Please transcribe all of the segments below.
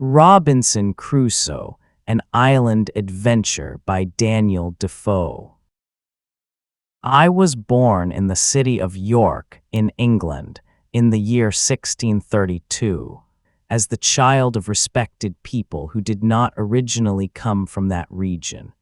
Robinson Crusoe, An Island Adventure by Daniel Defoe. I was born in the city of York, in England, in the year 1632, as the child of respected people who did not originally come from that region.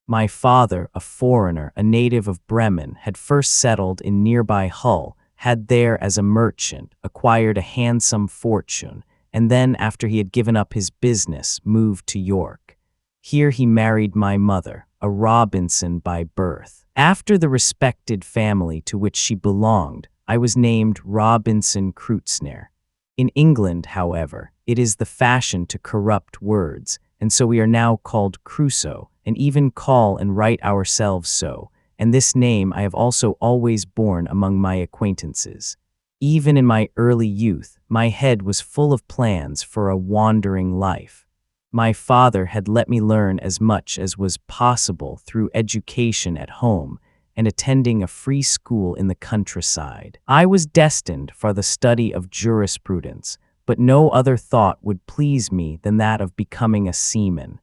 My father, a foreigner, a native of Bremen, had first settled in nearby Hull, had there as a merchant acquired a handsome fortune, and then, after he had given up his business, moved to York. Here he married my mother, a Robinson by birth. After the respected family to which she belonged, I was named Robinson Crusoe. In England, however, it is the fashion to corrupt words, and so we are now called Crusoe, and even call and write ourselves so, and this name I have also always borne among my acquaintances. Even in my early youth, my head was full of plans for a wandering life. My father had let me learn as much as was possible through education at home and attending a free school in the countryside. I was destined for the study of jurisprudence, but no other thought would please me than that of becoming a seaman.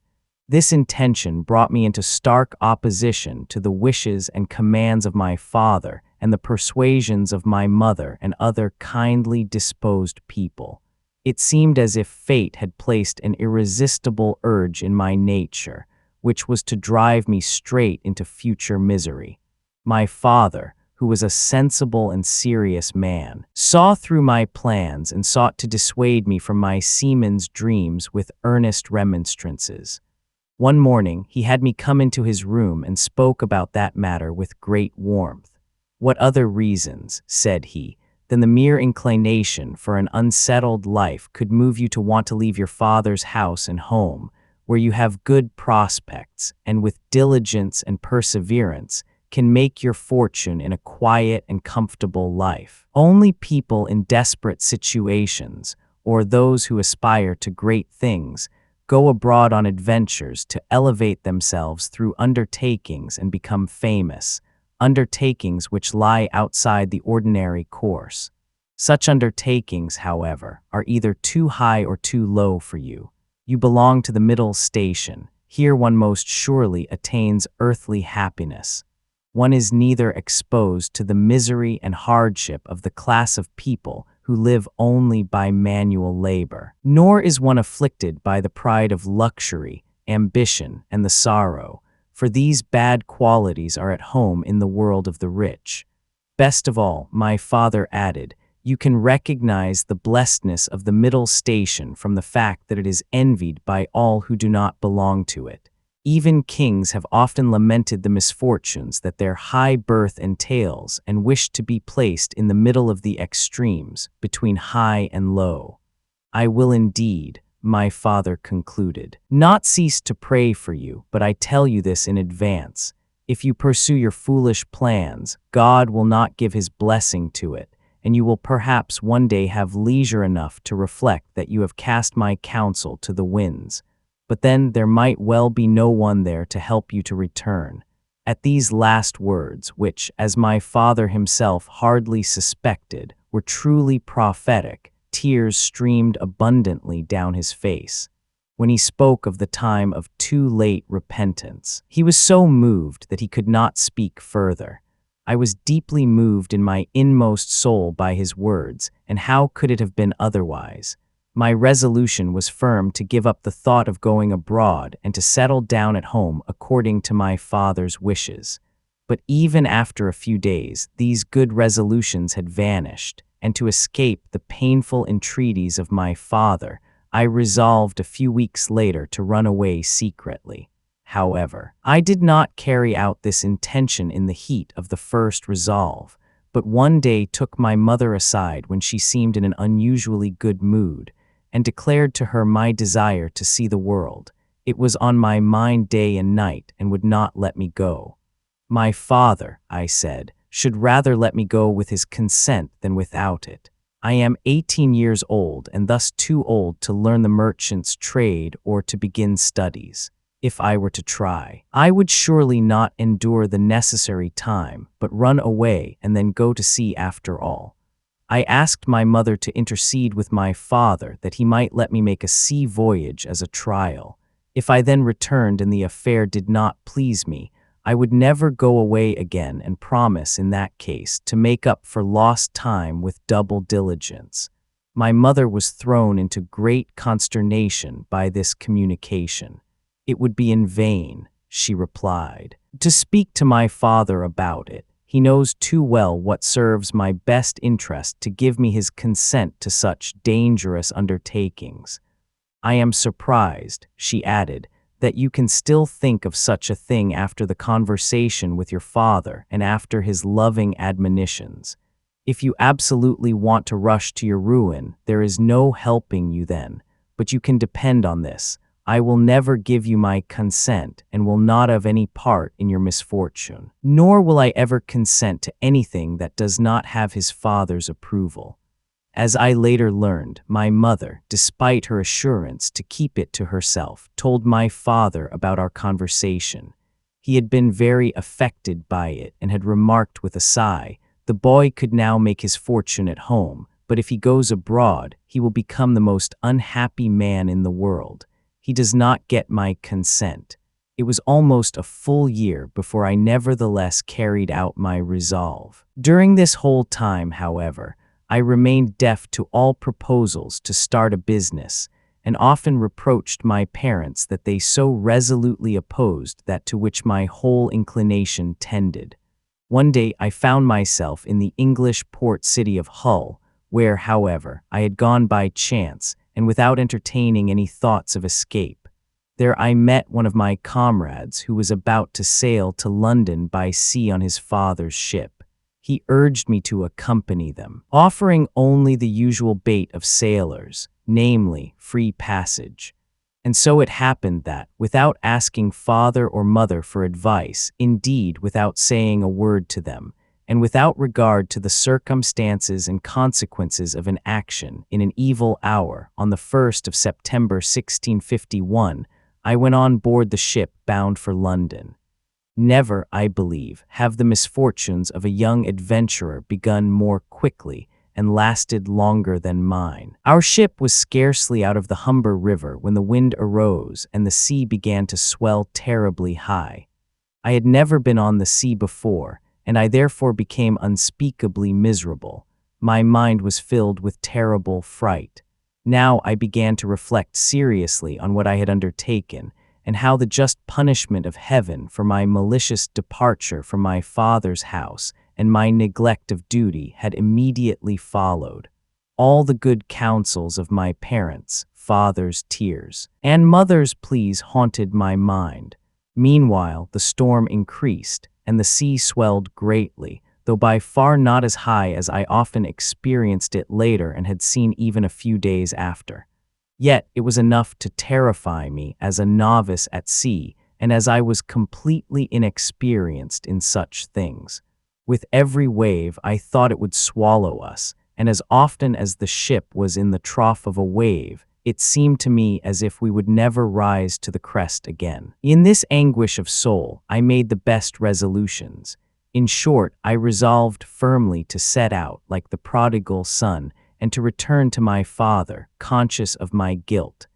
This intention brought me into stark opposition to the wishes and commands of my father and the persuasions of my mother and other kindly disposed people. It seemed as if fate had placed an irresistible urge in my nature, which was to drive me straight into future misery. My father, who was a sensible and serious man, saw through my plans and sought to dissuade me from my seaman's dreams with earnest remonstrances. One morning, he had me come into his room and spoke about that matter with great warmth. "What other reasons," said he, "than the mere inclination for an unsettled life could move you to want to leave your father's house and home, where you have good prospects, and with diligence and perseverance can make your fortune in a quiet and comfortable life? Only people in desperate situations, or those who aspire to great things, go abroad on adventures to elevate themselves through undertakings and become famous, undertakings which lie outside the ordinary course. Such undertakings, however, are either too high or too low for you. You belong to the middle station. Here one most surely attains earthly happiness. One is neither exposed to the misery and hardship of the class of people who live only by manual labor, nor is one afflicted by the pride of luxury, ambition, and the sorrow, for these bad qualities are at home in the world of the rich. Best of all, my father added, you can recognize the blessedness of the middle station from the fact that it is envied by all who do not belong to it. Even kings have often lamented the misfortunes that their high birth entails and wished to be placed in the middle of the extremes, between high and low. I will indeed, my father concluded, not cease to pray for you, but I tell you this in advance. If you pursue your foolish plans, God will not give his blessing to it, and you will perhaps one day have leisure enough to reflect that you have cast my counsel to the winds. But then there might well be no one there to help you to return. At these last words, which, as my father himself hardly suspected, were truly prophetic, tears streamed abundantly down his face. When he spoke of the time of too late repentance, he was so moved that he could not speak further. I was deeply moved in my inmost soul by his words, and how could it have been otherwise? My resolution was firm to give up the thought of going abroad and to settle down at home according to my father's wishes. But even after a few days, these good resolutions had vanished, and to escape the painful entreaties of my father, I resolved a few weeks later to run away secretly. However, I did not carry out this intention in the heat of the first resolve, but one day took my mother aside when she seemed in an unusually good mood, and declared to her my desire to see the world. It was on my mind day and night and would not let me go. My father, I said, should rather let me go with his consent than without it. I am 18 years old and thus too old to learn the merchant's trade or to begin studies. If I were to try, I would surely not endure the necessary time, but run away and then go to sea after all. I asked my mother to intercede with my father that he might let me make a sea voyage as a trial. If I then returned and the affair did not please me, I would never go away again and promise in that case to make up for lost time with double diligence. My mother was thrown into great consternation by this communication. It would be in vain, she replied, to speak to my father about it. He knows too well what serves my best interest to give me his consent to such dangerous undertakings. I am surprised, she added, that you can still think of such a thing after the conversation with your father and after his loving admonitions. If you absolutely want to rush to your ruin, there is no helping you then, but you can depend on this. I will never give you my consent and will not have any part in your misfortune, nor will I ever consent to anything that does not have his father's approval. As I later learned, my mother, despite her assurance to keep it to herself, told my father about our conversation. He had been very affected by it and had remarked with a sigh, "The boy could now make his fortune at home, but if he goes abroad, he will become the most unhappy man in the world. He does not get my consent." It was almost a full year before I nevertheless carried out my resolve. During this whole time, however, I remained deaf to all proposals to start a business, and often reproached my parents that they so resolutely opposed that to which my whole inclination tended. One day I found myself in the English port city of Hull, where, however, I had gone by chance, and without entertaining any thoughts of escape. There I met one of my comrades who was about to sail to London by sea on his father's ship. He urged me to accompany them, offering only the usual bait of sailors, namely, free passage. And so it happened that, without asking father or mother for advice, indeed without saying a word to them, and without regard to the circumstances and consequences of an action in an evil hour, on the 1st of September 1651, I went on board the ship bound for London. Never, I believe, have the misfortunes of a young adventurer begun more quickly and lasted longer than mine. Our ship was scarcely out of the Humber River when the wind arose and the sea began to swell terribly high. I had never been on the sea before, and I therefore became unspeakably miserable. My mind was filled with terrible fright. Now I began to reflect seriously on what I had undertaken, and how the just punishment of heaven for my malicious departure from my father's house and my neglect of duty had immediately followed. All the good counsels of my parents, father's tears, and mother's pleas haunted my mind. Meanwhile, the storm increased, and the sea swelled greatly, though by far not as high as I often experienced it later and had seen even a few days after. Yet it was enough to terrify me as a novice at sea, and as I was completely inexperienced in such things. With every wave I thought it would swallow us, and as often as the ship was in the trough of a wave, it seemed to me as if we would never rise to the crest again. In this anguish of soul, I made the best resolutions. In short, I resolved firmly to set out like the prodigal son, and to return to my father, conscious of my guilt.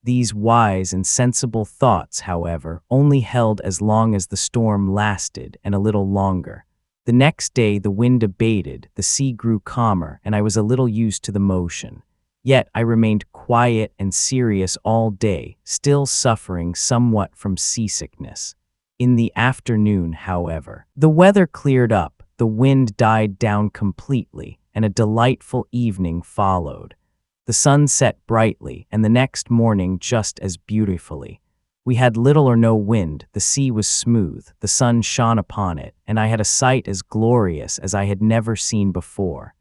These wise and sensible thoughts, however, only held as long as the storm lasted, and a little longer. The next day the wind abated, the sea grew calmer, and I was a little used to the motion. Yet I remained quiet and serious all day, still suffering somewhat from seasickness. In the afternoon, however, the weather cleared up, the wind died down completely, and a delightful evening followed. The sun set brightly, and the next morning just as beautifully. We had little or no wind, the sea was smooth, the sun shone upon it, and I had a sight as glorious as I had never seen before.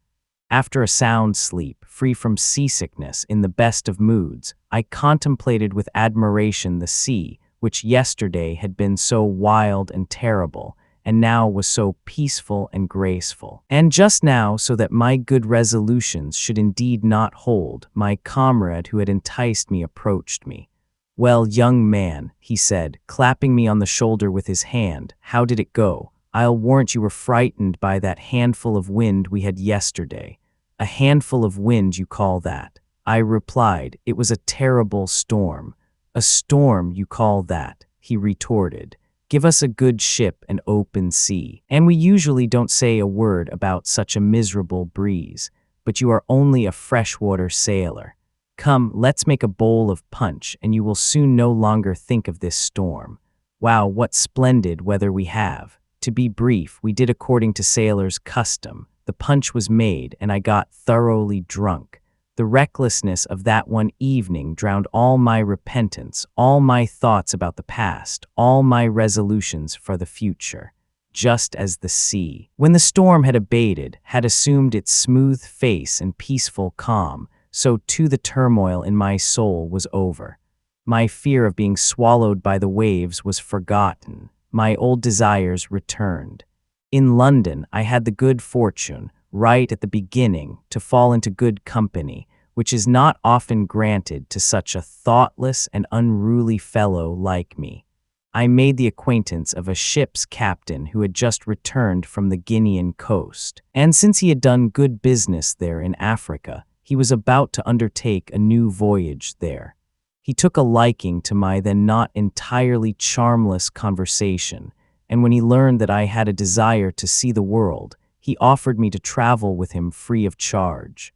After a sound sleep, free from seasickness, in the best of moods, I contemplated with admiration the sea, which yesterday had been so wild and terrible, and now was so peaceful and graceful. And just now, so that my good resolutions should indeed not hold, my comrade who had enticed me approached me. "Well, young man," he said, clapping me on the shoulder with his hand, "how did it go? I'll warrant you were frightened by that handful of wind we had yesterday." A handful of wind, you call that? I replied, it was a terrible storm. A storm, you call that? He retorted. Give us a good ship and open sea. And we usually don't say a word about such a miserable breeze, but you are only a freshwater sailor. Come, let's make a bowl of punch, and you will soon no longer think of this storm. Wow, what splendid weather we have. To be brief, we did according to sailors' custom. The punch was made, and I got thoroughly drunk. The recklessness of that one evening drowned all my repentance, all my thoughts about the past, all my resolutions for the future. Just as the sea, when the storm had abated, had assumed its smooth face and peaceful calm, so too the turmoil in my soul was over. My fear of being swallowed by the waves was forgotten. My old desires returned. In London, I had the good fortune, right at the beginning, to fall into good company, which is not often granted to such a thoughtless and unruly fellow like me. I made the acquaintance of a ship's captain who had just returned from the Guinean coast, and since he had done good business there in Africa, he was about to undertake a new voyage there. He took a liking to my then not entirely charmless conversation, and when he learned that I had a desire to see the world, he offered me to travel with him free of charge.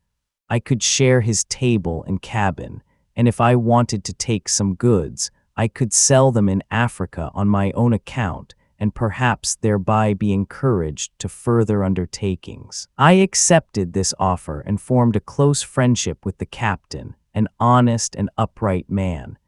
I could share his table and cabin, and if I wanted to take some goods, I could sell them in Africa on my own account and perhaps thereby be encouraged to further undertakings. I accepted this offer and formed a close friendship with the captain, an honest and upright man.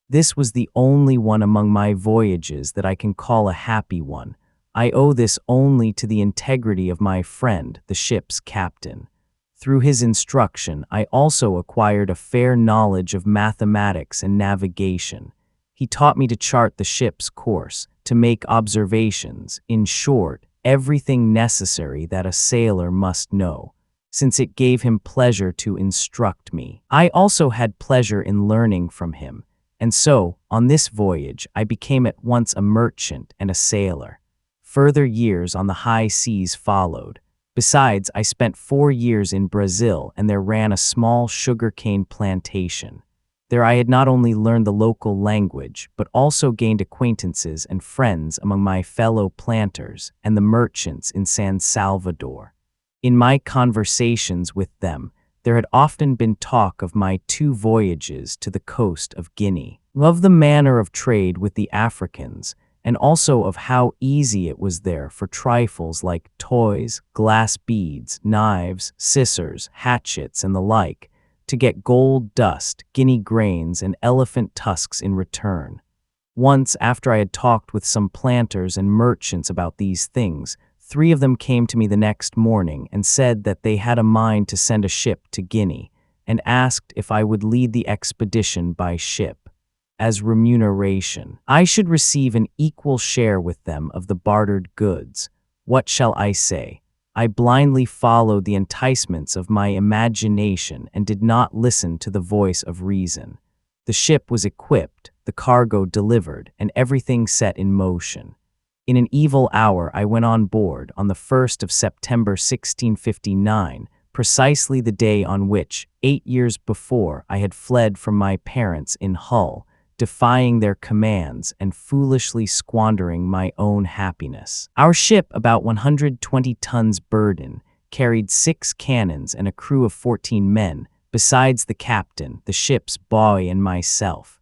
This was the only one among my voyages that I can call a happy one. I owe this only to the integrity of my friend, the ship's captain. Through his instruction, I also acquired a fair knowledge of mathematics and navigation. He taught me to chart the ship's course, to make observations, in short, everything necessary that a sailor must know, since it gave him pleasure to instruct me. I also had pleasure in learning from him, and so, on this voyage, I became at once a merchant and a sailor. Further years on the high seas followed. Besides, I spent 4 years in Brazil, and there ran a small sugarcane plantation. There I had not only learned the local language, but also gained acquaintances and friends among my fellow planters and the merchants in San Salvador. In my conversations with them, there had often been talk of my 2 voyages to the coast of Guinea, of the manner of trade with the Africans, and also of how easy it was there for trifles like toys, glass beads, knives, scissors, hatchets, and the like, to get gold dust, guinea grains, and elephant tusks in return. Once, after I had talked with some planters and merchants about these things, 3 of them came to me the next morning and said that they had a mind to send a ship to Guinea, and asked if I would lead the expedition by ship. As remuneration, I should receive an equal share with them of the bartered goods. What shall I say? I blindly followed the enticements of my imagination and did not listen to the voice of reason. The ship was equipped, the cargo delivered, and everything set in motion. In an evil hour I went on board on the 1st of September 1659, precisely the day on which, 8 years before, I had fled from my parents in Hull, defying their commands and foolishly squandering my own happiness. Our ship, about 120 tons burden, carried 6 cannons and a crew of 14 men, besides the captain, the ship's boy, and myself.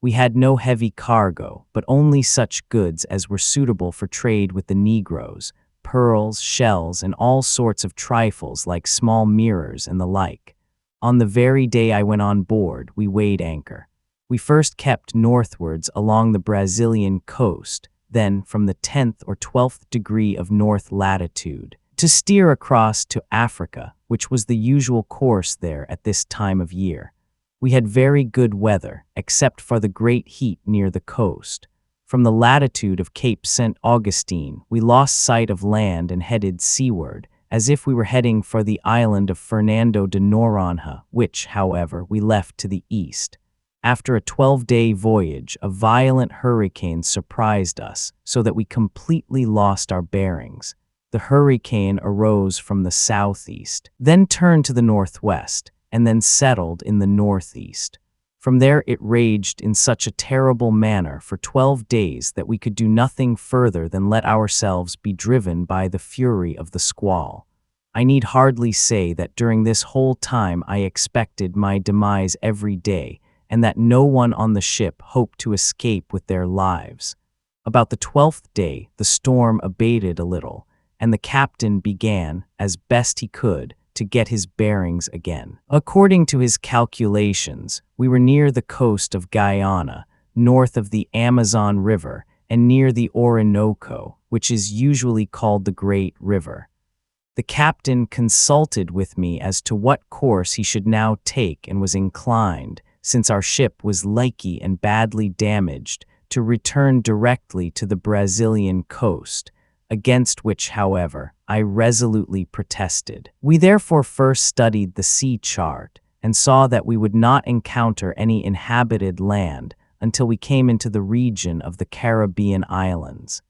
We had no heavy cargo, but only such goods as were suitable for trade with the Negroes, pearls, shells, and all sorts of trifles like small mirrors and the like. On the very day I went on board, we weighed anchor. We first kept northwards along the Brazilian coast, then from the 10th or 12th degree of north latitude, to steer across to Africa, which was the usual course there at this time of year. We had very good weather, except for the great heat near the coast. From the latitude of Cape St. Augustine, we lost sight of land and headed seaward, as if we were heading for the island of Fernando de Noronha, which, however, we left to the east. After a 12-day voyage, a violent hurricane surprised us, so that we completely lost our bearings. the hurricane arose from the southeast, then turned to the northwest, and then settled in the northeast. From there it raged in such a terrible manner for 12 days that we could do nothing further than let ourselves be driven by the fury of the squall. I need hardly say that during this whole time I expected my demise every day, and that no one on the ship hoped to escape with their lives. About the 12th day, the storm abated a little, and the captain began, as best he could, to get his bearings again. According to his calculations, we were near the coast of Guyana, north of the Amazon River, and near the Orinoco, which is usually called the Great River. The captain consulted with me as to what course he should now take and was inclined, since our ship was leaky and badly damaged, to return directly to the Brazilian coast, against which, however, I resolutely protested. We therefore first studied the sea chart and saw that we would not encounter any inhabited land until we came into the region of the Caribbean islands.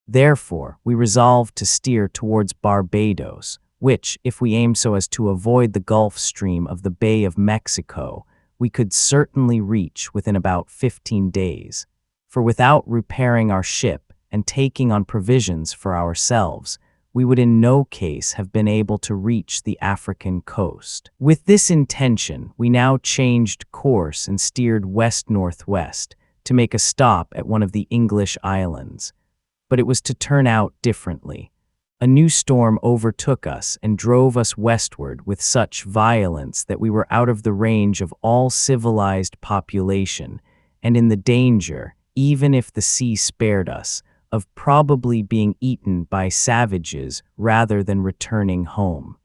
Therefore, we resolved to steer towards Barbados, which, if we aimed so as to avoid the Gulf Stream of the Bay of Mexico, we could certainly reach within about 15 days. For without repairing our ship and taking on provisions for ourselves, we would in no case have been able to reach the African coast. With this intention, we now changed course and steered west-northwest to make a stop at one of the English islands. But it was to turn out differently. A new storm overtook us and drove us westward with such violence that we were out of the range of all civilized population, and in the danger, even if the sea spared us, of probably being eaten by savages rather than returning home.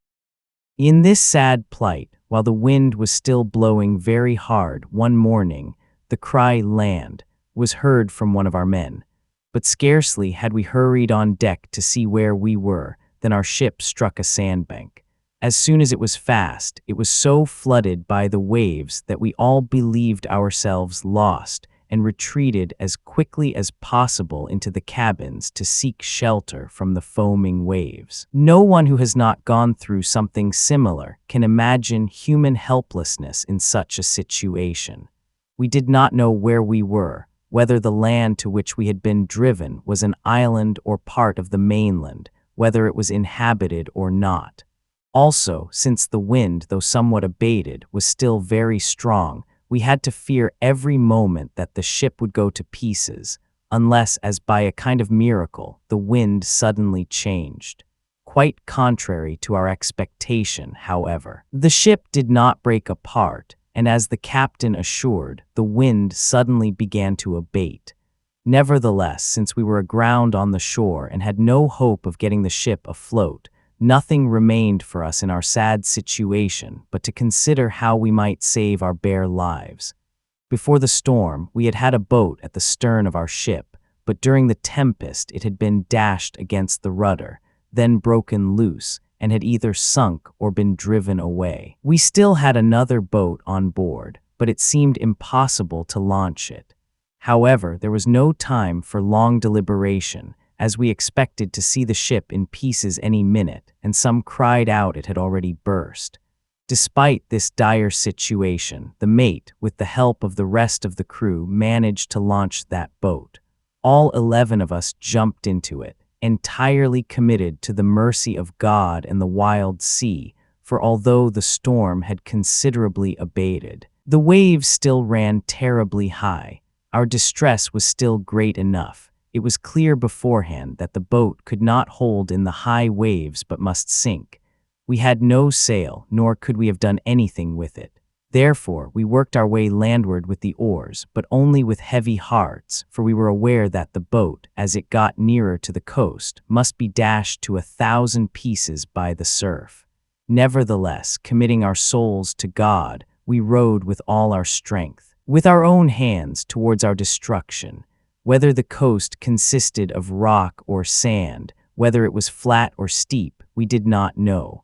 In this sad plight, while the wind was still blowing very hard, one morning, the cry "Land" was heard from one of our men. But scarcely had we hurried on deck to see where we were than our ship struck a sandbank. As soon as it was fast, it was so flooded by the waves that we all believed ourselves lost and retreated as quickly as possible into the cabins to seek shelter from the foaming waves. No one who has not gone through something similar can imagine human helplessness in such a situation. We did not know where we were, whether the land to which we had been driven was an island or part of the mainland, whether it was inhabited or not. Also, since the wind, though somewhat abated, was still very strong, we had to fear every moment that the ship would go to pieces, unless, as by a kind of miracle, the wind suddenly changed. Quite contrary to our expectation, however, the ship did not break apart, and as the captain assured, the wind suddenly began to abate. Nevertheless, since we were aground on the shore and had no hope of getting the ship afloat, nothing remained for us in our sad situation but to consider how we might save our bare lives. Before the storm, we had had a boat at the stern of our ship, but during the tempest it had been dashed against the rudder, then broken loose, and had either sunk or been driven away. We still had another boat on board, but it seemed impossible to launch it. However, there was no time for long deliberation, as we expected to see the ship in pieces any minute, and some cried out it had already burst. Despite this dire situation, the mate, with the help of the rest of the crew, managed to launch that boat. All 11 of us jumped into it, entirely committed to the mercy of God and the wild sea, for although the storm had considerably abated, the waves still ran terribly high. Our distress was still great enough. It was clear beforehand that the boat could not hold in the high waves but must sink. We had no sail, nor could we have done anything with it. Therefore, we worked our way landward with the oars, but only with heavy hearts, for we were aware that the boat, as it got nearer to the coast, must be dashed to 1,000 pieces by the surf. Nevertheless, committing our souls to God, we rowed with all our strength, with our own hands, towards our destruction. Whether the coast consisted of rock or sand, whether it was flat or steep, we did not know.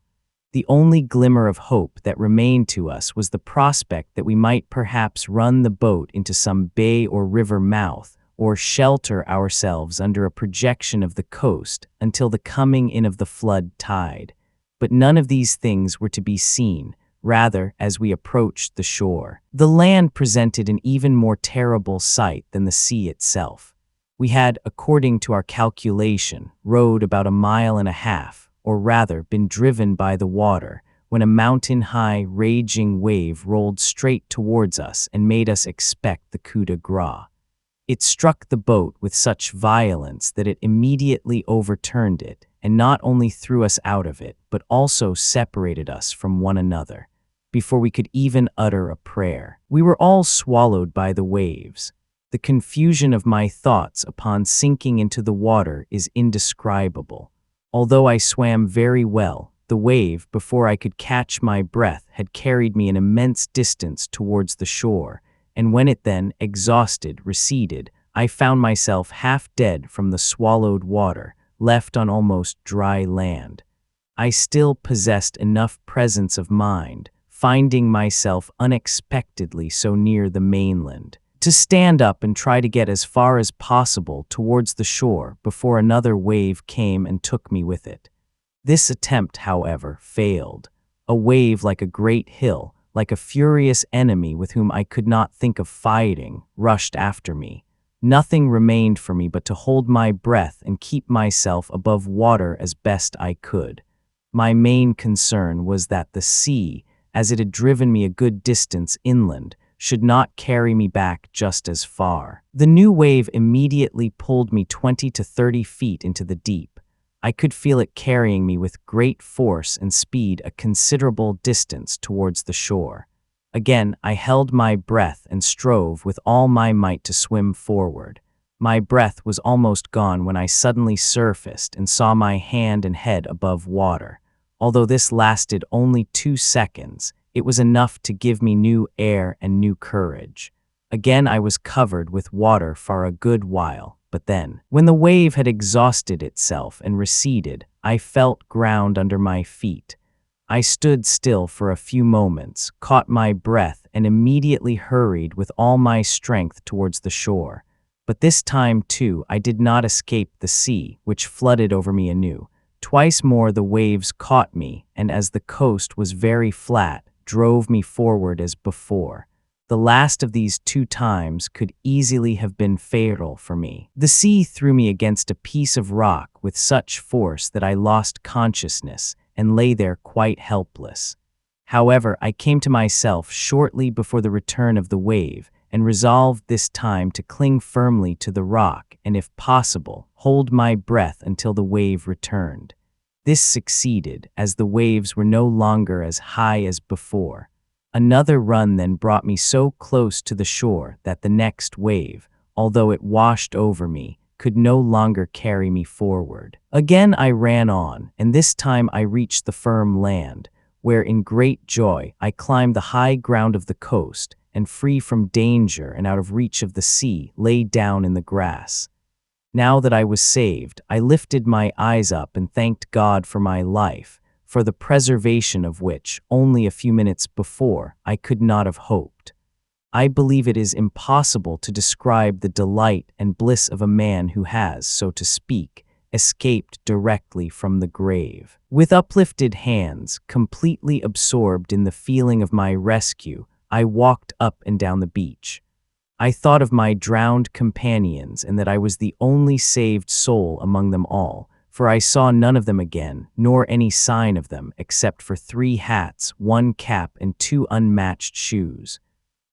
The only glimmer of hope that remained to us was the prospect that we might perhaps run the boat into some bay or river mouth, or shelter ourselves under a projection of the coast until the coming in of the flood tide. But none of these things were to be seen. Rather, as we approached the shore, the land presented an even more terrible sight than the sea itself. We had, according to our calculation, rowed about 1.5 miles, or rather been driven by the water, when a mountain-high, raging wave rolled straight towards us and made us expect the coup de grace. It struck the boat with such violence that it immediately overturned it, and not only threw us out of it, but also separated us from one another, before we could even utter a prayer. We were all swallowed by the waves. The confusion of my thoughts upon sinking into the water is indescribable. Although I swam very well, the wave, before I could catch my breath, had carried me an immense distance towards the shore, and when it then, exhausted, receded, I found myself half dead from the swallowed water, left on almost dry land. I still possessed enough presence of mind, finding myself unexpectedly so near the mainland, to stand up and try to get as far as possible towards the shore before another wave came and took me with it. This attempt, however, failed. A wave like a great hill, like a furious enemy with whom I could not think of fighting, rushed after me. Nothing remained for me but to hold my breath and keep myself above water as best I could. My main concern was that the sea, as it had driven me a good distance inland, should not carry me back just as far. The new wave immediately pulled me 20 to 30 feet into the deep. I could feel it carrying me with great force and speed a considerable distance towards the shore. Again, I held my breath and strove with all my might to swim forward. My breath was almost gone when I suddenly surfaced and saw my hand and head above water. Although this lasted only 2 seconds, it was enough to give me new air and new courage. Again I was covered with water for a good while, but then, when the wave had exhausted itself and receded, I felt ground under my feet. I stood still for a few moments, caught my breath, and immediately hurried with all my strength towards the shore. But this time, too, I did not escape the sea, which flooded over me anew. Twice more the waves caught me, and as the coast was very flat, drove me forward as before. The last of these 2 times could easily have been fatal for me. The sea threw me against a piece of rock with such force that I lost consciousness and lay there quite helpless. However, I came to myself shortly before the return of the wave and resolved this time to cling firmly to the rock and, if possible, hold my breath until the wave returned. This succeeded, as the waves were no longer as high as before. Another run then brought me so close to the shore that the next wave, although it washed over me, could no longer carry me forward. Again I ran on, and this time I reached the firm land, where in great joy I climbed the high ground of the coast, and free from danger and out of reach of the sea, lay down in the grass. Now that I was saved, I lifted my eyes up and thanked God for my life, for the preservation of which, only a few minutes before, I could not have hoped. I believe it is impossible to describe the delight and bliss of a man who has, so to speak, escaped directly from the grave. With uplifted hands, completely absorbed in the feeling of my rescue, I walked up and down the beach. I thought of my drowned companions and that I was the only saved soul among them all, for I saw none of them again, nor any sign of them, except for 3 hats, 1 cap, and 2 unmatched shoes.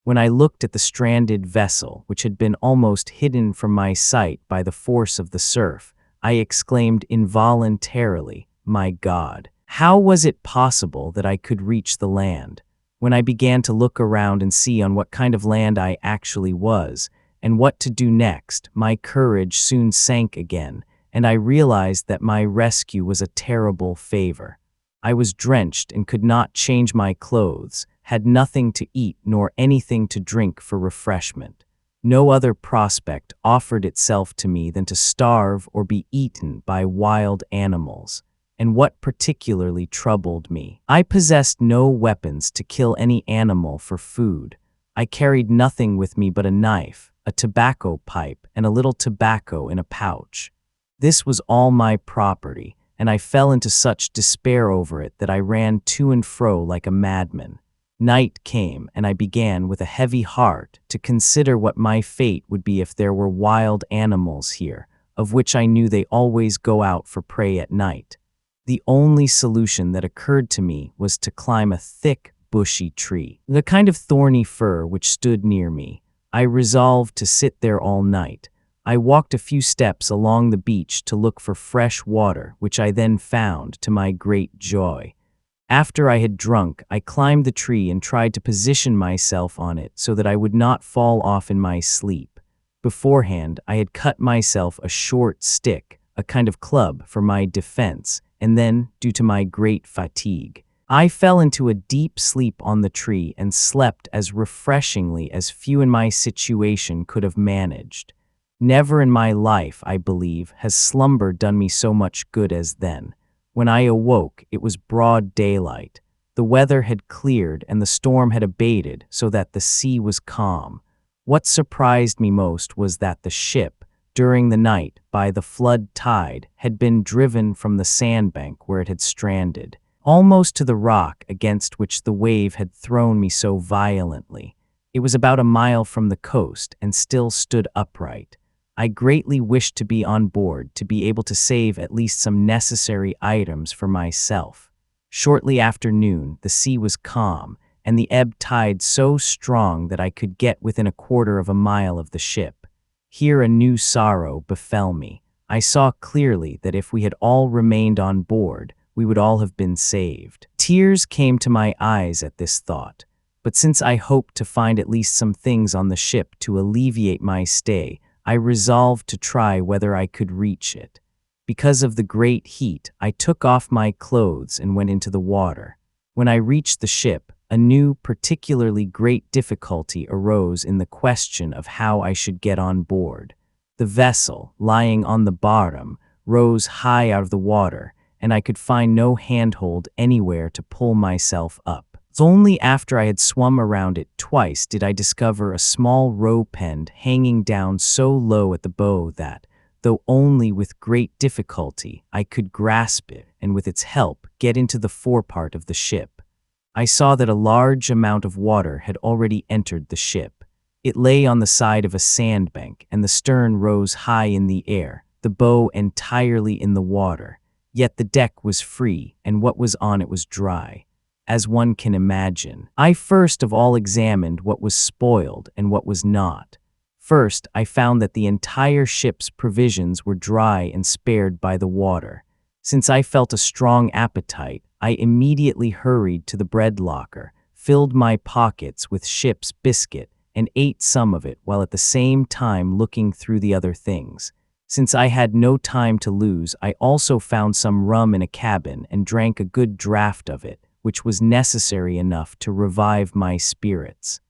When I looked at the stranded vessel, which had been almost hidden from my sight by the force of the surf, I exclaimed involuntarily, "My God, how was it possible that I could reach the land?" When I began to look around and see on what kind of land I actually was, and what to do next, my courage soon sank again, and I realized that my rescue was a terrible favor. I was drenched and could not change my clothes, had nothing to eat nor anything to drink for refreshment. No other prospect offered itself to me than to starve or be eaten by wild animals. And what particularly troubled me, I possessed no weapons to kill any animal for food. I carried nothing with me but a knife, a tobacco pipe, and a little tobacco in a pouch. This was all my property, and I fell into such despair over it that I ran to and fro like a madman. Night came, and I began with a heavy heart to consider what my fate would be if there were wild animals here, of which I knew they always go out for prey at night. The only solution that occurred to me was to climb a thick, bushy tree, the kind of thorny fir which stood near me. I resolved to sit there all night. I walked a few steps along the beach to look for fresh water, which I then found to my great joy. After I had drunk, I climbed the tree and tried to position myself on it so that I would not fall off in my sleep. Beforehand, I had cut myself a short stick, a kind of club, for my defense, and then, due to my great fatigue, I fell into a deep sleep on the tree and slept as refreshingly as few in my situation could have managed. Never in my life, I believe, has slumber done me so much good as then. When I awoke, it was broad daylight. The weather had cleared and the storm had abated so that the sea was calm. What surprised me most was that the ship, during the night, by the flood tide, had been driven from the sandbank where it had stranded, almost to the rock against which the wave had thrown me so violently. It was about a mile from the coast and still stood upright. I greatly wished to be on board to be able to save at least some necessary items for myself. Shortly after noon, the sea was calm, and the ebb tide so strong that I could get within a quarter of a mile of the ship. Here a new sorrow befell me. I saw clearly that if we had all remained on board, we would all have been saved. Tears came to my eyes at this thought, but since I hoped to find at least some things on the ship to alleviate my stay, I resolved to try whether I could reach it. Because of the great heat, I took off my clothes and went into the water. When I reached the ship, a new, particularly great difficulty arose in the question of how I should get on board. The vessel, lying on the bottom, rose high out of the water, and I could find no handhold anywhere to pull myself up. Only after I had swum around it twice did I discover a small rope end hanging down so low at the bow that, though only with great difficulty, I could grasp it and with its help get into the forepart of the ship. I saw that a large amount of water had already entered the ship. It lay on the side of a sandbank, and the stern rose high in the air, the bow entirely in the water. Yet the deck was free, and what was on it was dry, as one can imagine. I first of all examined what was spoiled and what was not. First, I found that the entire ship's provisions were dry and spared by the water. Since I felt a strong appetite, I immediately hurried to the bread locker, filled my pockets with ship's biscuit, and ate some of it while at the same time looking through the other things. Since I had no time to lose, I also found some rum in a cabin and drank a good draught of it, which was necessary enough to revive my spirits.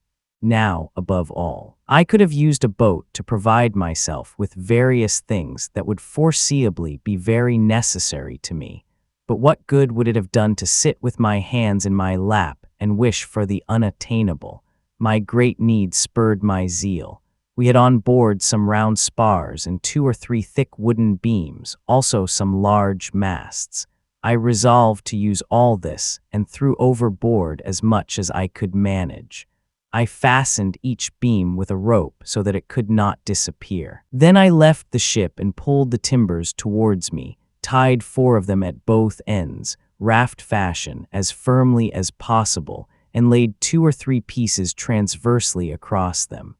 Now, above all, I could have used a boat to provide myself with various things that would foreseeably be very necessary to me. But what good would it have done to sit with my hands in my lap and wish for the unattainable? My great need spurred my zeal. We had on board some round spars and 2 or 3 thick wooden beams, also some large masts. I resolved to use all this and threw overboard as much as I could manage. I fastened each beam with a rope so that it could not disappear. Then I left the ship and pulled the timbers towards me, tied 4 of them at both ends, raft fashion, as firmly as possible, and laid 2 or 3 pieces transversely across them.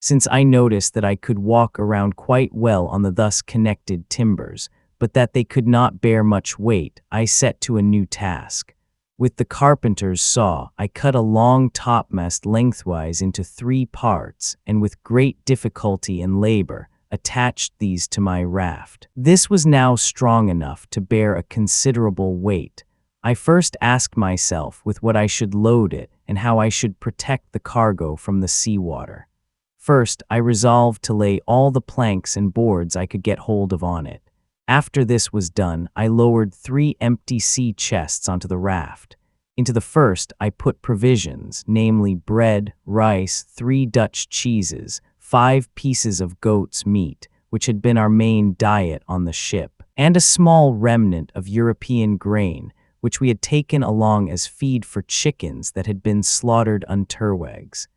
Since I noticed that I could walk around quite well on the thus connected timbers, but that they could not bear much weight, I set to a new task. With the carpenter's saw, I cut a long topmast lengthwise into 3 parts, and with great difficulty and labor, attached these to my raft. This was now strong enough to bear a considerable weight. I first asked myself with what I should load it and how I should protect the cargo from the seawater. First, I resolved to lay all the planks and boards I could get hold of on it. After this was done, I lowered 3 empty sea chests onto the raft. Into the first, I put provisions, namely bread, rice, 3 Dutch cheeses, 5 pieces of goat's meat, which had been our main diet on the ship, and a small remnant of European grain, which we had taken along as feed for chickens that had been slaughtered on Turwegs.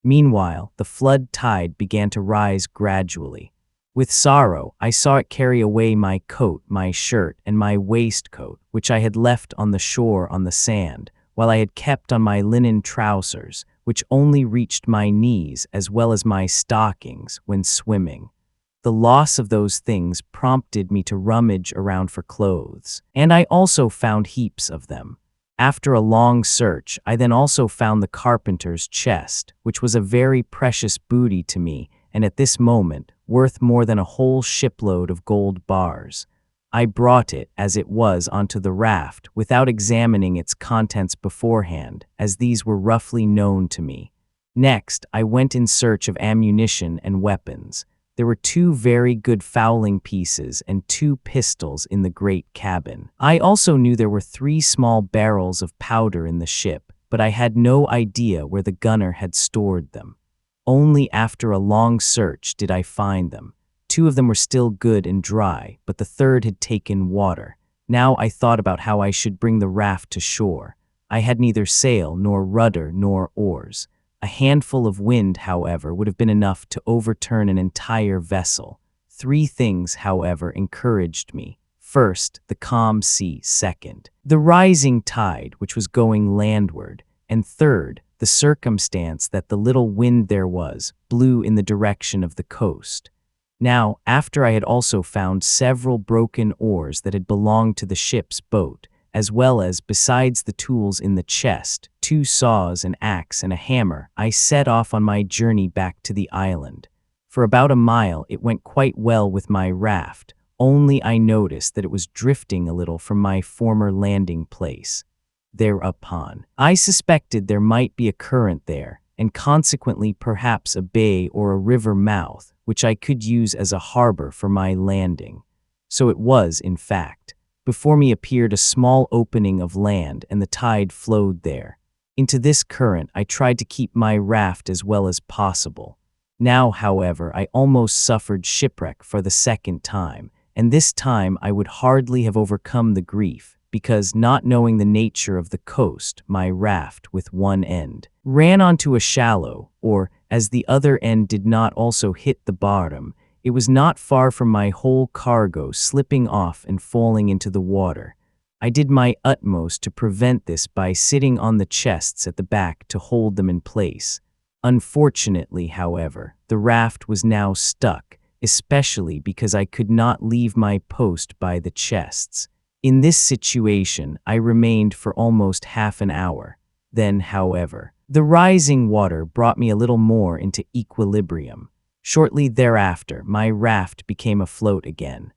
Meanwhile, the flood tide began to rise gradually. With sorrow, I saw it carry away my coat, my shirt, and my waistcoat, which I had left on the shore on the sand, while I had kept on my linen trousers, which only reached my knees, as well as my stockings when swimming. The loss of those things prompted me to rummage around for clothes, and I also found heaps of them. After a long search, I then also found the carpenter's chest, which was a very precious booty to me, and at this moment, worth more than a whole shipload of gold bars. I brought it, as it was, onto the raft, without examining its contents beforehand, as these were roughly known to me. Next, I went in search of ammunition and weapons. There were 2 very good fowling pieces and 2 pistols in the great cabin. I also knew there were 3 small barrels of powder in the ship, but I had no idea where the gunner had stored them. Only after a long search did I find them. 2 of them were still good and dry, but the third had taken water. Now I thought about how I should bring the raft to shore. I had neither sail, nor rudder, nor oars. A handful of wind, however, would have been enough to overturn an entire vessel. 3 things, however, encouraged me. First, the calm sea. Second, the rising tide, which was going landward. And third, the circumstance that the little wind there was blew in the direction of the coast. Now, after I had also found several broken oars that had belonged to the ship's boat, as well as, besides the tools in the chest, 2 saws, an axe, and a hammer, I set off on my journey back to the island. For about a mile it went quite well with my raft, only I noticed that it was drifting a little from my former landing place. Thereupon, I suspected there might be a current there, and consequently perhaps a bay or a river mouth, which I could use as a harbor for my landing. So it was, in fact. Before me appeared a small opening of land, and the tide flowed there. Into this current I tried to keep my raft as well as possible. Now, however, I almost suffered shipwreck for the second time, and this time I would hardly have overcome the grief, because, not knowing the nature of the coast, my raft, with one end, ran onto a shallow, or, as the other end did not also hit the bottom, it was not far from my whole cargo slipping off and falling into the water. I did my utmost to prevent this by sitting on the chests at the back to hold them in place. Unfortunately, however, the raft was now stuck, especially because I could not leave my post by the chests. In this situation, I remained for almost half an hour. Then, however, the rising water brought me a little more into equilibrium. Shortly thereafter, my raft became afloat again.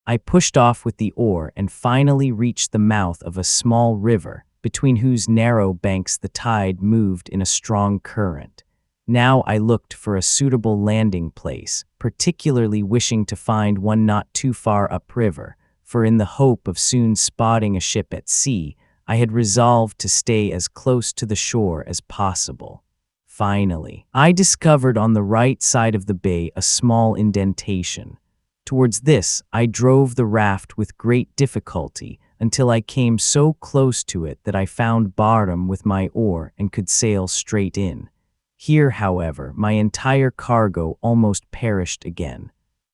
I pushed off with the oar and finally reached the mouth of a small river, between whose narrow banks the tide moved in a strong current. Now I looked for a suitable landing place, particularly wishing to find one not too far upriver, for in the hope of soon spotting a ship at sea, I had resolved to stay as close to the shore as possible. Finally, I discovered on the right side of the bay a small indentation. Towards this, I drove the raft with great difficulty until I came so close to it that I found bottom with my oar and could sail straight in. Here, however, my entire cargo almost perished again.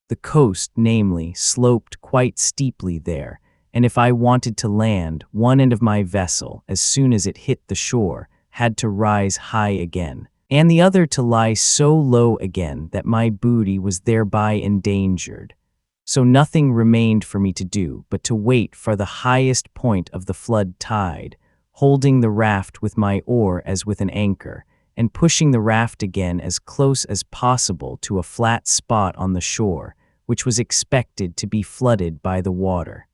The coast, namely, sloped quite steeply there, and if I wanted to land, one end of my vessel, as soon as it hit the shore, had to rise high again, and the other to lie so low again that my booty was thereby endangered. So nothing remained for me to do but to wait for the highest point of the flood tide, holding the raft with my oar as with an anchor, and pushing the raft again as close as possible to a flat spot on the shore, which was expected to be flooded by the water.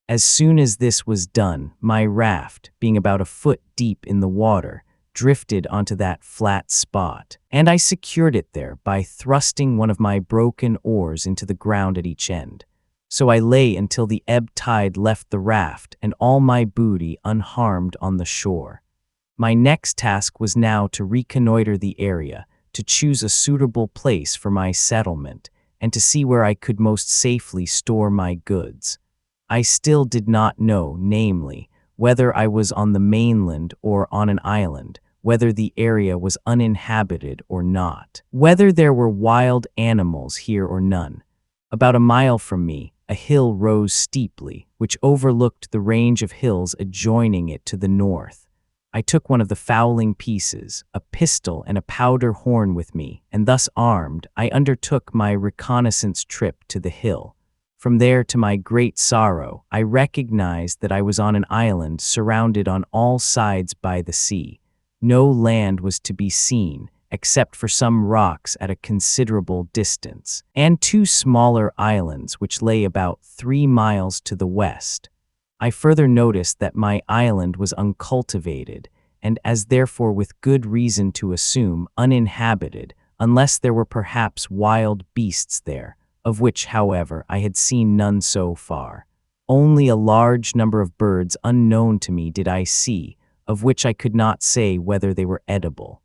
As soon as this was done, my raft, being about a foot deep in the water, drifted onto that flat spot, and I secured it there by thrusting one of my broken oars into the ground at each end. So I lay until the ebb tide left the raft and all my booty unharmed on the shore. My next task was now to reconnoiter the area, to choose a suitable place for my settlement and to see where I could most safely store my goods. I still did not know, namely, whether I was on the mainland or on an island, whether the area was uninhabited or not, whether there were wild animals here or none. About a mile from me, a hill rose steeply, which overlooked the range of hills adjoining it to the north. I took one of the fowling pieces, a pistol and a powder horn with me, and thus armed, I undertook my reconnaissance trip to the hill. From there, to my great sorrow, I recognized that I was on an island surrounded on all sides by the sea. No land was to be seen, except for some rocks at a considerable distance, and two smaller islands which lay about 3 miles to the west. I further noticed that my island was uncultivated, and as therefore with good reason to assume uninhabited, unless there were perhaps wild beasts there, of which, however, I had seen none so far. Only a large number of birds unknown to me did I see, of which I could not say whether they were edible.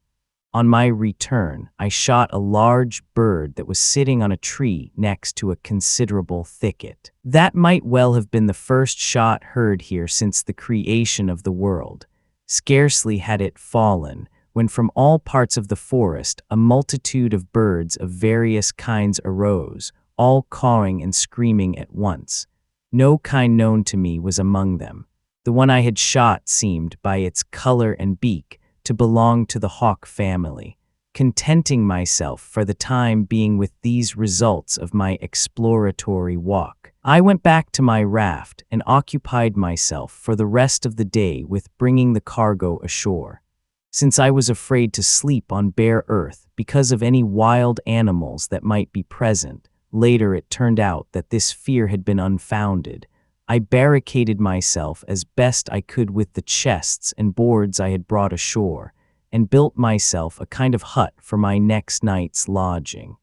On my return, I shot a large bird that was sitting on a tree next to a considerable thicket. That might well have been the first shot heard here since the creation of the world. Scarcely had it fallen, when from all parts of the forest a multitude of birds of various kinds arose, all cawing and screaming at once. No kind known to me was among them. The one I had shot seemed, by its color and beak, to belong to the hawk family. Contenting myself for the time being with these results of my exploratory walk, I went back to my raft and occupied myself for the rest of the day with bringing the cargo ashore. Since I was afraid to sleep on bare earth because of any wild animals that might be present, later it turned out that this fear had been unfounded. I barricaded myself as best I could with the chests and boards I had brought ashore, and built myself a kind of hut for my next night's lodging.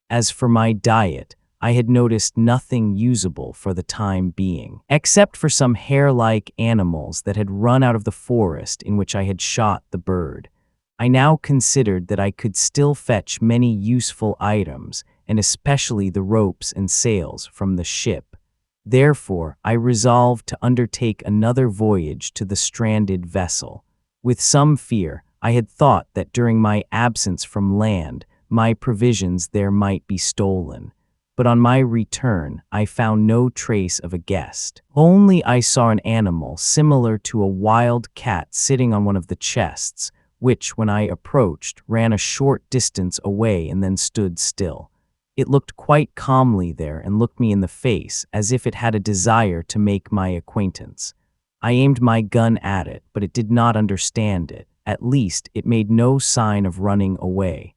As for my diet, I had noticed nothing usable for the time being, except for some hare-like animals that had run out of the forest in which I had shot the bird. I now considered that I could still fetch many useful items, and especially the ropes and sails, from the ship. Therefore, I resolved to undertake another voyage to the stranded vessel. With some fear, I had thought that during my absence from land, my provisions there might be stolen. But on my return, I found no trace of a guest. Only I saw an animal similar to a wild cat sitting on one of the chests, which, when I approached, ran a short distance away and then stood still. It looked quite calmly there and looked me in the face as if it had a desire to make my acquaintance. I aimed my gun at it, but it did not understand it. At least, it made no sign of running away.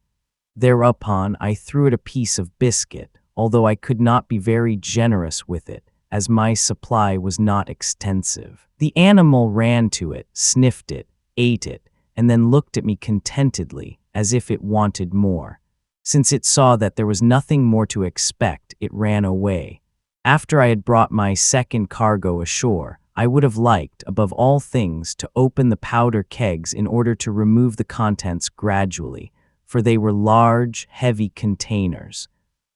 Thereupon, I threw it a piece of biscuit, although I could not be very generous with it, as my supply was not extensive. The animal ran to it, sniffed it, ate it, and then looked at me contentedly, as if it wanted more. Since it saw that there was nothing more to expect, it ran away. After I had brought my second cargo ashore, I would have liked, above all things, to open the powder kegs in order to remove the contents gradually, for they were large, heavy containers.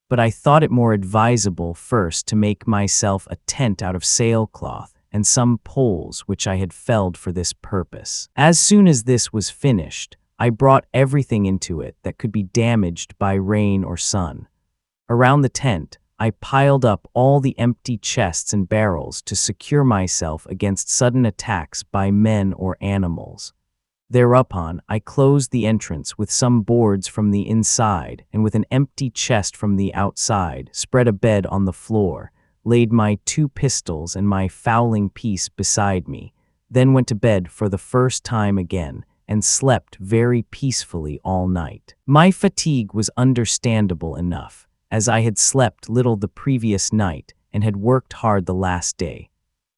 But I thought it more advisable first to make myself a tent out of sailcloth and some poles which I had felled for this purpose. As soon as this was finished, I brought everything into it that could be damaged by rain or sun. Around the tent, I piled up all the empty chests and barrels to secure myself against sudden attacks by men or animals. Thereupon, I closed the entrance with some boards from the inside, and with an empty chest from the outside, spread a bed on the floor, laid my 2 pistols and my fowling piece beside me, then went to bed for the first time again, and slept very peacefully all night. My fatigue was understandable enough, as I had slept little the previous night and had worked hard the last day.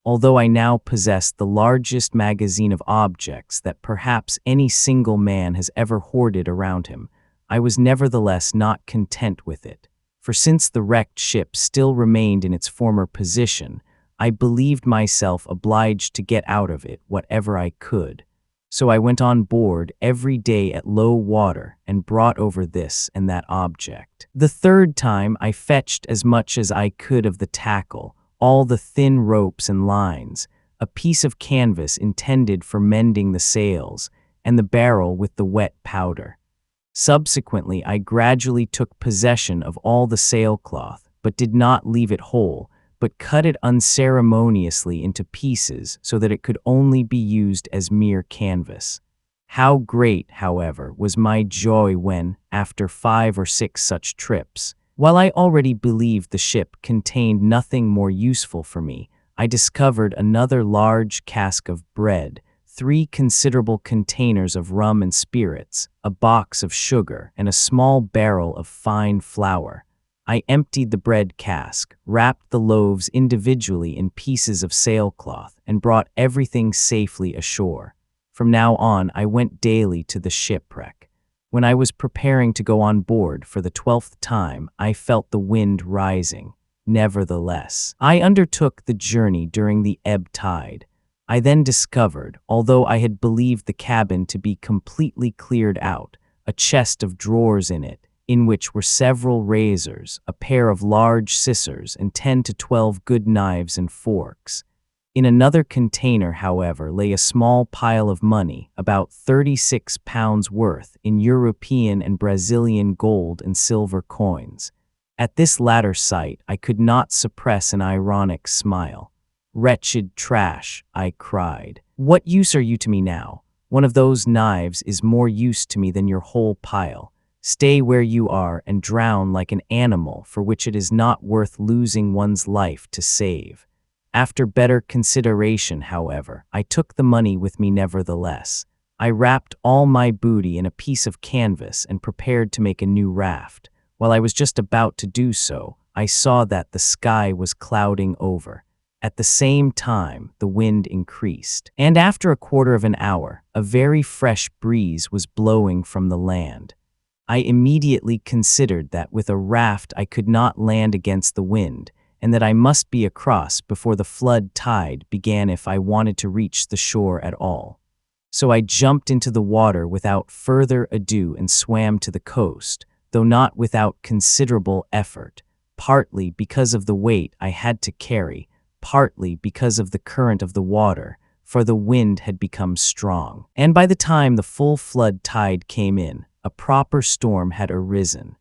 Although I now possessed the largest magazine of objects that perhaps any single man has ever hoarded around him, I was nevertheless not content with it, for since the wrecked ship still remained in its former position, I believed myself obliged to get out of it whatever I could. So I went on board every day at low water and brought over this and that object. The third time I fetched as much as I could of the tackle, all the thin ropes and lines, a piece of canvas intended for mending the sails, and the barrel with the wet powder. Subsequently, I gradually took possession of all the sailcloth, but did not leave it whole, but cut it unceremoniously into pieces so that it could only be used as mere canvas. How great, however, was my joy when, after 5 or 6 such trips, while I already believed the ship contained nothing more useful for me, I discovered another large cask of bread, 3 considerable containers of rum and spirits, a box of sugar, and a small barrel of fine flour. I emptied the bread cask, wrapped the loaves individually in pieces of sailcloth, and brought everything safely ashore. From now on, I went daily to the shipwreck. When I was preparing to go on board for the 12th time, I felt the wind rising. Nevertheless, I undertook the journey during the ebb tide. I then discovered, although I had believed the cabin to be completely cleared out, a chest of drawers in which were several razors, a pair of large scissors, and 10 to 12 good knives and forks. In another container, however, lay a small pile of money, about 36 pounds worth, in European and Brazilian gold and silver coins. At this latter sight, I could not suppress an ironic smile. "Wretched trash," I cried. "What use are you to me now? One of those knives is more use to me than your whole pile. Stay where you are and drown like an animal for which it is not worth losing one's life to save." After better consideration, however, I took the money with me nevertheless. I wrapped all my booty in a piece of canvas and prepared to make a new raft. While I was just about to do so, I saw that the sky was clouding over. At the same time, the wind increased, and after a quarter of an hour, a very fresh breeze was blowing from the land. I immediately considered that with a raft I could not land against the wind, and that I must be across before the flood tide began if I wanted to reach the shore at all. So I jumped into the water without further ado and swam to the coast, though not without considerable effort, partly because of the weight I had to carry, partly because of the current of the water, for the wind had become strong. And by the time the full flood tide came in, a proper storm had arisen.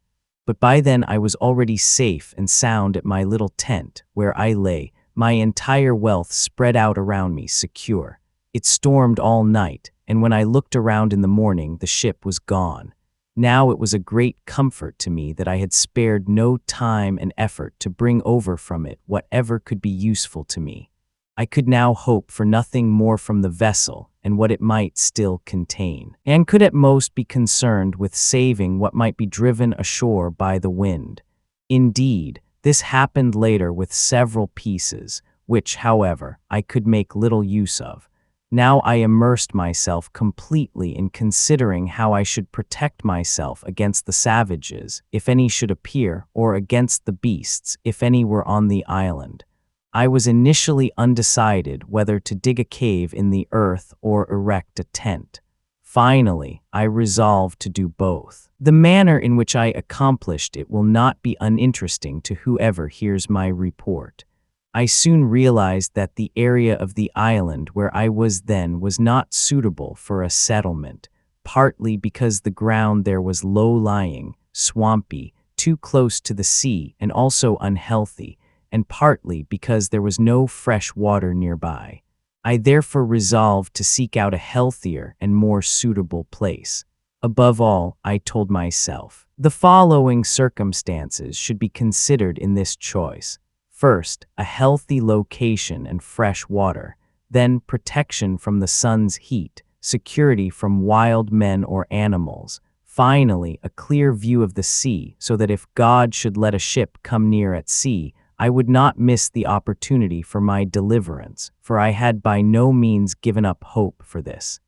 But by then I was already safe and sound at my little tent, where I lay, my entire wealth spread out around me, secure. It stormed all night, and when I looked around in the morning, the ship was gone. Now it was a great comfort to me that I had spared no time and effort to bring over from it whatever could be useful to me. I could now hope for nothing more from the vessel and what it might still contain, and could at most be concerned with saving what might be driven ashore by the wind. Indeed, this happened later with several pieces, which, however, I could make little use of. Now I immersed myself completely in considering how I should protect myself against the savages, if any should appear, or against the beasts, if any were on the island. I was initially undecided whether to dig a cave in the earth or erect a tent. Finally, I resolved to do both. The manner in which I accomplished it will not be uninteresting to whoever hears my report. I soon realized that the area of the island where I was then was not suitable for a settlement, partly because the ground there was low-lying, swampy, too close to the sea, and also unhealthy, and partly because there was no fresh water nearby. I therefore resolved to seek out a healthier and more suitable place. Above all, I told myself, the following circumstances should be considered in this choice. First, a healthy location and fresh water, then protection from the sun's heat, security from wild men or animals, finally a clear view of the sea so that if God should let a ship come near at sea, I would not miss the opportunity for my deliverance, for I had by no means given up hope for this.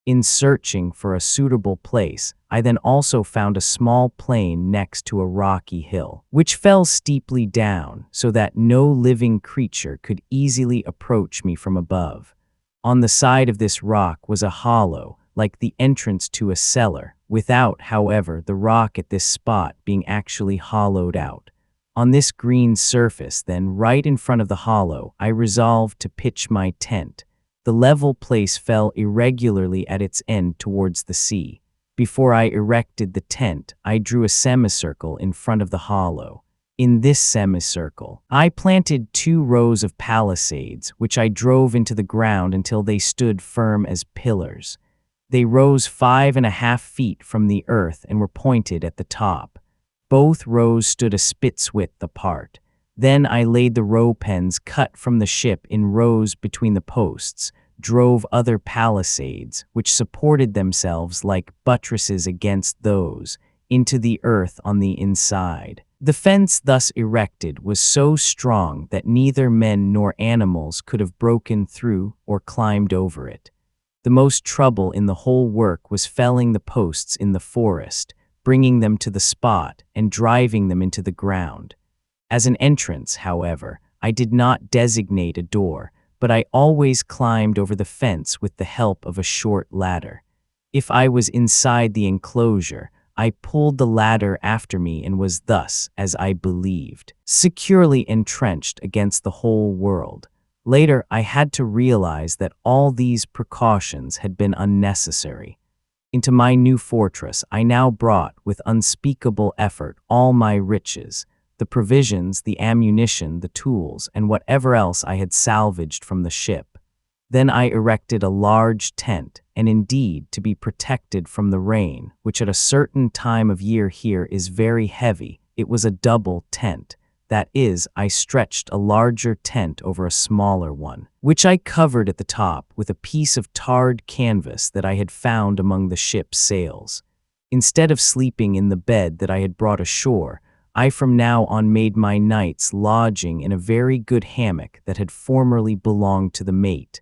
In searching for a suitable place, I then also found a small plain next to a rocky hill, which fell steeply down so that no living creature could easily approach me from above. On the side of this rock was a hollow, like the entrance to a cellar, without, however, the rock at this spot being actually hollowed out. On this green surface, then, right in front of the hollow, I resolved to pitch my tent. The level place fell irregularly at its end towards the sea. Before I erected the tent, I drew a semicircle in front of the hollow. In this semicircle, I planted 2 rows of palisades, which I drove into the ground until they stood firm as pillars. They rose 5.5 feet from the earth and were pointed at the top. Both rows stood a spit's width apart. Then I laid the row pens cut from the ship in rows between the posts, drove other palisades, which supported themselves like buttresses against those, into the earth on the inside. The fence thus erected was so strong that neither men nor animals could have broken through or climbed over it. The most trouble in the whole work was felling the posts in the forest, bringing them to the spot and driving them into the ground. As an entrance, however, I did not designate a door, but I always climbed over the fence with the help of a short ladder. If I was inside the enclosure, I pulled the ladder after me and was thus, as I believed, securely entrenched against the whole world. Later, I had to realize that all these precautions had been unnecessary. Into my new fortress I now brought, with unspeakable effort, all my riches, the provisions, the ammunition, the tools, and whatever else I had salvaged from the ship. Then I erected a large tent, and indeed, to be protected from the rain, which at a certain time of year here is very heavy, it was a double tent. That is, I stretched a larger tent over a smaller one, which I covered at the top with a piece of tarred canvas that I had found among the ship's sails. Instead of sleeping in the bed that I had brought ashore, I from now on made my nights lodging in a very good hammock that had formerly belonged to the mate.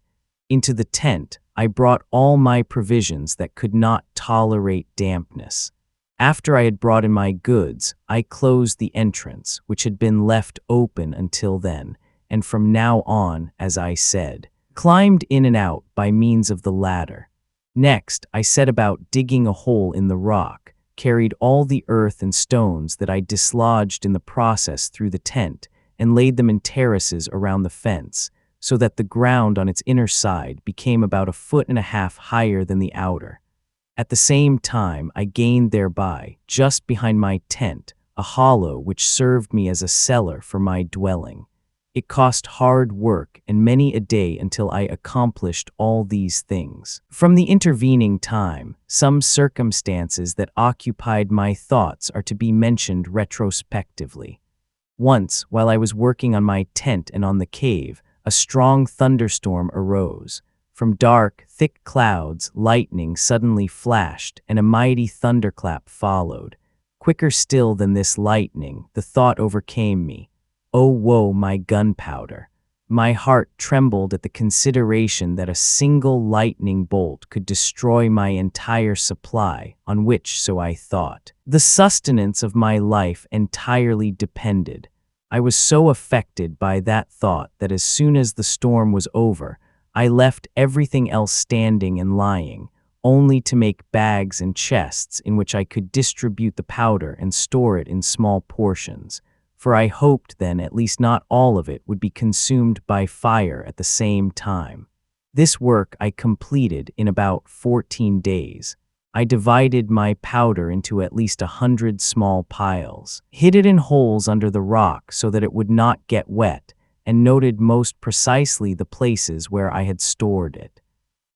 Into the tent I brought all my provisions that could not tolerate dampness. After I had brought in my goods, I closed the entrance, which had been left open until then, and from now on, as I said, climbed in and out by means of the ladder. Next, I set about digging a hole in the rock, carried all the earth and stones that I dislodged in the process through the tent, and laid them in terraces around the fence, so that the ground on its inner side became about 1.5 feet higher than the outer. At the same time, I gained thereby, just behind my tent, a hollow which served me as a cellar for my dwelling. It cost hard work and many a day until I accomplished all these things. From the intervening time, some circumstances that occupied my thoughts are to be mentioned retrospectively. Once, while I was working on my tent and on the cave, a strong thunderstorm arose. From dark, thick clouds, lightning suddenly flashed, and a mighty thunderclap followed. Quicker still than this lightning, the thought overcame me, "Oh, woe, my gunpowder!" My heart trembled at the consideration that a single lightning bolt could destroy my entire supply, on which, so I thought, the sustenance of my life entirely depended. I was so affected by that thought that as soon as the storm was over, I left everything else standing and lying, only to make bags and chests in which I could distribute the powder and store it in small portions, for I hoped then at least not all of it would be consumed by fire at the same time. This work I completed in about 14 days. I divided my powder into at least 100 small piles, hid it in holes under the rock so that it would not get wet, and noted most precisely the places where I had stored it.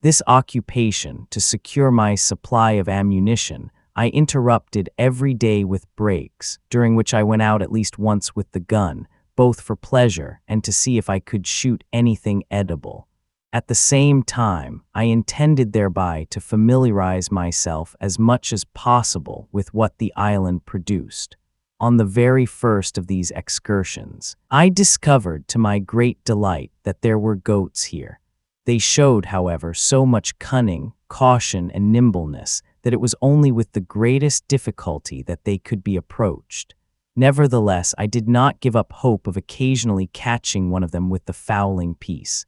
This occupation, to secure my supply of ammunition, I interrupted every day with breaks, during which I went out at least once with the gun, both for pleasure and to see if I could shoot anything edible. At the same time, I intended thereby to familiarize myself as much as possible with what the island produced. On the very first of these excursions, I discovered to my great delight that there were goats here. They showed, however, so much cunning, caution, and nimbleness that it was only with the greatest difficulty that they could be approached. Nevertheless, I did not give up hope of occasionally catching one of them with the fowling piece.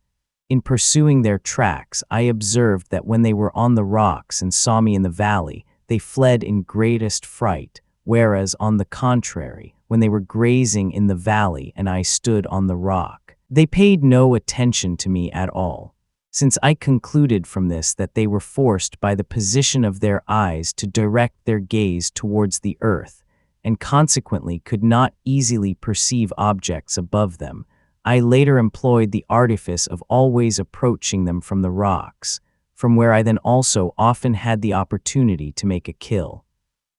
In pursuing their tracks, I observed that when they were on the rocks and saw me in the valley, they fled in greatest fright, whereas, on the contrary, when they were grazing in the valley and I stood on the rock, they paid no attention to me at all. Since I concluded from this that they were forced by the position of their eyes to direct their gaze towards the earth, and consequently could not easily perceive objects above them, I later employed the artifice of always approaching them from the rocks, from where I then also often had the opportunity to make a kill.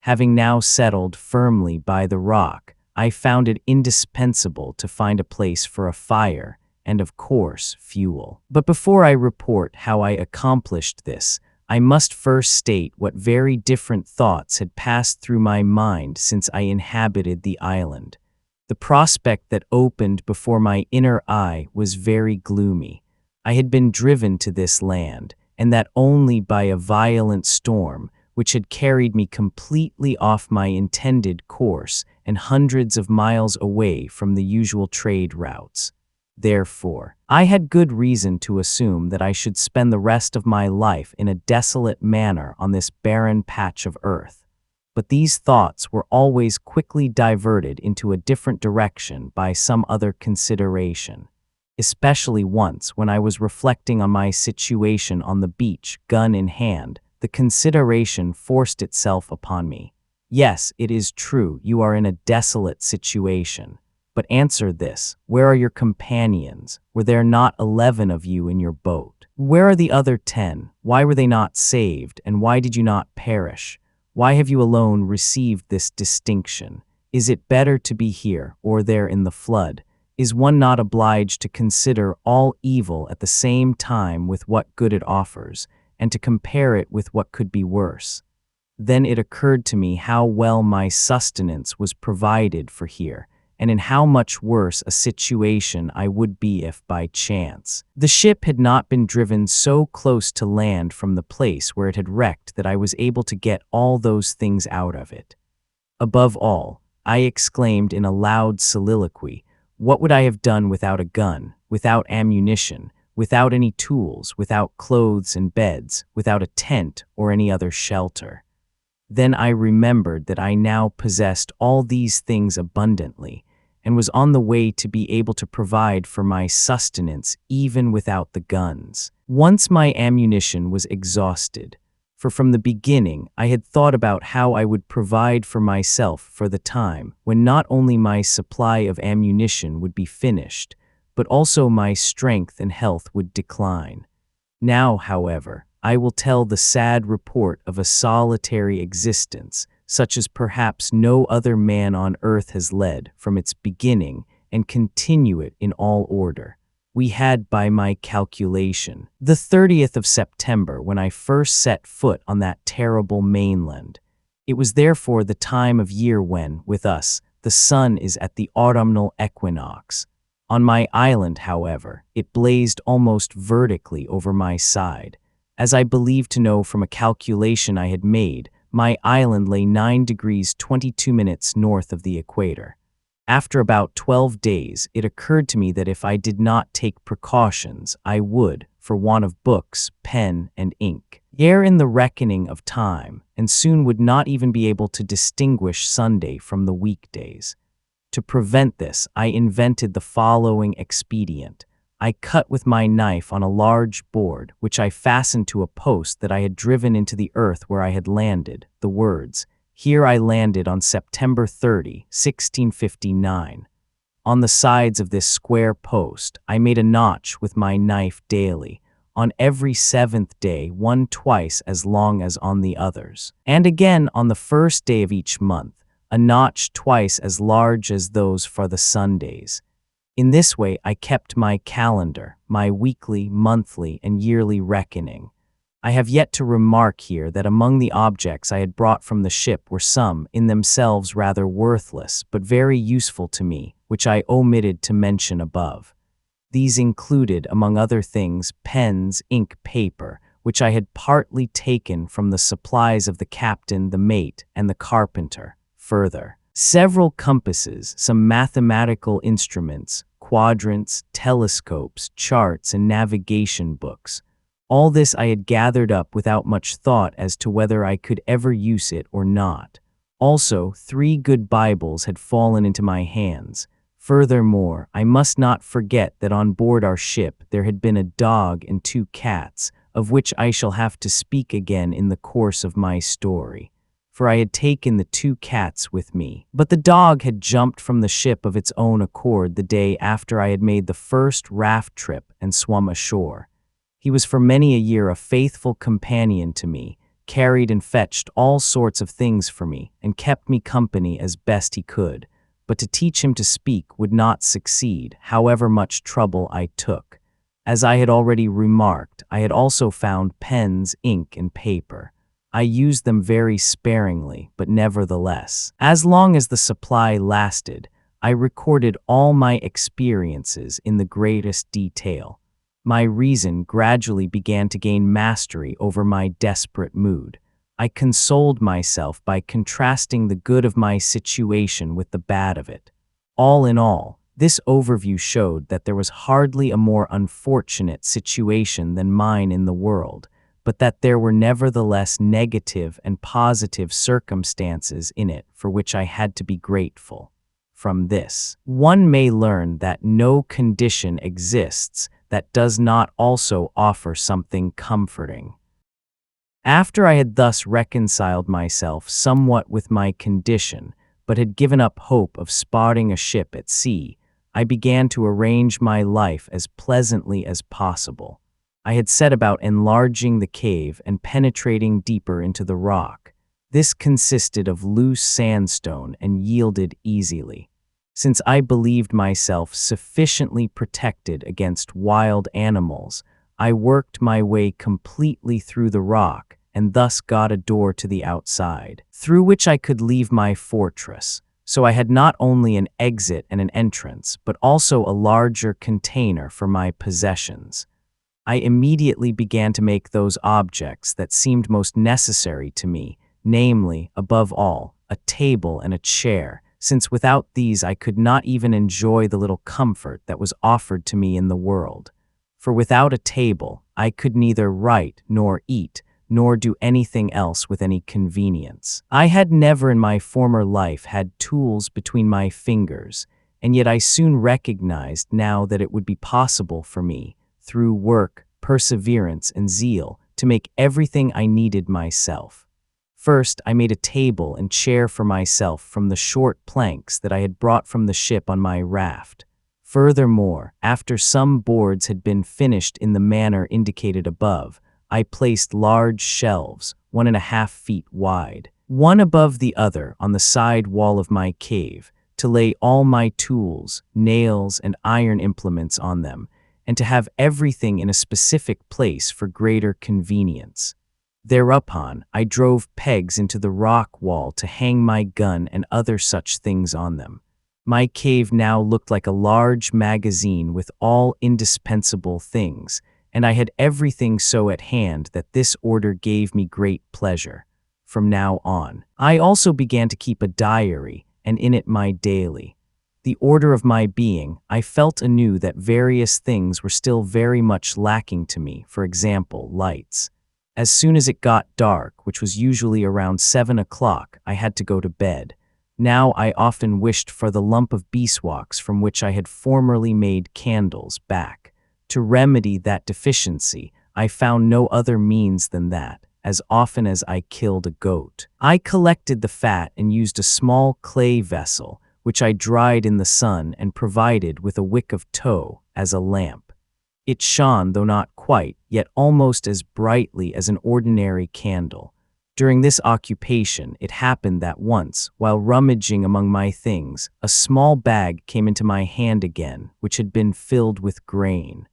Having now settled firmly by the rock, I found it indispensable to find a place for a fire and, of course, fuel. But before I report how I accomplished this, I must first state what very different thoughts had passed through my mind since I inhabited the island. The prospect that opened before my inner eye was very gloomy. I had been driven to this land, and that only by a violent storm, which had carried me completely off my intended course and hundreds of miles away from the usual trade routes. Therefore, I had good reason to assume that I should spend the rest of my life in a desolate manner on this barren patch of earth. But these thoughts were always quickly diverted into a different direction by some other consideration, especially once when I was reflecting on my situation on the beach, gun in hand. The consideration forced itself upon me. Yes, it is true, you are in a desolate situation. But answer this, where are your companions? Were there not 11 of you in your boat? Where are the other 10? Why were they not saved, and why did you not perish? Why have you alone received this distinction? Is it better to be here or there in the flood? Is one not obliged to consider all evil at the same time with what good it offers, and to compare it with what could be worse? Then it occurred to me how well my sustenance was provided for here, and in how much worse a situation I would be if, by chance, the ship had not been driven so close to land from the place where it had wrecked that I was able to get all those things out of it. Above all, I exclaimed in a loud soliloquy, what would I have done without a gun, without ammunition, without any tools, without clothes and beds, without a tent or any other shelter? Then I remembered that I now possessed all these things abundantly, and was on the way to be able to provide for my sustenance even without the guns. Once my ammunition was exhausted, for from the beginning I had thought about how I would provide for myself for the time when not only my supply of ammunition would be finished, but also my strength and health would decline. Now, however, I will tell the sad report of a solitary existence, such as perhaps no other man on earth has led from its beginning, and continue it in all order. We had, by my calculation, the 30th of September when I first set foot on that terrible mainland. It was therefore the time of year when, with us, the sun is at the autumnal equinox. On my island, however, it blazed almost vertically over my side. As I believed to know from a calculation I had made, my island lay 9 degrees 22 minutes north of the equator. After about 12 days, it occurred to me that if I did not take precautions, I would, for want of books, pen, and ink, err in the reckoning of time, and soon would not even be able to distinguish Sunday from the weekdays. To prevent this, I invented the following expedient. I cut with my knife on a large board, which I fastened to a post that I had driven into the earth where I had landed, the words, "Here I landed on September 30, 1659. On the sides of this square post, I made a notch with my knife daily, on every 7th day, one twice as long as on the others, and again on the first day of each month, a notch twice as large as those for the Sundays. In this way I kept my calendar, my weekly, monthly, and yearly reckoning. I have yet to remark here that among the objects I had brought from the ship were some, in themselves rather worthless, but very useful to me, which I omitted to mention above. These included, among other things, pens, ink, paper, which I had partly taken from the supplies of the captain, the mate, and the carpenter. Further, several compasses, some mathematical instruments, quadrants, telescopes, charts, and navigation books. All this I had gathered up without much thought as to whether I could ever use it or not. Also, 3 good Bibles had fallen into my hands. Furthermore, I must not forget that on board our ship there had been a dog and 2 cats, of which I shall have to speak again in the course of my story. For I had taken the 2 cats with me. But the dog had jumped from the ship of its own accord the day after I had made the first raft trip and swum ashore. He was for many a year a faithful companion to me, carried and fetched all sorts of things for me, and kept me company as best he could. But to teach him to speak would not succeed, however much trouble I took. As I had already remarked, I had also found pens, ink, and paper. I used them very sparingly, but nevertheless, as long as the supply lasted, I recorded all my experiences in the greatest detail. My reason gradually began to gain mastery over my desperate mood. I consoled myself by contrasting the good of my situation with the bad of it. All in all, this overview showed that there was hardly a more unfortunate situation than mine in the world, but that there were nevertheless negative and positive circumstances in it for which I had to be grateful. From this, one may learn that no condition exists that does not also offer something comforting. After I had thus reconciled myself somewhat with my condition, but had given up hope of spotting a ship at sea, I began to arrange my life as pleasantly as possible. I had set about enlarging the cave and penetrating deeper into the rock. This consisted of loose sandstone and yielded easily. Since I believed myself sufficiently protected against wild animals, I worked my way completely through the rock and thus got a door to the outside, through which I could leave my fortress. So I had not only an exit and an entrance, but also a larger container for my possessions. I immediately began to make those objects that seemed most necessary to me, namely, above all, a table and a chair, since without these I could not even enjoy the little comfort that was offered to me in the world. For without a table, I could neither write nor eat, nor do anything else with any convenience. I had never in my former life had tools between my fingers, and yet I soon recognized now that it would be possible for me, through work, perseverance, and zeal, to make everything I needed myself. First, I made a table and chair for myself from the short planks that I had brought from the ship on my raft. Furthermore, after some boards had been finished in the manner indicated above, I placed large shelves, 1.5 feet wide, one above the other on the side wall of my cave, to lay all my tools, nails, and iron implements on them, and to have everything in a specific place for greater convenience. Thereupon, I drove pegs into the rock wall to hang my gun and other such things on them. My cave now looked like a large magazine with all indispensable things, and I had everything so at hand that this order gave me great pleasure. From now on, I also began to keep a diary, and in it my daily. The order of my being, I felt anew that various things were still very much lacking to me, for example, lights. As soon as it got dark, which was usually around 7 o'clock, I had to go to bed. Now I often wished for the lump of beeswax from which I had formerly made candles back. To remedy that deficiency, I found no other means than that, as often as I killed a goat. I collected the fat and used a small clay vessel, which I dried in the sun and provided with a wick of tow as a lamp. It shone, though not quite, yet almost as brightly as an ordinary candle. During this occupation, it happened that once, while rummaging among my things, a small bag came into my hand again, which had been filled with grain.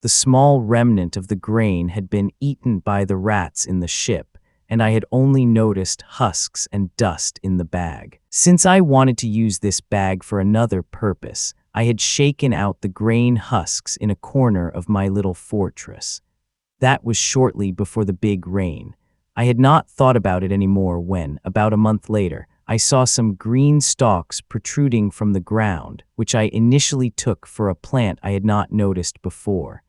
The small remnant of the grain had been eaten by the rats in the ship, and I had only noticed husks and dust in the bag. Since I wanted to use this bag for another purpose, I had shaken out the grain husks in a corner of my little fortress. That was shortly before the big rain. I had not thought about it any more when, about a month later, I saw some green stalks protruding from the ground, which I initially took for a plant I had not noticed before.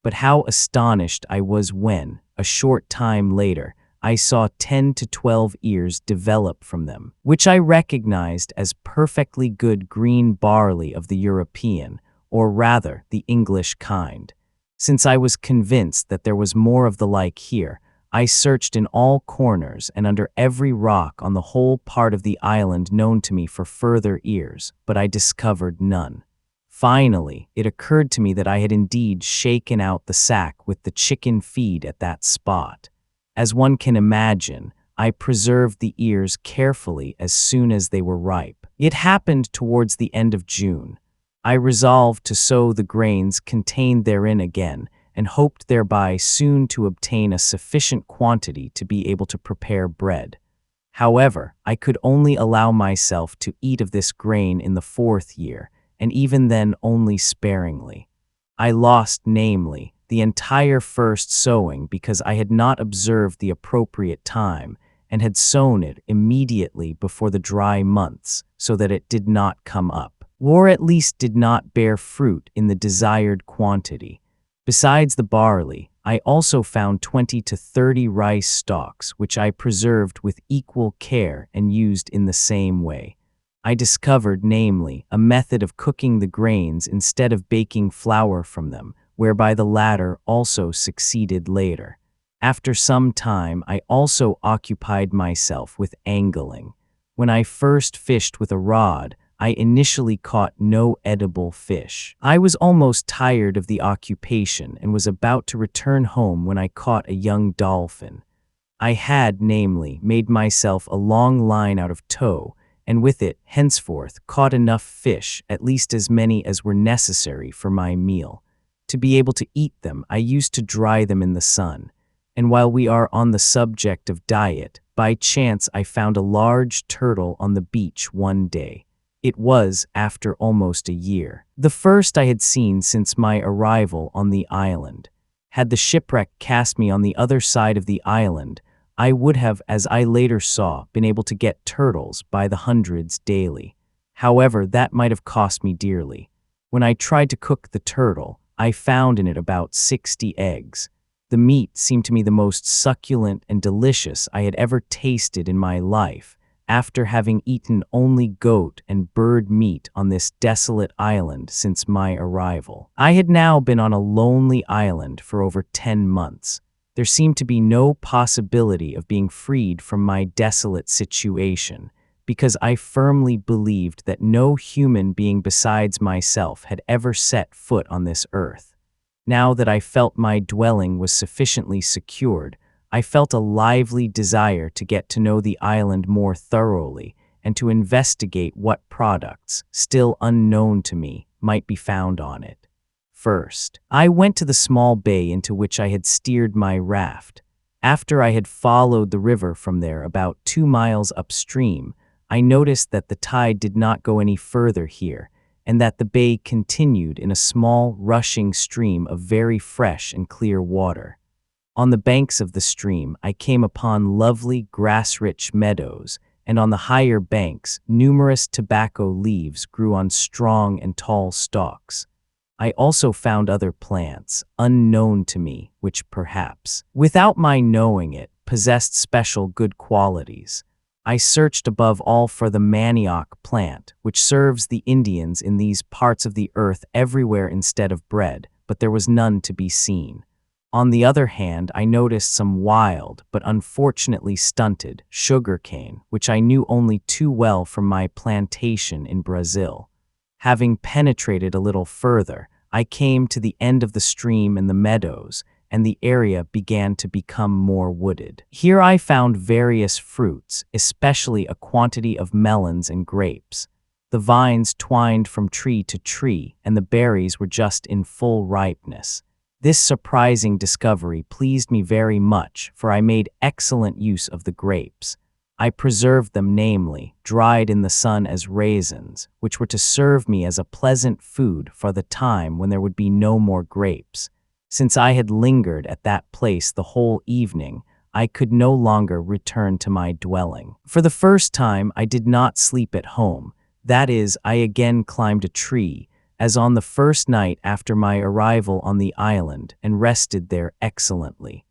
But how astonished I was when, a short time later, I saw 10 to 12 ears develop from them, which I recognized as perfectly good green barley of the European, or rather the English kind. Since I was convinced that there was more of the like here, I searched in all corners and under every rock on the whole part of the island known to me for further ears, but I discovered none. Finally, it occurred to me that I had indeed shaken out the sack with the chicken feed at that spot. As one can imagine, I preserved the ears carefully as soon as they were ripe. It happened towards the end of June. I resolved to sow the grains contained therein again, and hoped thereby soon to obtain a sufficient quantity to be able to prepare bread. However, I could only allow myself to eat of this grain in the 4th year, and even then only sparingly. I lost, namely, the entire first sowing because I had not observed the appropriate time, and had sown it immediately before the dry months, so that it did not come up, or at least did not bear fruit in the desired quantity. Besides the barley, I also found 20 to 30 rice stalks, which I preserved with equal care and used in the same way. I discovered, namely, a method of cooking the grains instead of baking flour from them, whereby the latter also succeeded later. After some time, I also occupied myself with angling. When I first fished with a rod, I initially caught no edible fish. I was almost tired of the occupation and was about to return home when I caught a young dolphin. I had, namely, made myself a long line out of tow, and with it, henceforth, caught enough fish, at least as many as were necessary for my meal. To be able to eat them, I used to dry them in the sun. And while we are on the subject of diet, by chance I found a large turtle on the beach one day. It was after almost a year, the first I had seen since my arrival on the island. Had the shipwreck cast me on the other side of the island, I would have, as I later saw, been able to get turtles by the hundreds daily. However, that might have cost me dearly. When I tried to cook the turtle, I found in it about 60 eggs. The meat seemed to me the most succulent and delicious I had ever tasted in my life, after having eaten only goat and bird meat on this desolate island since my arrival. I had now been on a lonely island for over 10 months. There seemed to be no possibility of being freed from my desolate situation, because I firmly believed that no human being besides myself had ever set foot on this earth. Now that I felt my dwelling was sufficiently secured, I felt a lively desire to get to know the island more thoroughly and to investigate what products, still unknown to me, might be found on it. First, I went to the small bay into which I had steered my raft. After I had followed the river from there about 2 miles upstream, I noticed that the tide did not go any further here, and that the bay continued in a small, rushing stream of very fresh and clear water. On the banks of the stream, I came upon lovely, grass-rich meadows, and on the higher banks, numerous tobacco leaves grew on strong and tall stalks. I also found other plants, unknown to me, which perhaps, without my knowing it, possessed special good qualities. I searched above all for the manioc plant, which serves the Indians in these parts of the earth everywhere instead of bread, but there was none to be seen. On the other hand, I noticed some wild, but unfortunately stunted, sugarcane, which I knew only too well from my plantation in Brazil. Having penetrated a little further, I came to the end of the stream and the meadows, and the area began to become more wooded. Here I found various fruits, especially a quantity of melons and grapes. The vines twined from tree to tree, and the berries were just in full ripeness. This surprising discovery pleased me very much, for I made excellent use of the grapes. I preserved them, namely, dried in the sun as raisins, which were to serve me as a pleasant food for the time when there would be no more grapes. Since I had lingered at that place the whole evening, I could no longer return to my dwelling. For the first time, I did not sleep at home. That is, I again climbed a tree, as on the first night after my arrival on the island, and rested there excellently.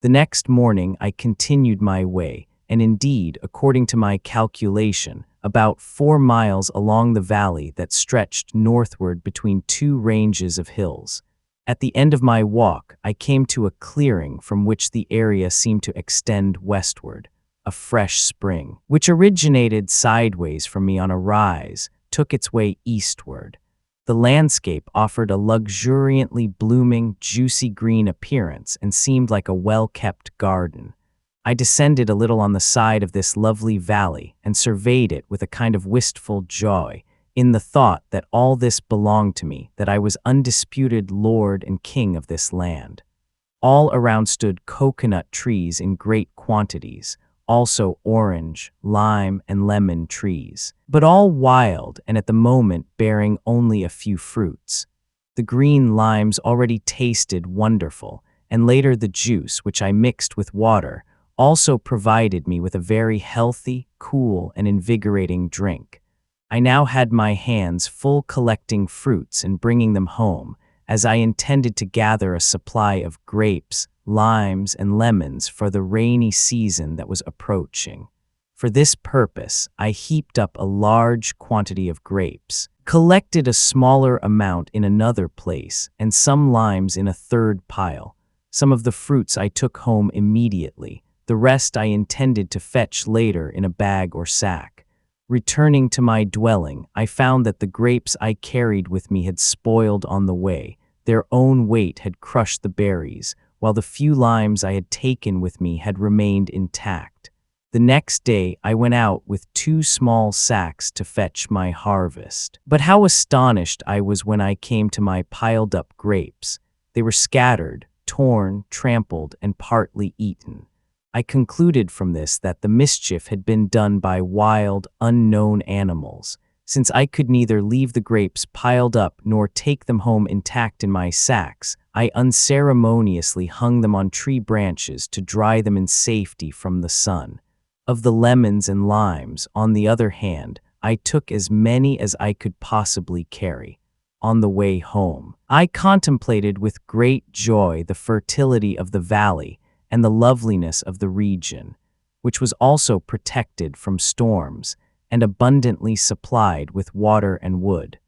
The next morning I continued my way, and indeed, according to my calculation, about 4 miles along the valley that stretched northward between two ranges of hills. At the end of my walk, I came to a clearing from which the area seemed to extend westward. A fresh spring, which originated sideways from me on a rise, took its way eastward. The landscape offered a luxuriantly blooming, juicy green appearance and seemed like a well-kept garden. I descended a little on the side of this lovely valley and surveyed it with a kind of wistful joy, in the thought that all this belonged to me, that I was undisputed lord and king of this land. All around stood coconut trees in great quantities, also orange, lime, and lemon trees, but all wild and at the moment bearing only a few fruits. The green limes already tasted wonderful, and later the juice, which I mixed with water, also provided me with a very healthy, cool, and invigorating drink. I now had my hands full collecting fruits and bringing them home, as I intended to gather a supply of grapes, limes, and lemons for the rainy season that was approaching. For this purpose, I heaped up a large quantity of grapes, collected a smaller amount in another place, and some limes in a third pile. Some of the fruits I took home immediately. The rest I intended to fetch later in a bag or sack. Returning to my dwelling, I found that the grapes I carried with me had spoiled on the way. Their own weight had crushed the berries, while the few limes I had taken with me had remained intact. The next day I went out with 2 small sacks to fetch my harvest. But how astonished I was when I came to my piled-up grapes. They were scattered, torn, trampled, and partly eaten. I concluded from this that the mischief had been done by wild, unknown animals. Since I could neither leave the grapes piled up nor take them home intact in my sacks, I unceremoniously hung them on tree branches to dry them in safety from the sun. Of the lemons and limes, on the other hand, I took as many as I could possibly carry. On the way home, I contemplated with great joy the fertility of the valley and the loveliness of the region, which was also protected from storms and abundantly supplied with water and wood.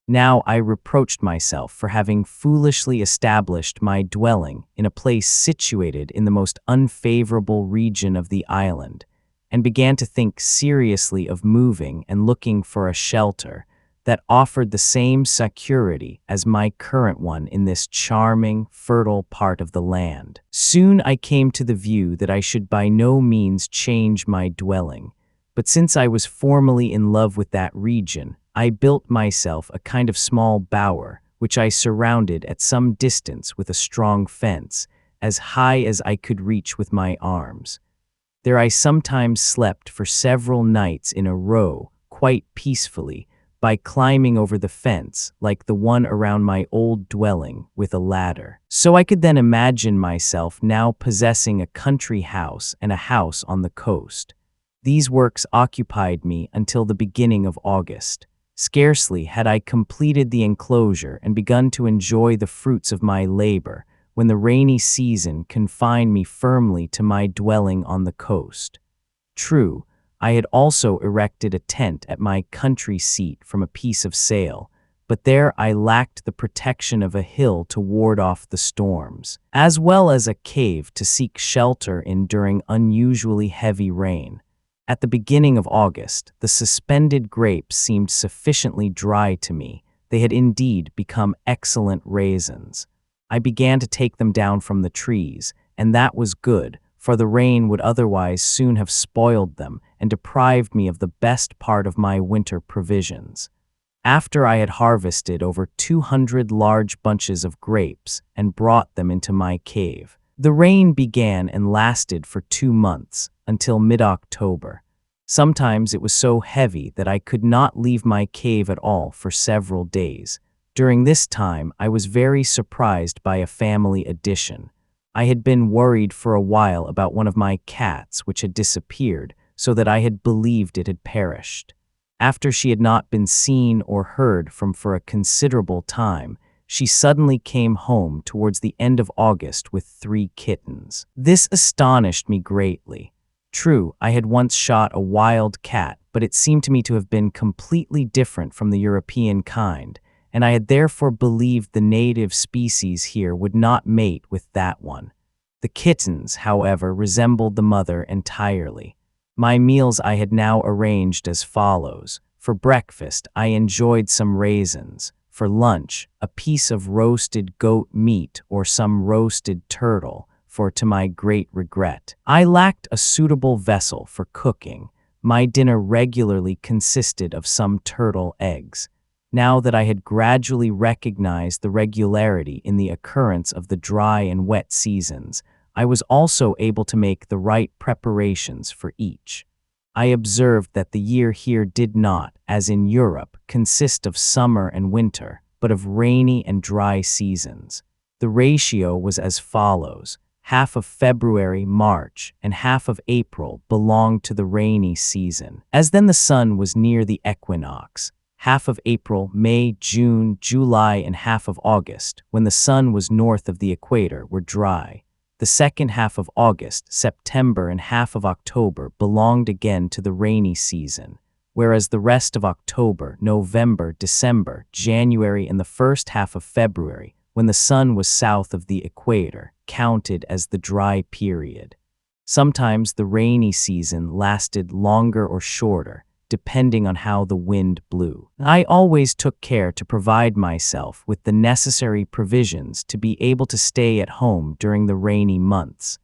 Now I reproached myself for having foolishly established my dwelling in a place situated in the most unfavorable region of the island, and began to think seriously of moving and looking for a shelter that offered the same security as my current one in this charming, fertile part of the land. Soon I came to the view that I should by no means change my dwelling, but since I was formally in love with that region, I built myself a kind of small bower, which I surrounded at some distance with a strong fence, as high as I could reach with my arms. There I sometimes slept for several nights in a row, quite peacefully, by climbing over the fence, like the one around my old dwelling, with a ladder. So I could then imagine myself now possessing a country house and a house on the coast. These works occupied me until the beginning of August. Scarcely had I completed the enclosure and begun to enjoy the fruits of my labor, when the rainy season confined me firmly to my dwelling on the coast. True, I had also erected a tent at my country seat from a piece of sail, but there I lacked the protection of a hill to ward off the storms, as well as a cave to seek shelter in during unusually heavy rain. At the beginning of August, the suspended grapes seemed sufficiently dry to me. They had indeed become excellent raisins. I began to take them down from the trees, and that was good, for the rain would otherwise soon have spoiled them and deprived me of the best part of my winter provisions. After I had harvested over 200 large bunches of grapes and brought them into my cave, the rain began and lasted for 2 months, until mid-October. Sometimes it was so heavy that I could not leave my cave at all for several days. During this time, I was very surprised by a family addition. I had been worried for a while about one of my cats which had disappeared, so that I had believed it had perished. After she had not been seen or heard from for a considerable time, she suddenly came home towards the end of August with 3 kittens. This astonished me greatly. True, I had once shot a wild cat, but it seemed to me to have been completely different from the European kind, and I had therefore believed the native species here would not mate with that one. The kittens, however, resembled the mother entirely. My meals I had now arranged as follows. For breakfast, I enjoyed some raisins. For lunch, a piece of roasted goat meat or some roasted turtle, for to my great regret, I lacked a suitable vessel for cooking. My dinner regularly consisted of some turtle eggs. Now that I had gradually recognized the regularity in the occurrence of the dry and wet seasons, I was also able to make the right preparations for each. I observed that the year here did not, as in Europe, consist of summer and winter, but of rainy and dry seasons. The ratio was as follows: half of February, March, and half of April belonged to the rainy season, as then the sun was near the equinox. Half of April, May, June, July, and half of August, when the sun was north of the equator, were dry. The second half of August, September, and half of October belonged again to the rainy season, whereas the rest of October, November, December, January, and the first half of February, when the sun was south of the equator, counted as the dry period. Sometimes the rainy season lasted longer or shorter, depending on how the wind blew. I always took care to provide myself with the necessary provisions to be able to stay at home during the rainy months.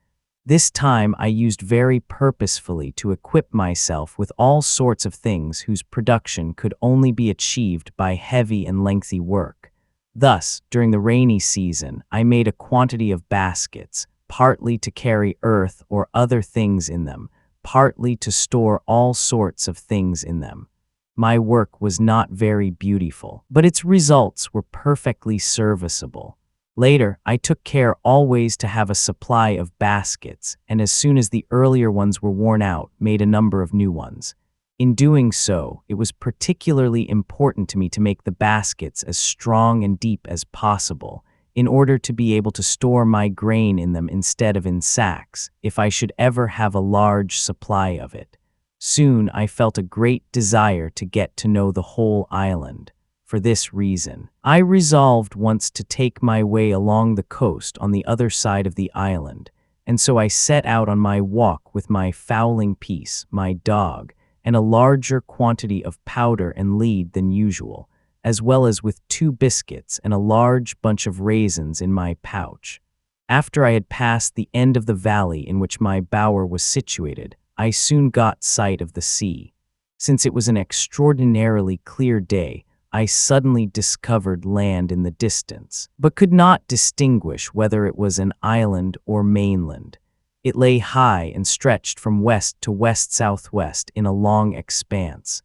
This time I used very purposefully to equip myself with all sorts of things whose production could only be achieved by heavy and lengthy work. Thus, during the rainy season, I made a quantity of baskets, partly to carry earth or other things in them, partly to store all sorts of things in them. My work was not very beautiful, but its results were perfectly serviceable. Later, I took care always to have a supply of baskets, and as soon as the earlier ones were worn out, made a number of new ones. In doing so, it was particularly important to me to make the baskets as strong and deep as possible, in order to be able to store my grain in them instead of in sacks, if I should ever have a large supply of it. Soon I felt a great desire to get to know the whole island. For this reason, I resolved once to take my way along the coast on the other side of the island, and so I set out on my walk with my fowling piece, my dog, and a larger quantity of powder and lead than usual, as well as with 2 biscuits and a large bunch of raisins in my pouch. After I had passed the end of the valley in which my bower was situated, I soon got sight of the sea. Since it was an extraordinarily clear day, I suddenly discovered land in the distance, but could not distinguish whether it was an island or mainland. It lay high and stretched from west to west-southwest in a long expanse.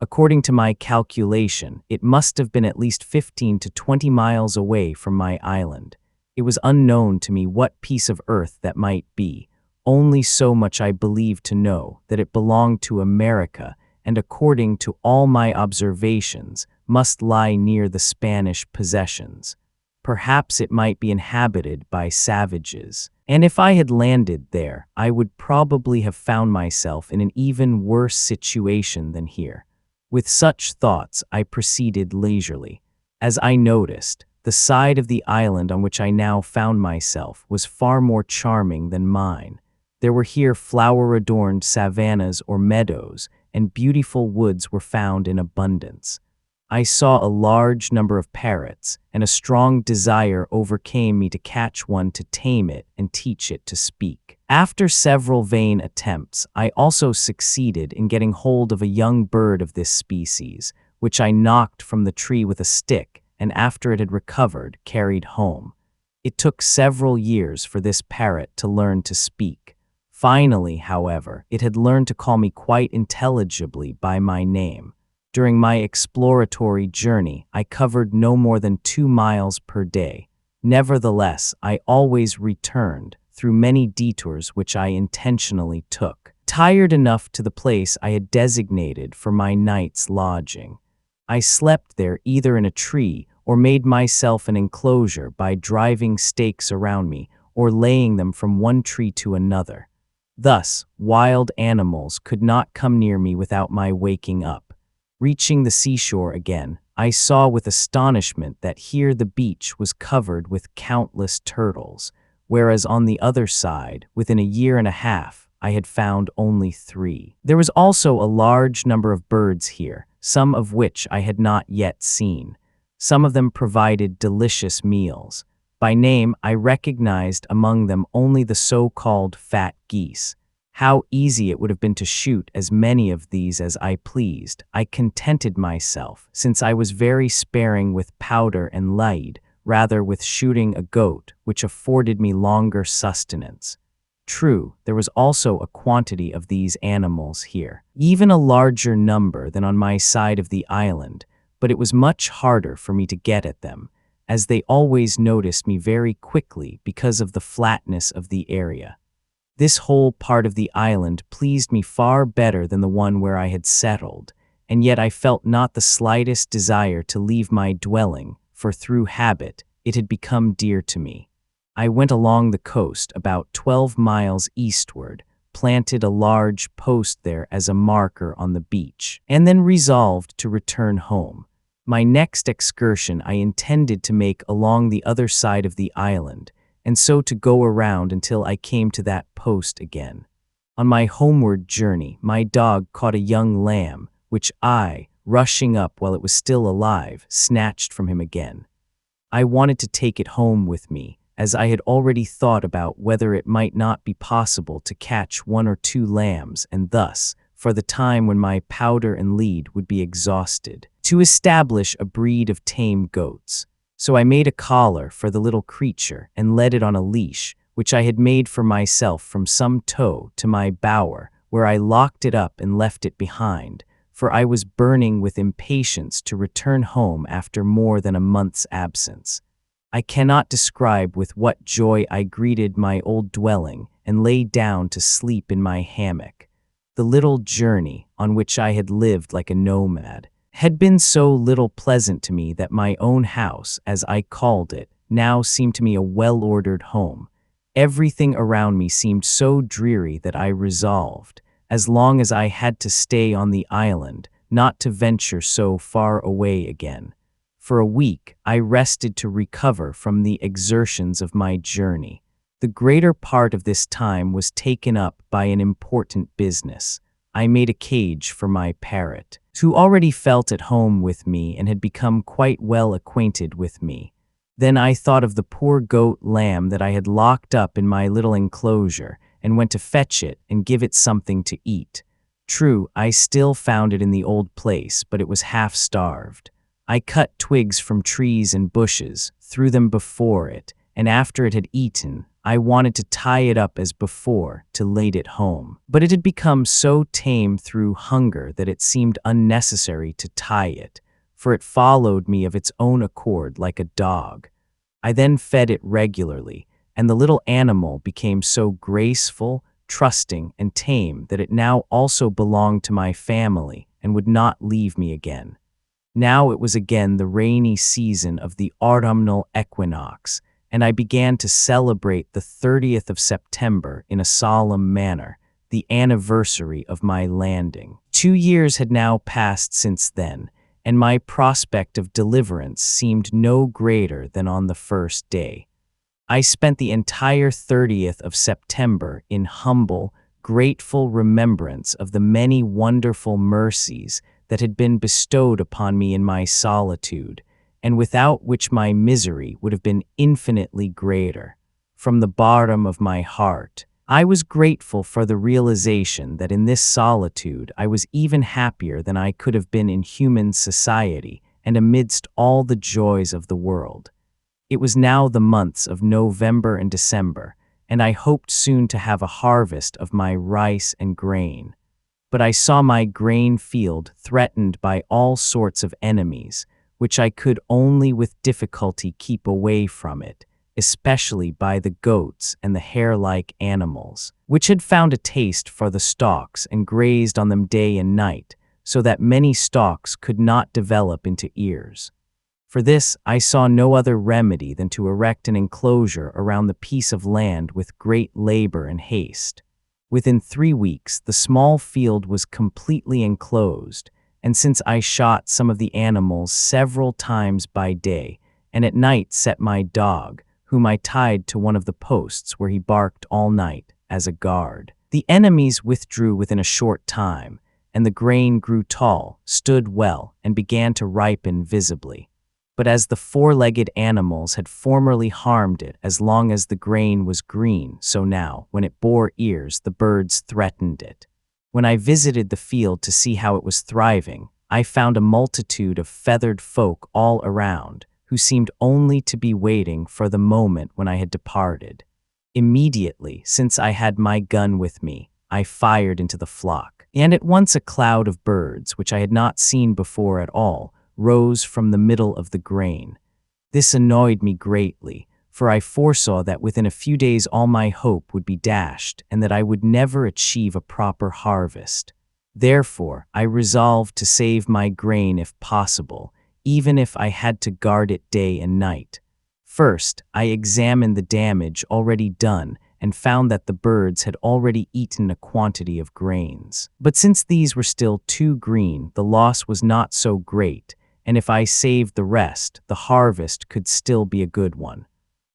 According to my calculation, it must have been at least 15 to 20 miles away from my island. It was unknown to me what piece of earth that might be. Only so much I believed to know, that it belonged to America, and according to all my observations, must lie near the Spanish possessions. Perhaps it might be inhabited by savages, and if I had landed there, I would probably have found myself in an even worse situation than here. With such thoughts, I proceeded leisurely. As I noticed, the side of the island on which I now found myself was far more charming than mine. There were here flower-adorned savannas or meadows, and beautiful woods were found in abundance. I saw a large number of parrots, and a strong desire overcame me to catch one to tame it and teach it to speak. After several vain attempts, I also succeeded in getting hold of a young bird of this species, which I knocked from the tree with a stick, and after it had recovered, carried home. It took several years for this parrot to learn to speak. Finally, however, it had learned to call me quite intelligibly by my name. During my exploratory journey, I covered no more than 2 miles per day. Nevertheless, I always returned, through many detours which I intentionally took, tired enough to the place I had designated for my night's lodging. I slept there either in a tree or made myself an enclosure by driving stakes around me or laying them from one tree to another. Thus, wild animals could not come near me without my waking up. Reaching the seashore again, I saw with astonishment that here the beach was covered with countless turtles, whereas on the other side, within a year and a half, I had found only 3. There was also a large number of birds here, some of which I had not yet seen. Some of them provided delicious meals. By name, I recognized among them only the so-called fat geese. How easy it would have been to shoot as many of these as I pleased. I contented myself, since I was very sparing with powder and lead, rather with shooting a goat, which afforded me longer sustenance. True, there was also a quantity of these animals here, even a larger number than on my side of the island, but it was much harder for me to get at them, as they always noticed me very quickly because of the flatness of the area. This whole part of the island pleased me far better than the one where I had settled, and yet I felt not the slightest desire to leave my dwelling, for through habit it had become dear to me. I went along the coast about 12 miles eastward, planted a large post there as a marker on the beach, and then resolved to return home. My next excursion I intended to make along the other side of the island, and so to go around until I came to that post again. On my homeward journey, my dog caught a young lamb, which I, rushing up while it was still alive, snatched from him again. I wanted to take it home with me, as I had already thought about whether it might not be possible to catch 1 or 2 lambs, and thus, for the time when my powder and lead would be exhausted, to establish a breed of tame goats. So I made a collar for the little creature and led it on a leash, which I had made for myself from some toe to my bower, where I locked it up and left it behind, for I was burning with impatience to return home after more than a month's absence. I cannot describe with what joy I greeted my old dwelling and lay down to sleep in my hammock. The little journey, on which I had lived like a nomad, had been so little pleasant to me that my own house, as I called it, now seemed to me a well-ordered home. Everything around me seemed so dreary that I resolved, as long as I had to stay on the island, not to venture so far away again. For a week, I rested to recover from the exertions of my journey. The greater part of this time was taken up by an important business. I made a cage for my parrot, who already felt at home with me and had become quite well acquainted with me. Then I thought of the poor goat lamb that I had locked up in my little enclosure and went to fetch it and give it something to eat. True, I still found it in the old place, but it was half-starved. I cut twigs from trees and bushes, threw them before it, and after it had eaten, I wanted to tie it up as before, to lead it home. But it had become so tame through hunger that it seemed unnecessary to tie it, for it followed me of its own accord like a dog. I then fed it regularly, and the little animal became so graceful, trusting, and tame that it now also belonged to my family and would not leave me again. Now it was again the rainy season of the autumnal equinox, and I began to celebrate the 30th of September in a solemn manner, the anniversary of my landing. 2 years had now passed since then, and my prospect of deliverance seemed no greater than on the first day. I spent the entire 30th of September in humble, grateful remembrance of the many wonderful mercies that had been bestowed upon me in my solitude, and without which my misery would have been infinitely greater. From the bottom of my heart, I was grateful for the realization that in this solitude I was even happier than I could have been in human society and amidst all the joys of the world. It was now the months of November and December, and I hoped soon to have a harvest of my rice and grain. But I saw my grain field threatened by all sorts of enemies, which I could only with difficulty keep away from it, especially by the goats and the hare-like animals, which had found a taste for the stalks and grazed on them day and night, so that many stalks could not develop into ears. For this, I saw no other remedy than to erect an enclosure around the piece of land with great labor and haste. Within 3 weeks, the small field was completely enclosed, and since I shot some of the animals several times by day, and at night set my dog, whom I tied to one of the posts where he barked all night, as a guard, the enemies withdrew within a short time, and the grain grew tall, stood well, and began to ripen visibly. But as the four-legged animals had formerly harmed it as long as the grain was green, so now, when it bore ears, the birds threatened it. When I visited the field to see how it was thriving, I found a multitude of feathered folk all around, who seemed only to be waiting for the moment when I had departed. Immediately, since I had my gun with me, I fired into the flock, and at once a cloud of birds, which I had not seen before at all, rose from the middle of the grain. This annoyed me greatly, for I foresaw that within a few days all my hope would be dashed and that I would never achieve a proper harvest. Therefore, I resolved to save my grain if possible, even if I had to guard it day and night. First, I examined the damage already done and found that the birds had already eaten a quantity of grains. But since these were still too green, the loss was not so great, and if I saved the rest, the harvest could still be a good one.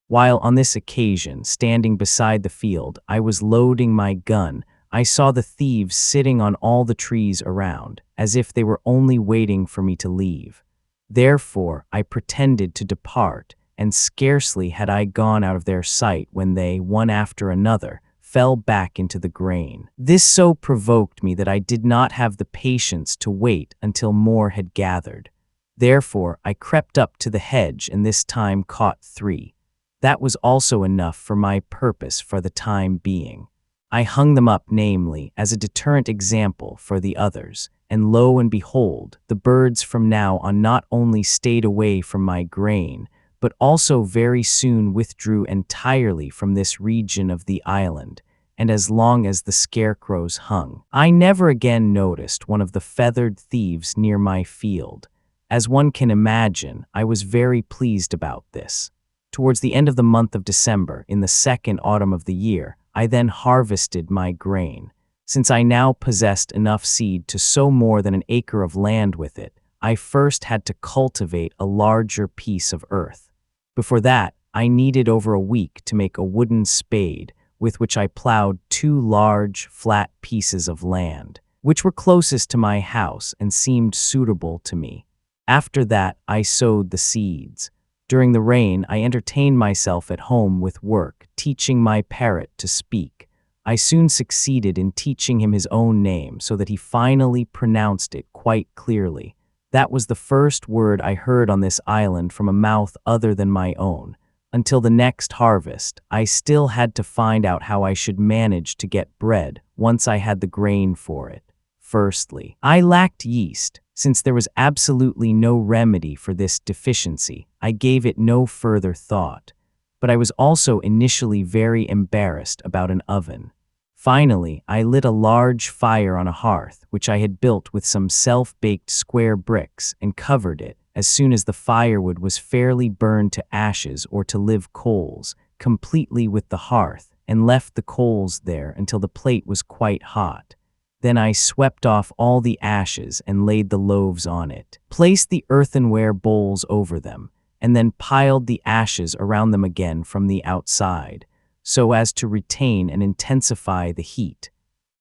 While on this occasion, standing beside the field, I was loading my gun, I saw the thieves sitting on all the trees around, as if they were only waiting for me to leave. Therefore, I pretended to depart, and scarcely had I gone out of their sight when they, one after another, fell back into the grain. This so provoked me that I did not have the patience to wait until more had gathered. Therefore, I crept up to the hedge and this time caught 3. That was also enough for my purpose for the time being. I hung them up, namely, as a deterrent example for the others, and lo and behold, the birds from now on not only stayed away from my grain, but also very soon withdrew entirely from this region of the island, and as long as the scarecrows hung, I never again noticed one of the feathered thieves near my field. As one can imagine, I was very pleased about this. Towards the end of the month of December, in the second autumn of the year, I then harvested my grain. Since I now possessed enough seed to sow more than an acre of land with it, I first had to cultivate a larger piece of earth. Before that, I needed over a week to make a wooden spade, with which I plowed 2 large, flat pieces of land, which were closest to my house and seemed suitable to me. After that, I sowed the seeds. During the rain, I entertained myself at home with work, teaching my parrot to speak. I soon succeeded in teaching him his own name so that he finally pronounced it quite clearly. That was the first word I heard on this island from a mouth other than my own. Until the next harvest, I still had to find out how I should manage to get bread once I had the grain for it. Firstly, I lacked yeast. Since there was absolutely no remedy for this deficiency, I gave it no further thought. But I was also initially very embarrassed about an oven. Finally, I lit a large fire on a hearth, which I had built with some self-baked square bricks, and covered it, as soon as the firewood was fairly burned to ashes or to live coals, completely with the hearth, and left the coals there until the plate was quite hot. Then I swept off all the ashes and laid the loaves on it, placed the earthenware bowls over them, and then piled the ashes around them again from the outside, so as to retain and intensify the heat.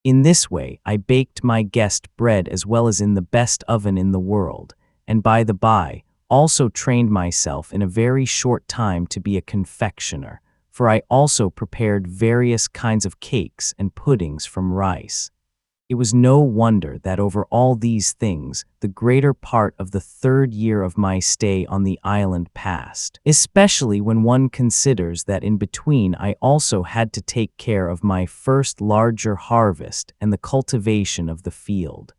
In this way, I baked my guest bread as well as in the best oven in the world, and by the by, also trained myself in a very short time to be a confectioner, for I also prepared various kinds of cakes and puddings from rice. It was no wonder that over all these things, the greater part of the 3rd year of my stay on the island passed, especially when one considers that in between I also had to take care of my first larger harvest and the cultivation of the field.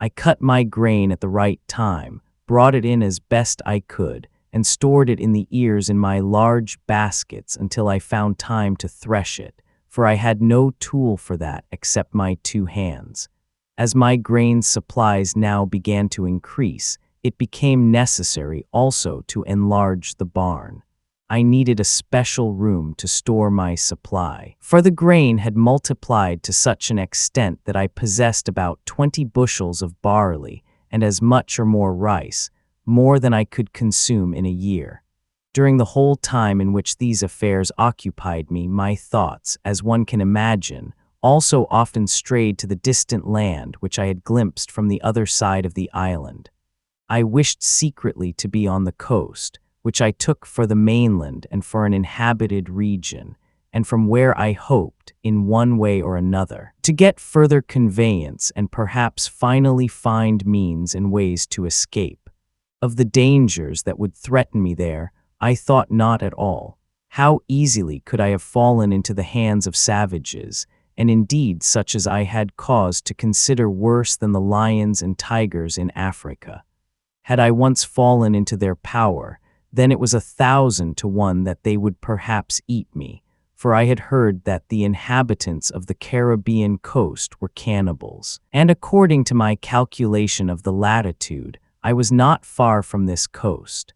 I cut my grain at the right time, brought it in as best I could, and stored it in the ears in my large baskets until I found time to thresh it, for I had no tool for that except my 2 hands. As my grain supplies now began to increase, it became necessary also to enlarge the barn. I needed a special room to store my supply, for the grain had multiplied to such an extent that I possessed about 20 bushels of barley and as much or more rice, more than I could consume in a year. During the whole time in which these affairs occupied me, my thoughts, as one can imagine, also often strayed to the distant land which I had glimpsed from the other side of the island. I wished secretly to be on the coast, which I took for the mainland and for an inhabited region, and from where I hoped, in one way or another, to get further conveyance and perhaps finally find means and ways to escape. Of the dangers that would threaten me there, I thought not at all. How easily could I have fallen into the hands of savages, and indeed such as I had cause to consider worse than the lions and tigers in Africa. Had I once fallen into their power, then it was 1,000 to 1 that they would perhaps eat me, for I had heard that the inhabitants of the Caribbean coast were cannibals, and according to my calculation of the latitude, I was not far from this coast.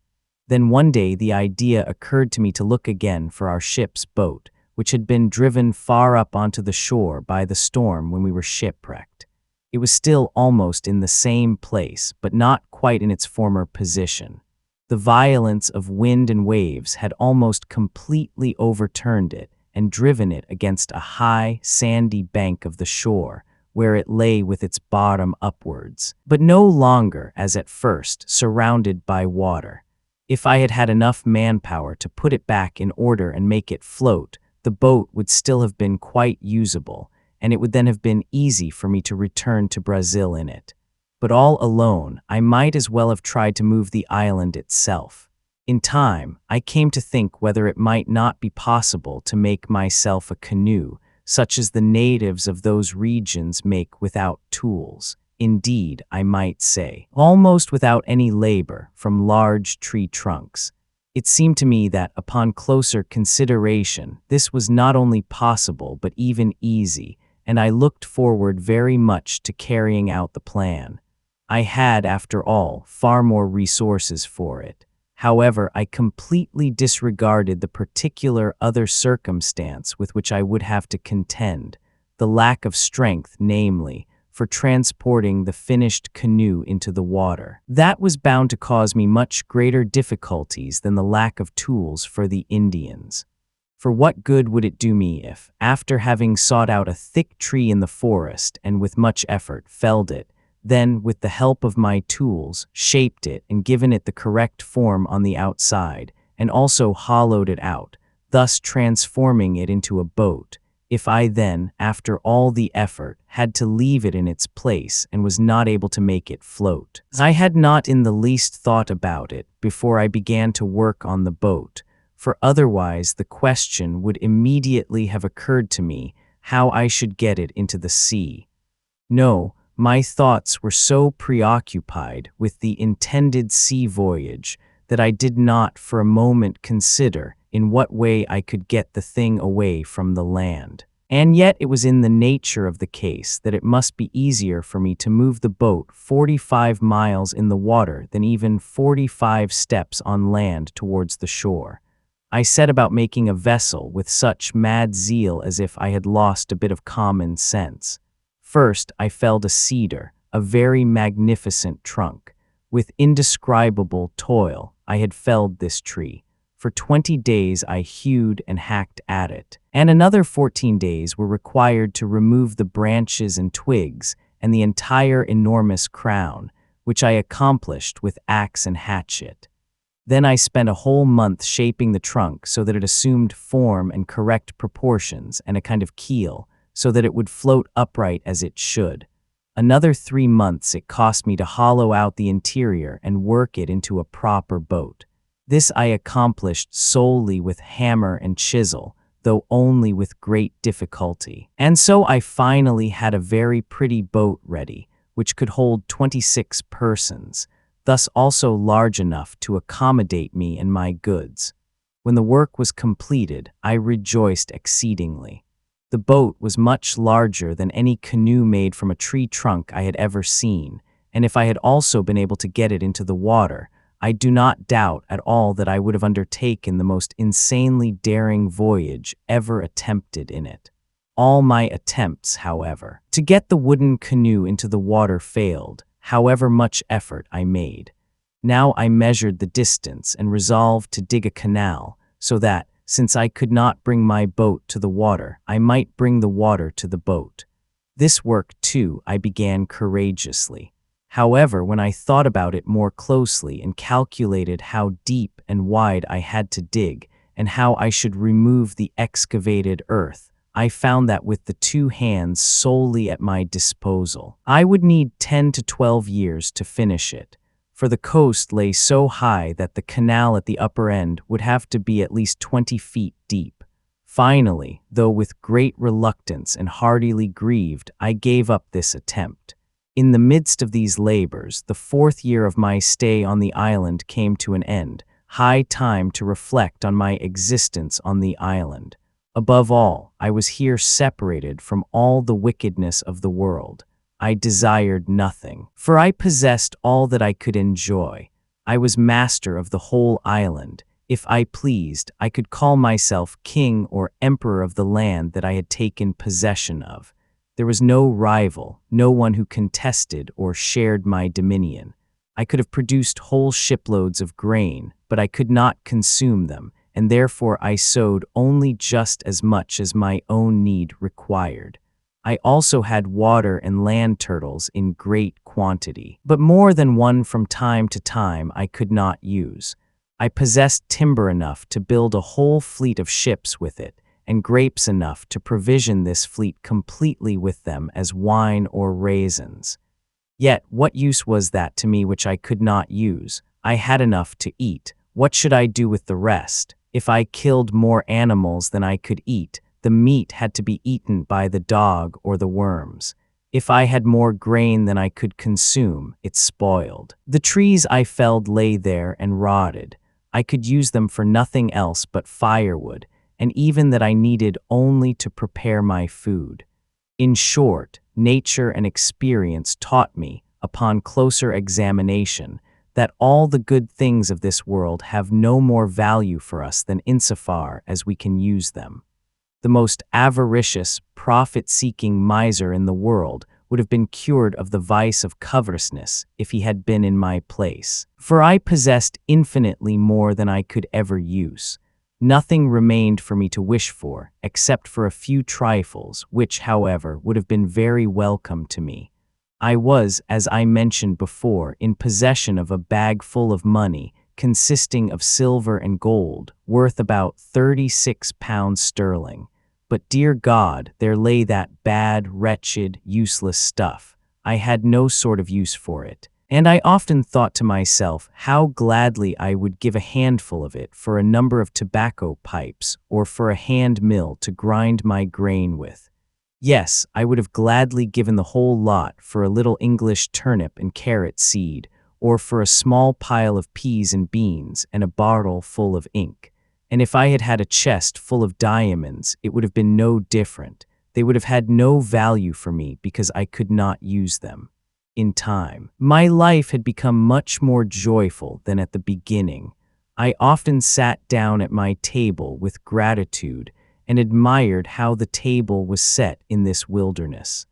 Then one day the idea occurred to me to look again for our ship's boat, which had been driven far up onto the shore by the storm when we were shipwrecked. It was still almost in the same place, but not quite in its former position. The violence of wind and waves had almost completely overturned it and driven it against a high, sandy bank of the shore, where it lay with its bottom upwards, but no longer, as at first, surrounded by water. If I had had enough manpower to put it back in order and make it float, the boat would still have been quite usable, and it would then have been easy for me to return to Brazil in it. But all alone, I might as well have tried to move the island itself. In time, I came to think whether it might not be possible to make myself a canoe, such as the natives of those regions make without tools. Indeed, I might say, almost without any labor, from large tree trunks. It seemed to me that, upon closer consideration, this was not only possible but even easy, and I looked forward very much to carrying out the plan. I had, after all, far more resources for it. However, I completely disregarded the particular other circumstance with which I would have to contend, the lack of strength, namely, for transporting the finished canoe into the water. That was bound to cause me much greater difficulties than the lack of tools for the Indians. For what good would it do me if, after having sought out a thick tree in the forest and with much effort felled it, then, with the help of my tools, shaped it and given it the correct form on the outside, and also hollowed it out, thus transforming it into a boat, if I then, after all the effort, had to leave it in its place and was not able to make it float? I had not in the least thought about it before I began to work on the boat, for otherwise the question would immediately have occurred to me how I should get it into the sea. No, my thoughts were so preoccupied with the intended sea voyage that I did not for a moment consider in what way I could get the thing away from the land. And yet it was in the nature of the case that it must be easier for me to move the boat 45 miles in the water than even 45 steps on land towards the shore. I set about making a vessel with such mad zeal as if I had lost a bit of common sense. First, I felled a cedar, a very magnificent trunk. With indescribable toil, I had felled this tree. For 20 days I hewed and hacked at it, and another 14 days were required to remove the branches and twigs and the entire enormous crown, which I accomplished with axe and hatchet. Then I spent a whole month shaping the trunk so that it assumed form and correct proportions and a kind of keel, so that it would float upright as it should. Another 3 months it cost me to hollow out the interior and work it into a proper boat. This I accomplished solely with hammer and chisel, though only with great difficulty. And so I finally had a very pretty boat ready, which could hold 26 persons, thus also large enough to accommodate me and my goods. When the work was completed, I rejoiced exceedingly. The boat was much larger than any canoe made from a tree trunk I had ever seen, and if I had also been able to get it into the water, I do not doubt at all that I would have undertaken the most insanely daring voyage ever attempted in it. All my attempts, however, to get the wooden canoe into the water failed, however much effort I made. Now I measured the distance and resolved to dig a canal, so that, since I could not bring my boat to the water, I might bring the water to the boat. This work, too, I began courageously. However, when I thought about it more closely and calculated how deep and wide I had to dig, and how I should remove the excavated earth, I found that with the 2 hands solely at my disposal, I would need 10 to 12 years to finish it, for the coast lay so high that the canal at the upper end would have to be at least 20 feet deep. Finally, though with great reluctance and heartily grieved, I gave up this attempt. In the midst of these labors, the 4th year of my stay on the island came to an end, high time to reflect on my existence on the island. Above all, I was here separated from all the wickedness of the world. I desired nothing, for I possessed all that I could enjoy. I was master of the whole island. If I pleased, I could call myself king or emperor of the land that I had taken possession of. There was no rival, no one who contested or shared my dominion. I could have produced whole shiploads of grain, but I could not consume them, and therefore I sowed only just as much as my own need required. I also had water and land turtles in great quantity, but more than one from time to time I could not use. I possessed timber enough to build a whole fleet of ships with it, and grapes enough to provision this fleet completely with them as wine or raisins. Yet what use was that to me which I could not use? I had enough to eat. What should I do with the rest? If I killed more animals than I could eat, the meat had to be eaten by the dog or the worms. If I had more grain than I could consume, it spoiled. The trees I felled lay there and rotted. I could use them for nothing else but firewood, and even that I needed only to prepare my food. In short, nature and experience taught me, upon closer examination, that all the good things of this world have no more value for us than insofar as we can use them. The most avaricious, profit-seeking miser in the world would have been cured of the vice of covetousness if he had been in my place. For I possessed infinitely more than I could ever use. Nothing remained for me to wish for, except for a few trifles, which, however, would have been very welcome to me. I was, as I mentioned before, in possession of a bag full of money, consisting of silver and gold, worth about 36 pounds sterling. But dear God, there lay that bad, wretched, useless stuff. I had no sort of use for it. And I often thought to myself how gladly I would give a handful of it for a number of tobacco pipes or for a hand mill to grind my grain with. Yes, I would have gladly given the whole lot for a little English turnip and carrot seed, or for a small pile of peas and beans and a bottle full of ink. And if I had had a chest full of diamonds, it would have been no different. They would have had no value for me because I could not use them. In time, my life had become much more joyful than at the beginning. I often sat down at my table with gratitude and admired how the table was set in this wilderness.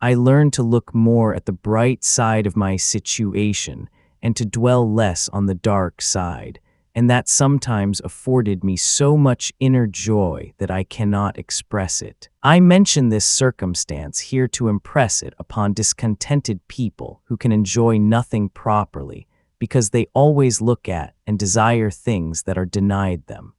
I learned to look more at the bright side of my situation and to dwell less on the dark side, and that sometimes afforded me so much inner joy that I cannot express it. I mention this circumstance here to impress it upon discontented people who can enjoy nothing properly, because they always look at and desire things that are denied them.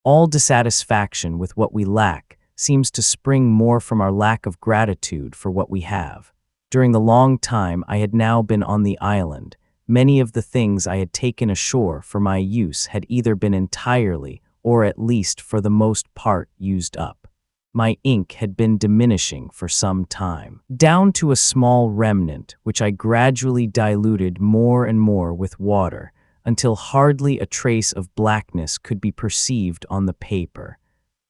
All dissatisfaction with what we lack seems to spring more from our lack of gratitude for what we have. During the long time I had now been on the island, many of the things I had taken ashore for my use had either been entirely, or at least for the most part, used up. My ink had been diminishing for some time, down to a small remnant, which I gradually diluted more and more with water, until hardly a trace of blackness could be perceived on the paper.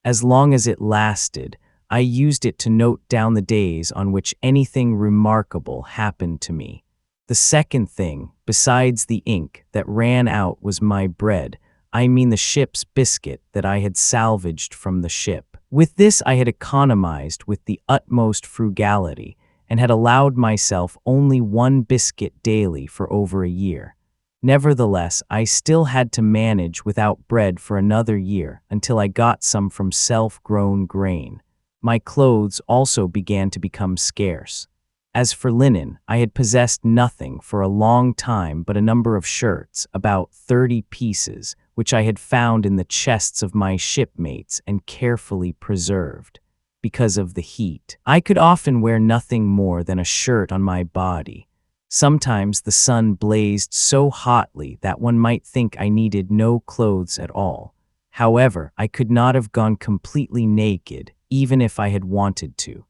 As long as it lasted, I used it to note down the days on which anything remarkable happened to me. The second thing, besides the ink, that ran out was my bread. I mean the ship's biscuit that I had salvaged from the ship. With this I had economized with the utmost frugality, and had allowed myself only one biscuit daily for over a year. Nevertheless, I still had to manage without bread for another year until I got some from self-grown grain. My clothes also began to become scarce. As for linen, I had possessed nothing for a long time but a number of shirts, about 30 pieces, which I had found in the chests of my shipmates and carefully preserved. Because of the heat, I could often wear nothing more than a shirt on my body. Sometimes the sun blazed so hotly that one might think I needed no clothes at all. However, I could not have gone completely naked, even if I had wanted to.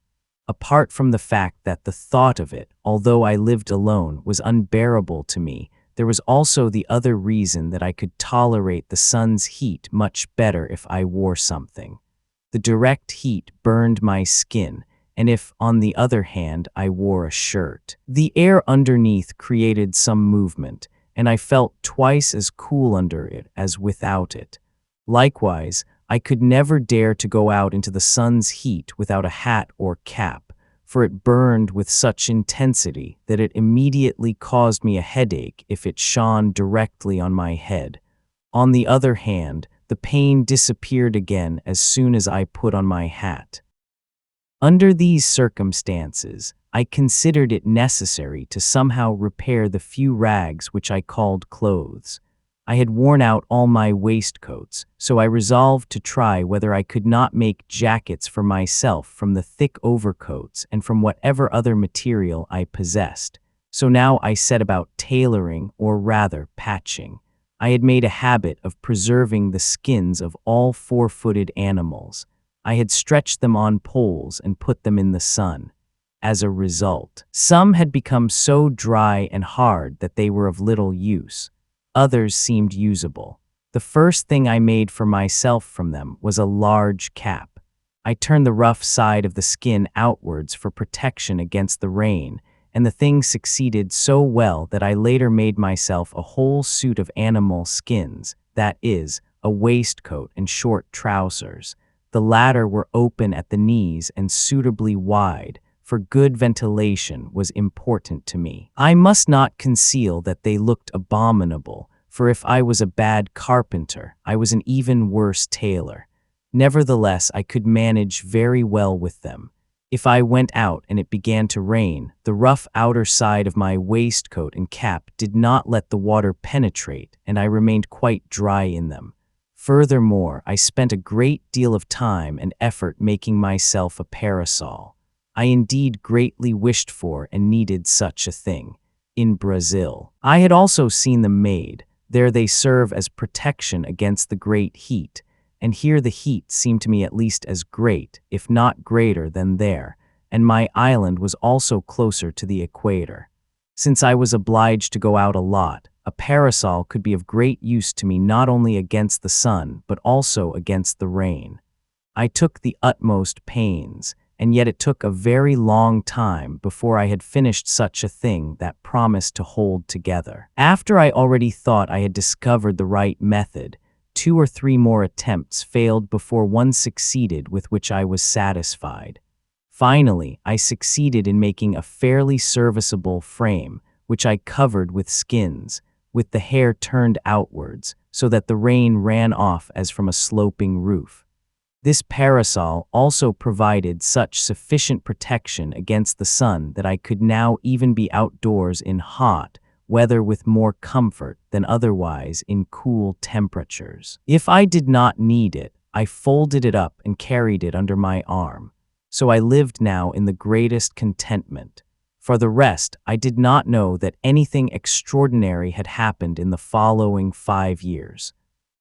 Apart from the fact that the thought of it, although I lived alone, was unbearable to me, there was also the other reason that I could tolerate the sun's heat much better if I wore something. The direct heat burned my skin, and if, on the other hand, I wore a shirt, the air underneath created some movement, and I felt twice as cool under it as without it. Likewise, I could never dare to go out into the sun's heat without a hat or cap, for it burned with such intensity that it immediately caused me a headache if it shone directly on my head. On the other hand, the pain disappeared again as soon as I put on my hat. Under these circumstances, I considered it necessary to somehow repair the few rags which I called clothes. I had worn out all my waistcoats, so I resolved to try whether I could not make jackets for myself from the thick overcoats and from whatever other material I possessed. So now I set about tailoring, or rather patching. I had made a habit of preserving the skins of all four-footed animals. I had stretched them on poles and put them in the sun. As a result, some had become so dry and hard that they were of little use. Others seemed usable. The first thing I made for myself from them was a large cap. I turned the rough side of the skin outwards for protection against the rain, and the thing succeeded so well that I later made myself a whole suit of animal skins, that is, a waistcoat and short trousers. The latter were open at the knees and suitably wide, for good ventilation was important to me. I must not conceal that they looked abominable, for if I was a bad carpenter, I was an even worse tailor. Nevertheless, I could manage very well with them. If I went out and it began to rain, the rough outer side of my waistcoat and cap did not let the water penetrate, and I remained quite dry in them. Furthermore, I spent a great deal of time and effort making myself a parasol. I indeed greatly wished for and needed such a thing. In Brazil, I had also seen them made. There they serve as protection against the great heat, and here the heat seemed to me at least as great, if not greater, than there, and my island was also closer to the equator. Since I was obliged to go out a lot, a parasol could be of great use to me not only against the sun, but also against the rain. I took the utmost pains, and yet it took a very long time before I had finished such a thing that promised to hold together. After I already thought I had discovered the right method, 2 or 3 more attempts failed before one succeeded with which I was satisfied. Finally, I succeeded in making a fairly serviceable frame, which I covered with skins, with the hair turned outwards, so that the rain ran off as from a sloping roof. This parasol also provided such sufficient protection against the sun that I could now even be outdoors in hot weather with more comfort than otherwise in cool temperatures. If I did not need it, I folded it up and carried it under my arm. So I lived now in the greatest contentment. For the rest, I did not know that anything extraordinary had happened in the following 5 years.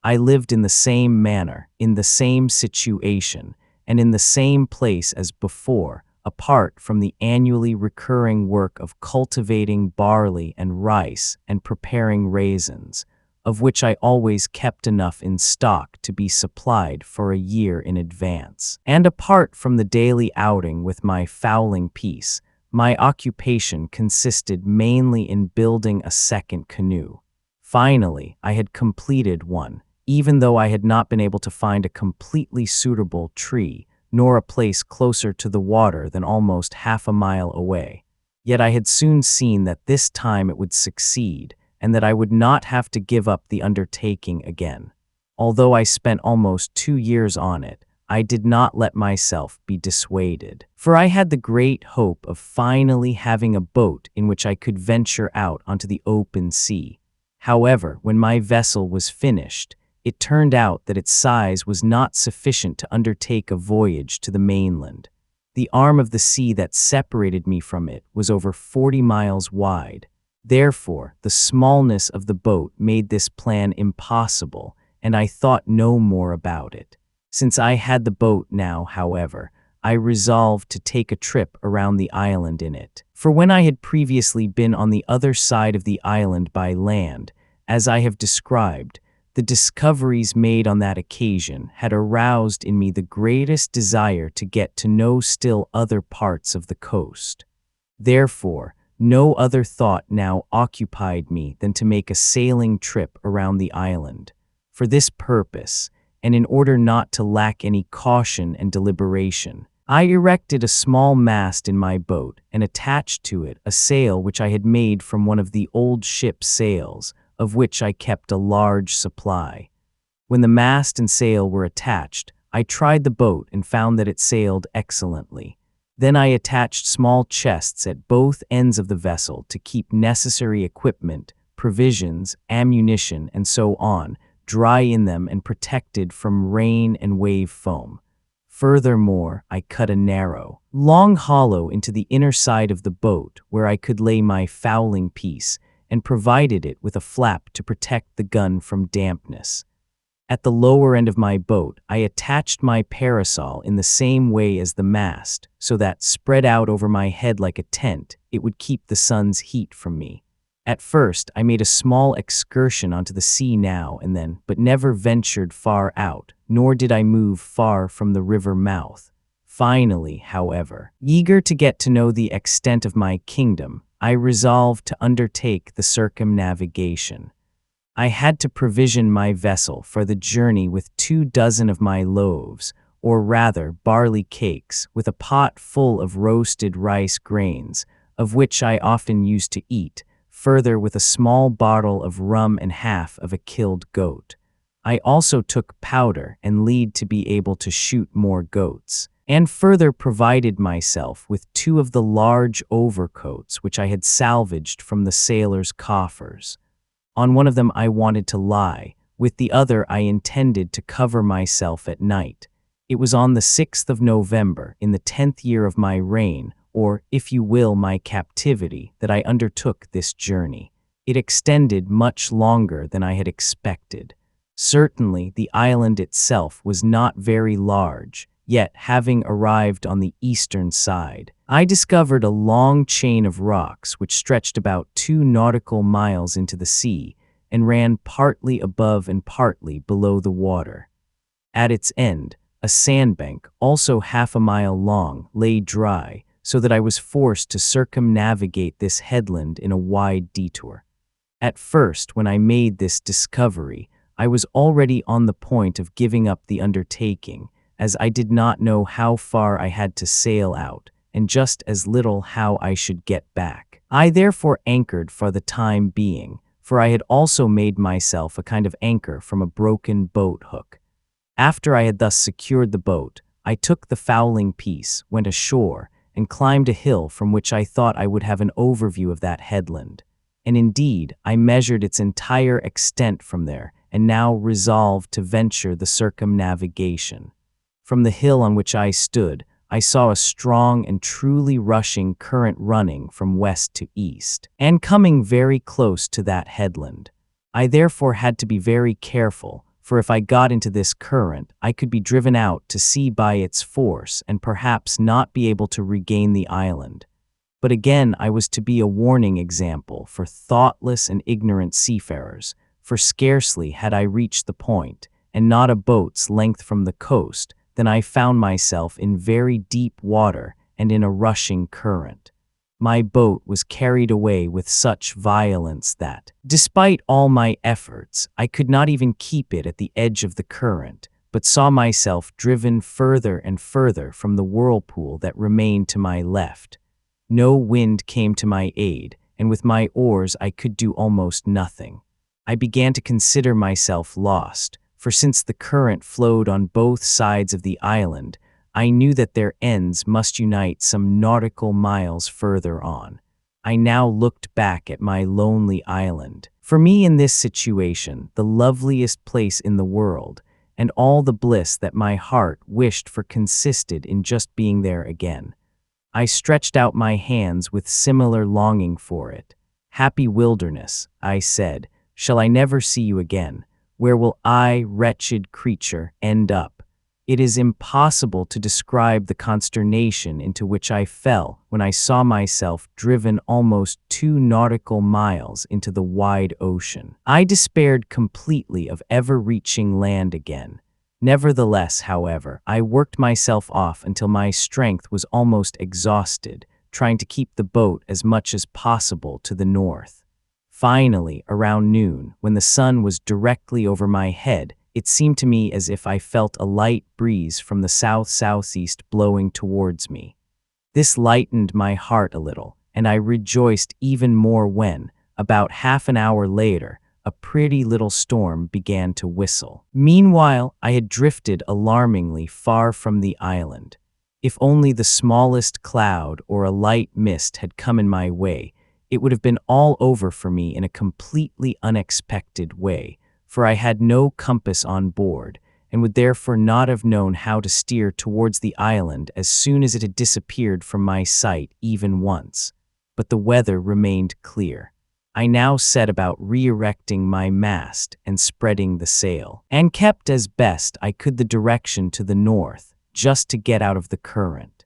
I lived in the same manner, in the same situation, and in the same place as before, apart from the annually recurring work of cultivating barley and rice and preparing raisins, of which I always kept enough in stock to be supplied for a year in advance. And apart from the daily outing with my fowling piece, my occupation consisted mainly in building a second canoe. Finally, I had completed one, even though I had not been able to find a completely suitable tree, nor a place closer to the water than almost half a mile away. Yet I had soon seen that this time it would succeed, and that I would not have to give up the undertaking again. Although I spent almost 2 years on it, I did not let myself be dissuaded, for I had the great hope of finally having a boat in which I could venture out onto the open sea. However, when my vessel was finished, it turned out that its size was not sufficient to undertake a voyage to the mainland. The arm of the sea that separated me from it was over 40 miles wide. Therefore, the smallness of the boat made this plan impossible, and I thought no more about it. Since I had the boat now, however, I resolved to take a trip around the island in it. For when I had previously been on the other side of the island by land, as I have described, the discoveries made on that occasion had aroused in me the greatest desire to get to know still other parts of the coast. Therefore, no other thought now occupied me than to make a sailing trip around the island. For this purpose, and in order not to lack any caution and deliberation, I erected a small mast in my boat and attached to it a sail which I had made from one of the old ship's sails, of which I kept a large supply. When the mast and sail were attached, I tried the boat and found that it sailed excellently. Then I attached small chests at both ends of the vessel to keep necessary equipment, provisions, ammunition, and so on, dry in them and protected from rain and wave foam. Furthermore, I cut a narrow, long hollow into the inner side of the boat where I could lay my fowling piece, and provided it with a flap to protect the gun from dampness. At the lower end of my boat, I attached my parasol in the same way as the mast, so that, spread out over my head like a tent, it would keep the sun's heat from me. At first, I made a small excursion onto the sea now and then, but never ventured far out, nor did I move far from the river mouth. Finally, however, eager to get to know the extent of my kingdom, I resolved to undertake the circumnavigation. I had to provision my vessel for the journey with 24 of my loaves, or rather barley cakes, with a pot full of roasted rice grains, of which I often used to eat, further with a small bottle of rum and half of a killed goat. I also took powder and lead to be able to shoot more goats, and further provided myself with 2 of the large overcoats which I had salvaged from the sailors' coffers. On one of them I wanted to lie, with the other I intended to cover myself at night. It was on the 6th of November, in the 10th year of my reign, or, if you will, my captivity, that I undertook this journey. It extended much longer than I had expected. Certainly, the island itself was not very large, yet, having arrived on the eastern side, I discovered a long chain of rocks which stretched about 2 nautical miles into the sea and ran partly above and partly below the water. At its end, a sandbank, also half a mile long, lay dry, so that I was forced to circumnavigate this headland in a wide detour. At first, when I made this discovery, I was already on the point of giving up the undertaking, as I did not know how far I had to sail out, and just as little how I should get back. I therefore anchored for the time being, for I had also made myself a kind of anchor from a broken boat hook. After I had thus secured the boat, I took the fowling piece, went ashore, and climbed a hill from which I thought I would have an overview of that headland. And indeed, I measured its entire extent from there, and now resolved to venture the circumnavigation. From the hill on which I stood, I saw a strong and truly rushing current running from west to east, and coming very close to that headland. I therefore had to be very careful, for if I got into this current, I could be driven out to sea by its force and perhaps not be able to regain the island. But again, I was to be a warning example for thoughtless and ignorant seafarers, for scarcely had I reached the point, and not a boat's length from the coast, than I found myself in very deep water and in a rushing current. My boat was carried away with such violence that, despite all my efforts, I could not even keep it at the edge of the current, but saw myself driven further and further from the whirlpool that remained to my left. No wind came to my aid, and with my oars I could do almost nothing. I began to consider myself lost, for since the current flowed on both sides of the island, I knew that their ends must unite some nautical miles further on. I now looked back at my lonely island. For me in this situation, the loveliest place in the world, and all the bliss that my heart wished for consisted in just being there again. I stretched out my hands with similar longing for it. "Happy wilderness," I said, "shall I never see you again? Where will I, wretched creature, end up?" It is impossible to describe the consternation into which I fell when I saw myself driven almost 2 nautical miles into the wide ocean. I despaired completely of ever reaching land again. Nevertheless, however, I worked myself off until my strength was almost exhausted, trying to keep the boat as much as possible to the north. Finally, around noon, when the sun was directly over my head, it seemed to me as if I felt a light breeze from the south-southeast blowing towards me. This lightened my heart a little, and I rejoiced even more when, about half an hour later, a pretty little storm began to whistle. Meanwhile, I had drifted alarmingly far from the island. If only the smallest cloud or a light mist had come in my way, it would have been all over for me in a completely unexpected way, for I had no compass on board, and would therefore not have known how to steer towards the island as soon as it had disappeared from my sight even once. But the weather remained clear. I now set about re-erecting my mast and spreading the sail, and kept as best I could the direction to the north, just to get out of the current.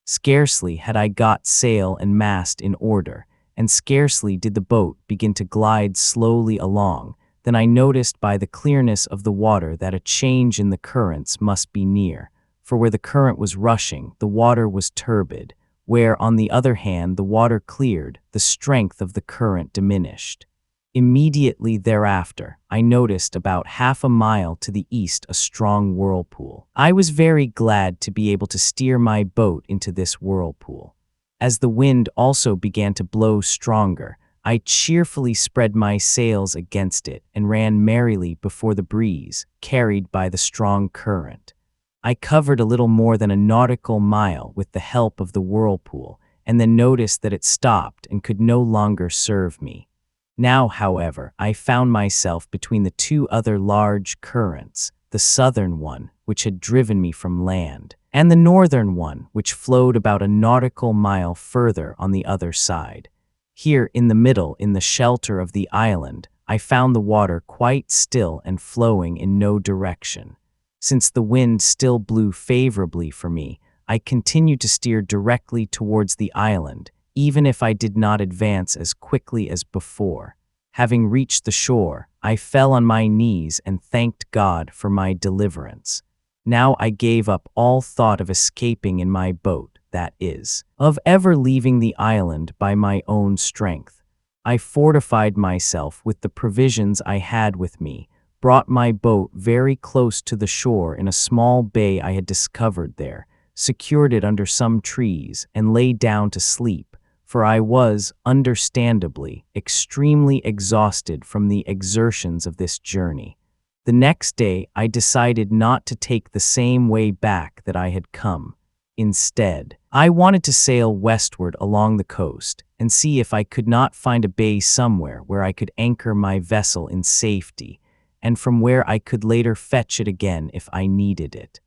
Scarcely had I got sail and mast in order, and scarcely did the boat begin to glide slowly along, than I noticed by the clearness of the water that a change in the currents must be near, for where the current was rushing, the water was turbid, where, on the other hand, the water cleared, the strength of the current diminished. Immediately thereafter, I noticed about half a mile to the east a strong whirlpool. I was very glad to be able to steer my boat into this whirlpool. As the wind also began to blow stronger, I cheerfully spread my sails against it and ran merrily before the breeze, carried by the strong current. I covered a little more than a nautical mile with the help of the whirlpool, and then noticed that it stopped and could no longer serve me. Now, however, I found myself between the 2 other large currents, the southern one, which had driven me from land, and the northern one, which flowed about a nautical mile further on the other side. Here, in the middle, in the shelter of the island, I found the water quite still and flowing in no direction. Since the wind still blew favorably for me, I continued to steer directly towards the island, even if I did not advance as quickly as before. Having reached the shore, I fell on my knees and thanked God for my deliverance. Now I gave up all thought of escaping in my boat, that is, of ever leaving the island by my own strength. I fortified myself with the provisions I had with me, brought my boat very close to the shore in a small bay I had discovered there, secured it under some trees, and lay down to sleep, for I was, understandably, extremely exhausted from the exertions of this journey. The next day I decided not to take the same way back that I had come. Instead, I wanted to sail westward along the coast and see if I could not find a bay somewhere where I could anchor my vessel in safety, and from where I could later fetch it again if I needed it.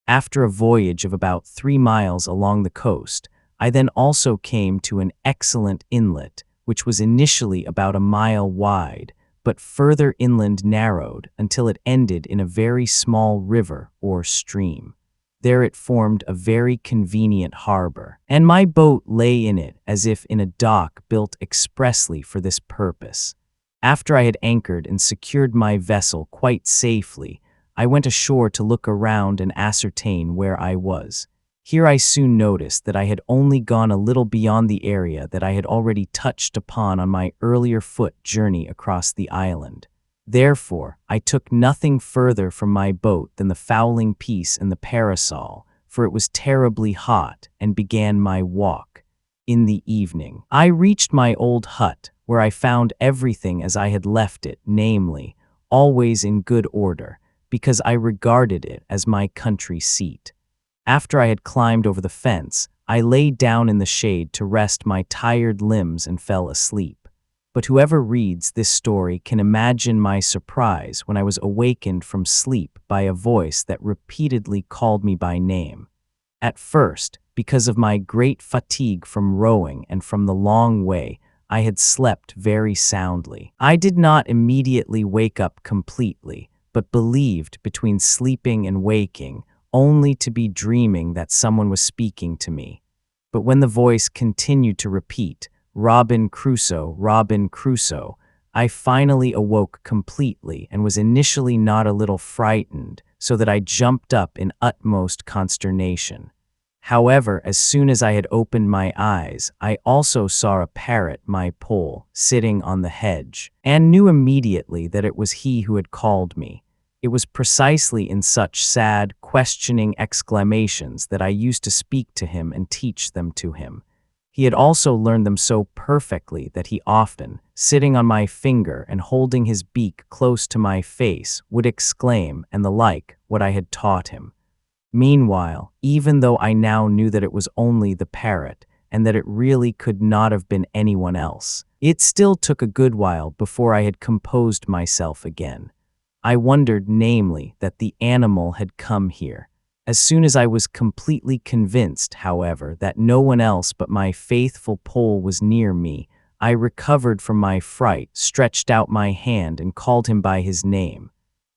After a voyage of about 3 miles along the coast, I then also came to an excellent inlet, which was initially about a mile wide, but further inland narrowed until it ended in a very small river or stream. There it formed a very convenient harbor, and my boat lay in it as if in a dock built expressly for this purpose. After I had anchored and secured my vessel quite safely, I went ashore to look around and ascertain where I was. Here I soon noticed that I had only gone a little beyond the area that I had already touched upon on my earlier foot journey across the island. Therefore, I took nothing further from my boat than the fowling piece and the parasol, for it was terribly hot, and began my walk. In the evening, I reached my old hut, where I found everything as I had left it, namely, always in good order, because I regarded it as my country seat. After I had climbed over the fence, I lay down in the shade to rest my tired limbs and fell asleep. But whoever reads this story can imagine my surprise when I was awakened from sleep by a voice that repeatedly called me by name. At first, because of my great fatigue from rowing and from the long way, I had slept very soundly. I did not immediately wake up completely, but believed between sleeping and waking only to be dreaming that someone was speaking to me. But when the voice continued to repeat, "Robin Crusoe, Robin Crusoe," I finally awoke completely and was initially not a little frightened, so that I jumped up in utmost consternation. However, as soon as I had opened my eyes, I also saw a parrot, my pole, sitting on the hedge, and knew immediately that it was he who had called me. It was precisely in such sad, questioning exclamations that I used to speak to him and teach them to him. He had also learned them so perfectly that he often, sitting on my finger and holding his beak close to my face, would exclaim, and the like, what I had taught him. Meanwhile, even though I now knew that it was only the parrot, and that it really could not have been anyone else, it still took a good while before I had composed myself again. I wondered, namely, that the animal had come here. As soon as I was completely convinced, however, that no one else but my faithful pole was near me, I recovered from my fright, stretched out my hand, and called him by his name.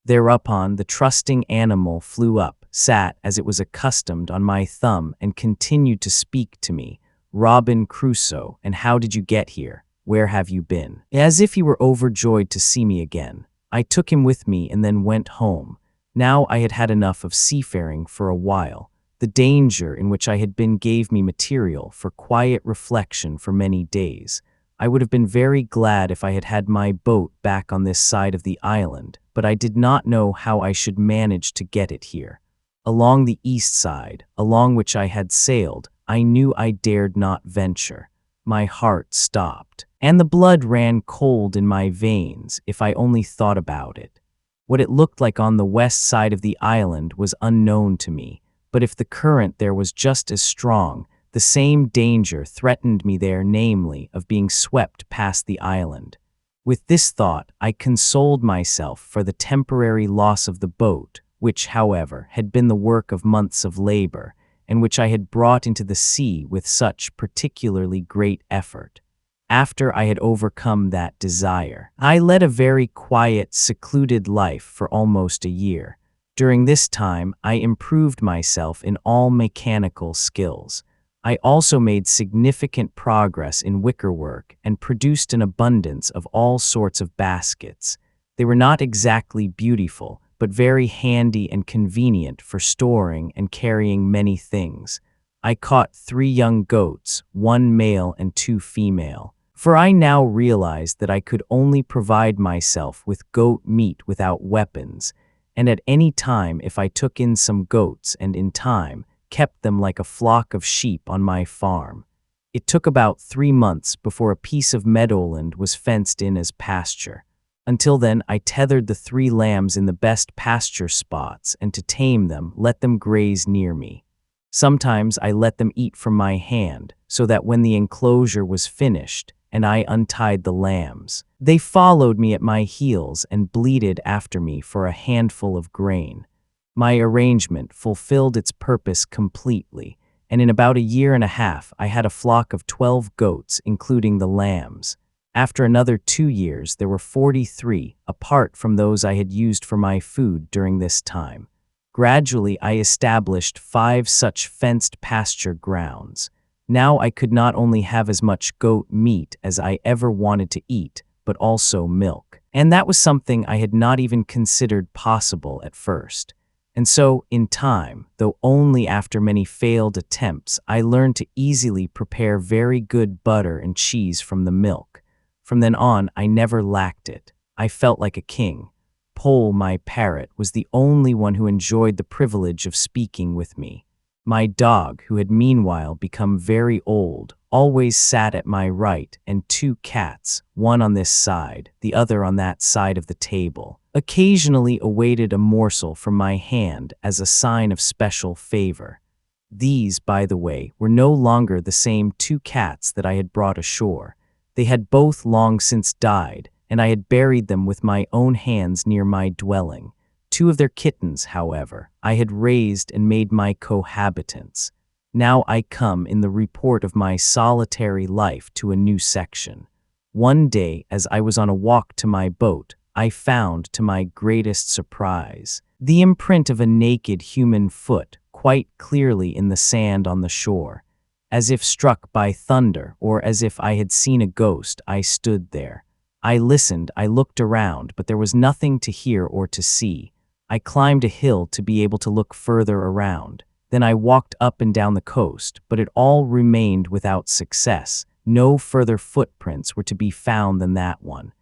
Thereupon the trusting animal flew up, sat as it was accustomed on my thumb, and continued to speak to me. "Robin Crusoe, and how did you get here? Where have you been?" As if he were overjoyed to see me again. I took him with me and then went home. Now I had had enough of seafaring for a while. The danger in which I had been gave me material for quiet reflection for many days. I would have been very glad if I had had my boat back on this side of the island, but I did not know how I should manage to get it here. Along the east side, along which I had sailed, I knew I dared not venture. My heart stopped, and the blood ran cold in my veins if I only thought about it. What it looked like on the west side of the island was unknown to me, but if the current there was just as strong, the same danger threatened me there, namely, of being swept past the island. With this thought, I consoled myself for the temporary loss of the boat, which, however, had been the work of months of labor, and which I had brought into the sea with such particularly great effort. After I had overcome that desire, I led a very quiet, secluded life for almost a year. During this time, I improved myself in all mechanical skills. I also made significant progress in wickerwork and produced an abundance of all sorts of baskets. They were not exactly beautiful, but very handy and convenient for storing and carrying many things. I caught 3 young goats, 1 male and 2 female. For I now realized that I could only provide myself with goat meat without weapons, and at any time if I took in some goats and in time kept them like a flock of sheep on my farm. It took about 3 months before a piece of meadowland was fenced in as pasture. Until then, I tethered the 3 lambs in the best pasture spots, and to tame them, let them graze near me. Sometimes I let them eat from my hand, so that when the enclosure was finished, and I untied the lambs, they followed me at my heels and bleated after me for a handful of grain. My arrangement fulfilled its purpose completely, and in about a year and a half I had a flock of 12 goats, including the lambs. After another 2 years, there were 43, apart from those I had used for my food during this time. Gradually, I established 5 such fenced pasture grounds. Now I could not only have as much goat meat as I ever wanted to eat, but also milk. And that was something I had not even considered possible at first. And so, in time, though only after many failed attempts, I learned to easily prepare very good butter and cheese from the milk. From then on, I never lacked it. I felt like a king. Pole, my parrot, was the only one who enjoyed the privilege of speaking with me. My dog, who had meanwhile become very old, always sat at my right, and 2 cats, one on this side, the other on that side of the table, occasionally awaited a morsel from my hand as a sign of special favor. These, by the way, were no longer the same 2 cats that I had brought ashore. They had both long since died, and I had buried them with my own hands near my dwelling. 2 of their kittens, however, I had raised and made my cohabitants. Now I come in the report of my solitary life to a new section. One day, as I was on a walk to my boat, I found, to my greatest surprise, the imprint of a naked human foot quite clearly in the sand on the shore. As if struck by thunder, or as if I had seen a ghost, I stood there. I listened, I looked around, but there was nothing to hear or to see. I climbed a hill to be able to look further around. Then I walked up and down the coast, but it all remained without success. No further footprints were to be found than that one.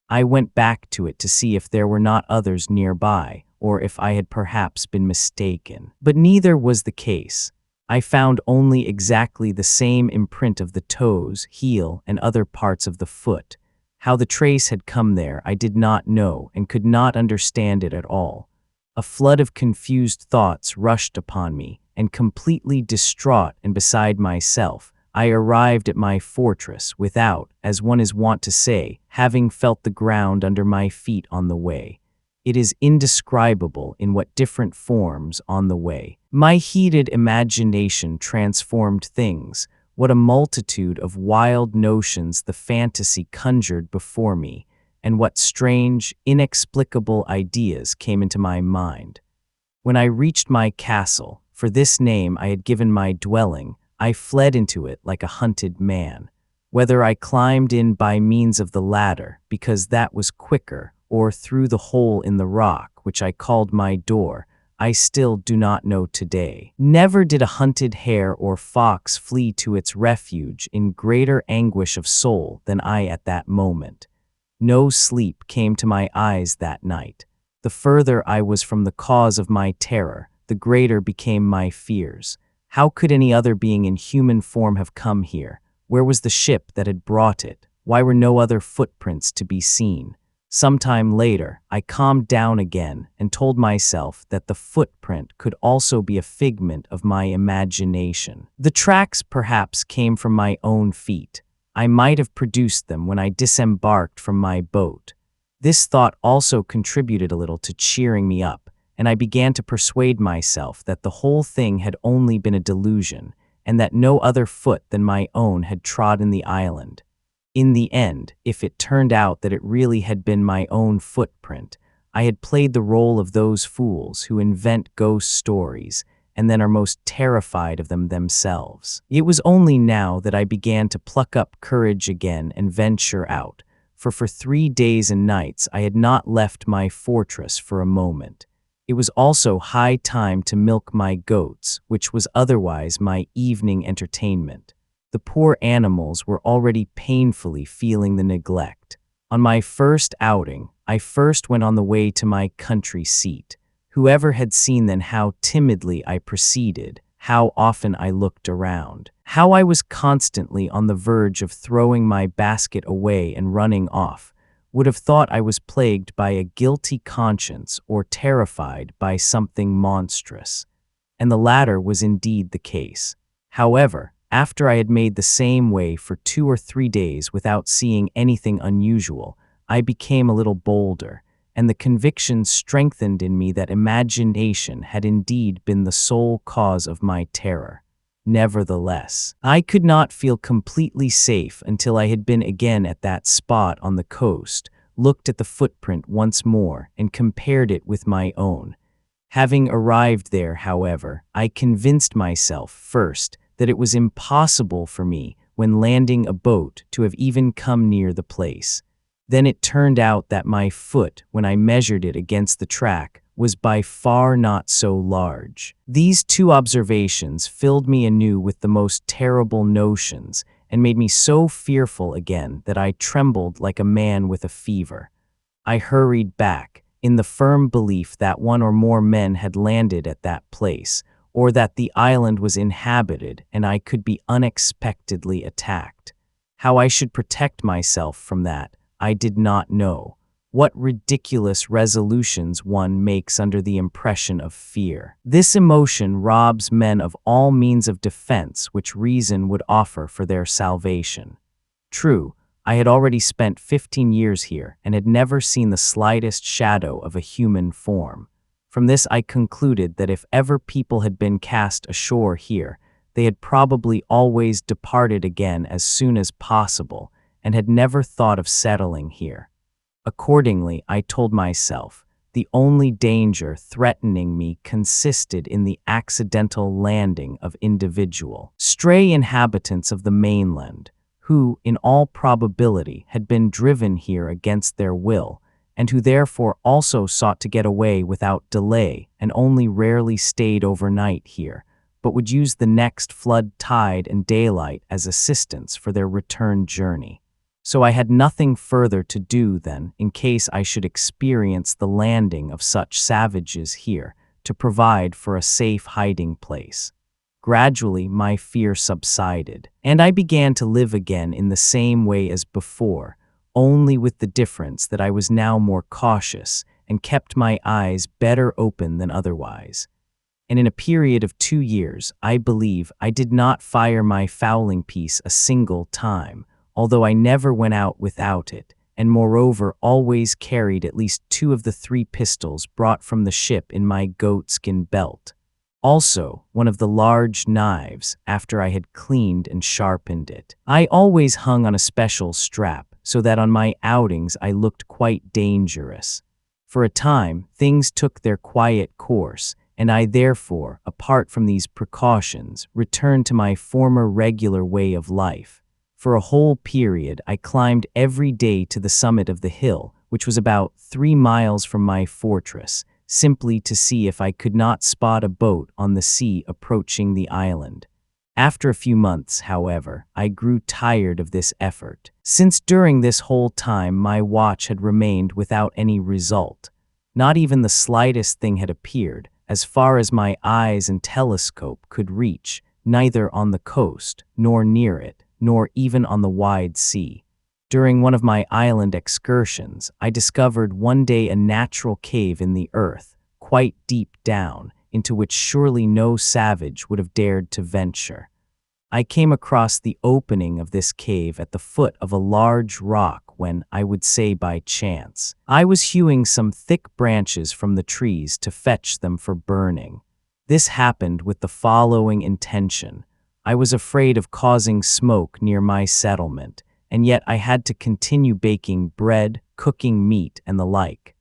I went back to it to see if there were not others nearby, or if I had perhaps been mistaken. But neither was the case. I found only exactly the same imprint of the toes, heel, and other parts of the foot. How the trace had come there I did not know and could not understand it at all. A flood of confused thoughts rushed upon me, and completely distraught and beside myself, I arrived at my fortress without, as one is wont to say, having felt the ground under my feet on the way. It is indescribable in what different forms on the way. My heated imagination transformed things. What a multitude of wild notions the fantasy conjured before me, and what strange, inexplicable ideas came into my mind. When I reached my castle, for this name I had given my dwelling, I fled into it like a hunted man. Whether I climbed in by means of the ladder, because that was quicker, or through the hole in the rock, which I called my door, I still do not know today. Never did a hunted hare or fox flee to its refuge in greater anguish of soul than I at that moment. No sleep came to my eyes that night. The further I was from the cause of my terror, the greater became my fears. How could any other being in human form have come here? Where was the ship that had brought it? Why were no other footprints to be seen? Sometime later, I calmed down again and told myself that the footprint could also be a figment of my imagination. The tracks perhaps came from my own feet. I might have produced them when I disembarked from my boat. This thought also contributed a little to cheering me up, and I began to persuade myself that the whole thing had only been a delusion, and that no other foot than my own had trodden the island. In the end, if it turned out that it really had been my own footprint, I had played the role of those fools who invent ghost stories and then are most terrified of them themselves. It was only now that I began to pluck up courage again and venture out, for 3 days and nights I had not left my fortress for a moment. It was also high time to milk my goats, which was otherwise my evening entertainment. The poor animals were already painfully feeling the neglect. On my first outing, I first went on the way to my country seat. Whoever had seen then how timidly I proceeded, how often I looked around, how I was constantly on the verge of throwing my basket away and running off, would have thought I was plagued by a guilty conscience or terrified by something monstrous. And the latter was indeed the case. However, after I had made the same way for 2 or 3 days without seeing anything unusual, I became a little bolder, and the conviction strengthened in me that imagination had indeed been the sole cause of my terror. Nevertheless, I could not feel completely safe until I had been again at that spot on the coast, looked at the footprint once more, and compared it with my own. Having arrived there, however, I convinced myself first that it was impossible for me, when landing a boat, to have even come near the place. Then it turned out that my foot, when I measured it against the track, was by far not so large. These two observations filled me anew with the most terrible notions, and made me so fearful again that I trembled like a man with a fever. I hurried back, in the firm belief that one or more men had landed at that place, or that the island was inhabited and I could be unexpectedly attacked. How I should protect myself from that, I did not know. What ridiculous resolutions one makes under the impression of fear. This emotion robs men of all means of defense which reason would offer for their salvation. True, I had already spent 15 years here and had never seen the slightest shadow of a human form. From this I concluded that if ever people had been cast ashore here, they had probably always departed again as soon as possible, and had never thought of settling here. Accordingly, I told myself, the only danger threatening me consisted in the accidental landing of individual, stray inhabitants of the mainland, who, in all probability, had been driven here against their will, and who therefore also sought to get away without delay and only rarely stayed overnight here, but would use the next flood tide and daylight as assistance for their return journey. So I had nothing further to do then, in case I should experience the landing of such savages here, to provide for a safe hiding place. Gradually my fear subsided, and I began to live again in the same way as before, only with the difference that I was now more cautious and kept my eyes better open than otherwise. And in a period of 2 years, I believe, I did not fire my fowling piece a single time, although I never went out without it, and moreover always carried at least 2 of the 3 pistols brought from the ship in my goatskin belt. Also, one of the large knives, after I had cleaned and sharpened it. I always hung on a special strap, so that on my outings I looked quite dangerous. For a time, things took their quiet course, and I therefore, apart from these precautions, returned to my former regular way of life. For a whole period, I climbed every day to the summit of the hill, which was about 3 miles from my fortress, simply to see if I could not spot a boat on the sea approaching the island. After a few months, however, I grew tired of this effort, since during this whole time my watch had remained without any result. Not even the slightest thing had appeared, as far as my eyes and telescope could reach, neither on the coast, nor near it, nor even on the wide sea. During one of my island excursions, I discovered one day a natural cave in the earth, quite deep down, into which surely no savage would have dared to venture. I came across the opening of this cave at the foot of a large rock when, I would say by chance, I was hewing some thick branches from the trees to fetch them for burning. This happened with the following intention. I was afraid of causing smoke near my settlement, and yet I had to continue baking bread, cooking meat, and the like.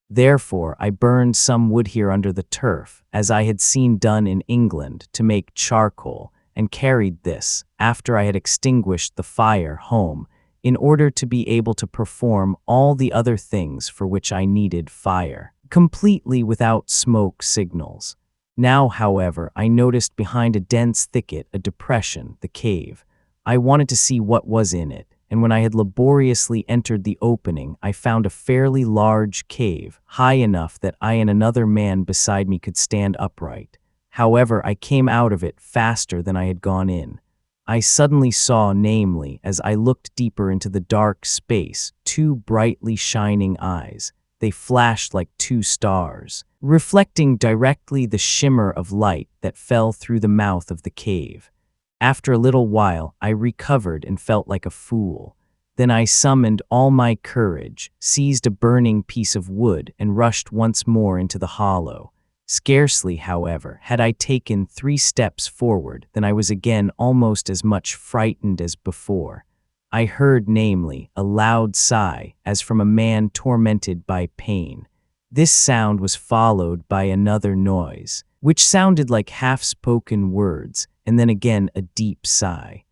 Therefore, I burned some wood here under the turf, as I had seen done in England, to make charcoal, and carried this, after I had extinguished the fire, home, in order to be able to perform all the other things for which I needed fire, completely without smoke signals. Now, however, I noticed behind a dense thicket a depression, the cave. I wanted to see what was in it, and when I had laboriously entered the opening, I found a fairly large cave, high enough that I and another man beside me could stand upright. However, I came out of it faster than I had gone in. I suddenly saw, namely, as I looked deeper into the dark space, 2 brightly shining eyes. They flashed like 2 stars, reflecting directly the shimmer of light that fell through the mouth of the cave. After a little while, I recovered and felt like a fool. Then I summoned all my courage, seized a burning piece of wood, and rushed once more into the hollow. Scarcely, however, had I taken 3 steps forward than I was again almost as much frightened as before. I heard, namely, a loud sigh, as from a man tormented by pain. This sound was followed by another noise, which sounded like half-spoken words, and then again a deep sigh.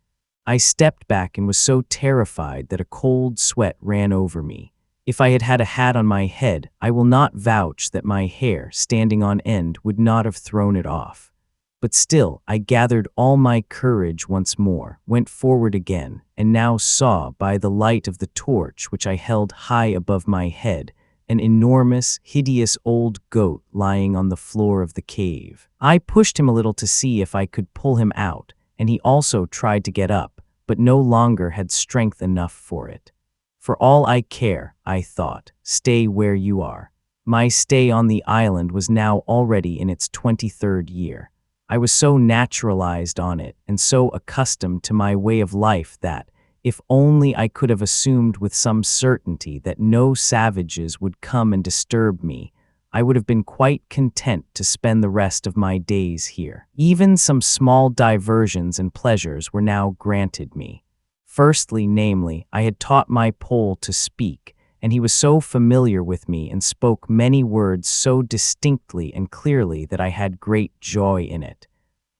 I stepped back and was so terrified that a cold sweat ran over me. If I had had a hat on my head, I will not vouch that my hair, standing on end, would not have thrown it off. But still, I gathered all my courage once more, went forward again, and now saw, by the light of the torch which I held high above my head, an enormous, hideous old goat lying on the floor of the cave. I pushed him a little to see if I could pull him out, and he also tried to get up, but no longer had strength enough for it. For all I care, I thought, stay where you are. My stay on the island was now already in its 23rd year. I was so naturalized on it and so accustomed to my way of life that, if only I could have assumed with some certainty that no savages would come and disturb me, I would have been quite content to spend the rest of my days here. Even some small diversions and pleasures were now granted me. Firstly, namely, I had taught my Pole to speak, and he was so familiar with me and spoke many words so distinctly and clearly that I had great joy in it.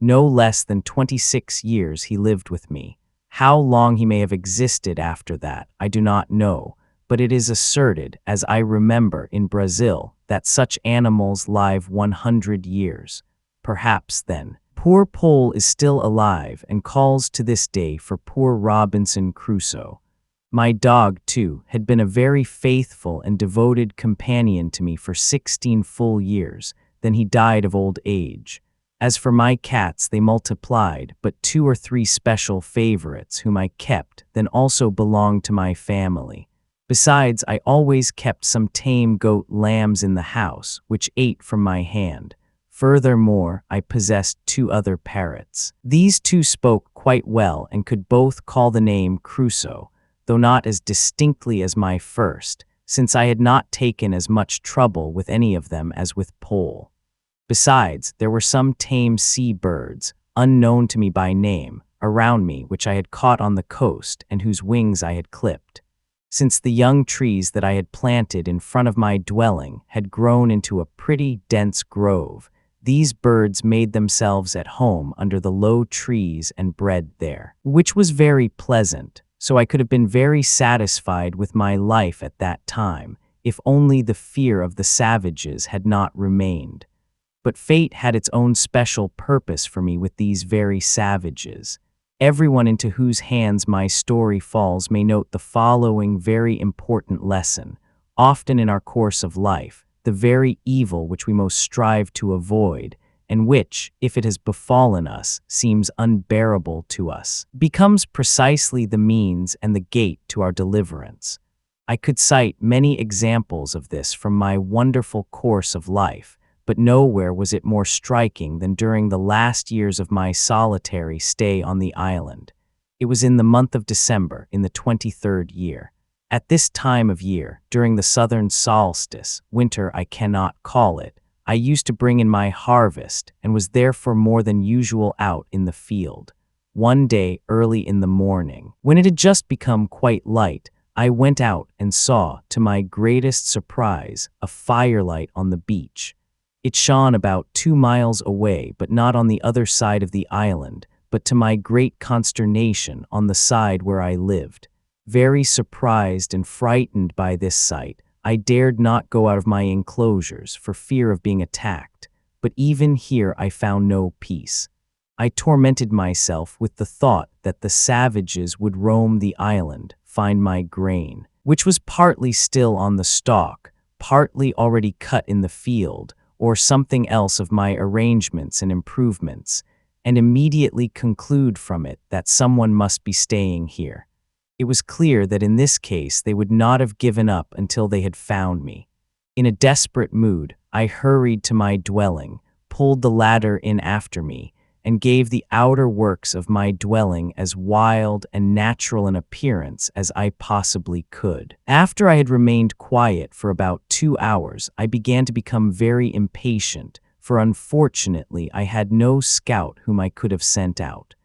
No less than 26 years he lived with me. How long he may have existed after that, I do not know, but it is asserted, as I remember, in Brazil, that such animals live 100 years. Perhaps, then, poor Pole is still alive and calls to this day for poor Robinson Crusoe. My dog, too, had been a very faithful and devoted companion to me for 16 full years. Then he died of old age. As for my cats, they multiplied, but 2 or 3 special favorites whom I kept then also belonged to my family. Besides, I always kept some tame goat lambs in the house, which ate from my hand. Furthermore, I possessed 2 other parrots. These 2 spoke quite well and could both call the name Crusoe, though not as distinctly as my first, since I had not taken as much trouble with any of them as with Pole. Besides, there were some tame sea birds, unknown to me by name, around me which I had caught on the coast and whose wings I had clipped. Since the young trees that I had planted in front of my dwelling had grown into a pretty, dense grove, these birds made themselves at home under the low trees and bred there, which was very pleasant, so I could have been very satisfied with my life at that time, if only the fear of the savages had not remained. But fate had its own special purpose for me with these very savages. Everyone into whose hands my story falls may note the following very important lesson. Often in our course of life, the very evil which we most strive to avoid, and which, if it has befallen us, seems unbearable to us, becomes precisely the means and the gate to our deliverance. I could cite many examples of this from my wonderful course of life, but nowhere was it more striking than during the last years of my solitary stay on the island. It was in the month of December, in the 23rd year. At this time of year, during the southern solstice, winter I cannot call it, I used to bring in my harvest and was therefore more than usual out in the field. One day, early in the morning, when it had just become quite light, I went out and saw, to my greatest surprise, a firelight on the beach. It shone about 2 miles away, but not on the other side of the island, but to my great consternation on the side where I lived. Very surprised and frightened by this sight, I dared not go out of my enclosures for fear of being attacked, but even here I found no peace. I tormented myself with the thought that the savages would roam the island, find my grain, which was partly still on the stalk, partly already cut in the field, or something else of my arrangements and improvements, and immediately conclude from it that someone must be staying here. It was clear that in this case they would not have given up until they had found me. In a desperate mood, I hurried to my dwelling, pulled the ladder in after me, and gave the outer works of my dwelling as wild and natural an appearance as I possibly could. After I had remained quiet for about 2 hours, I began to become very impatient, for unfortunately I had no scout whom I could have sent out.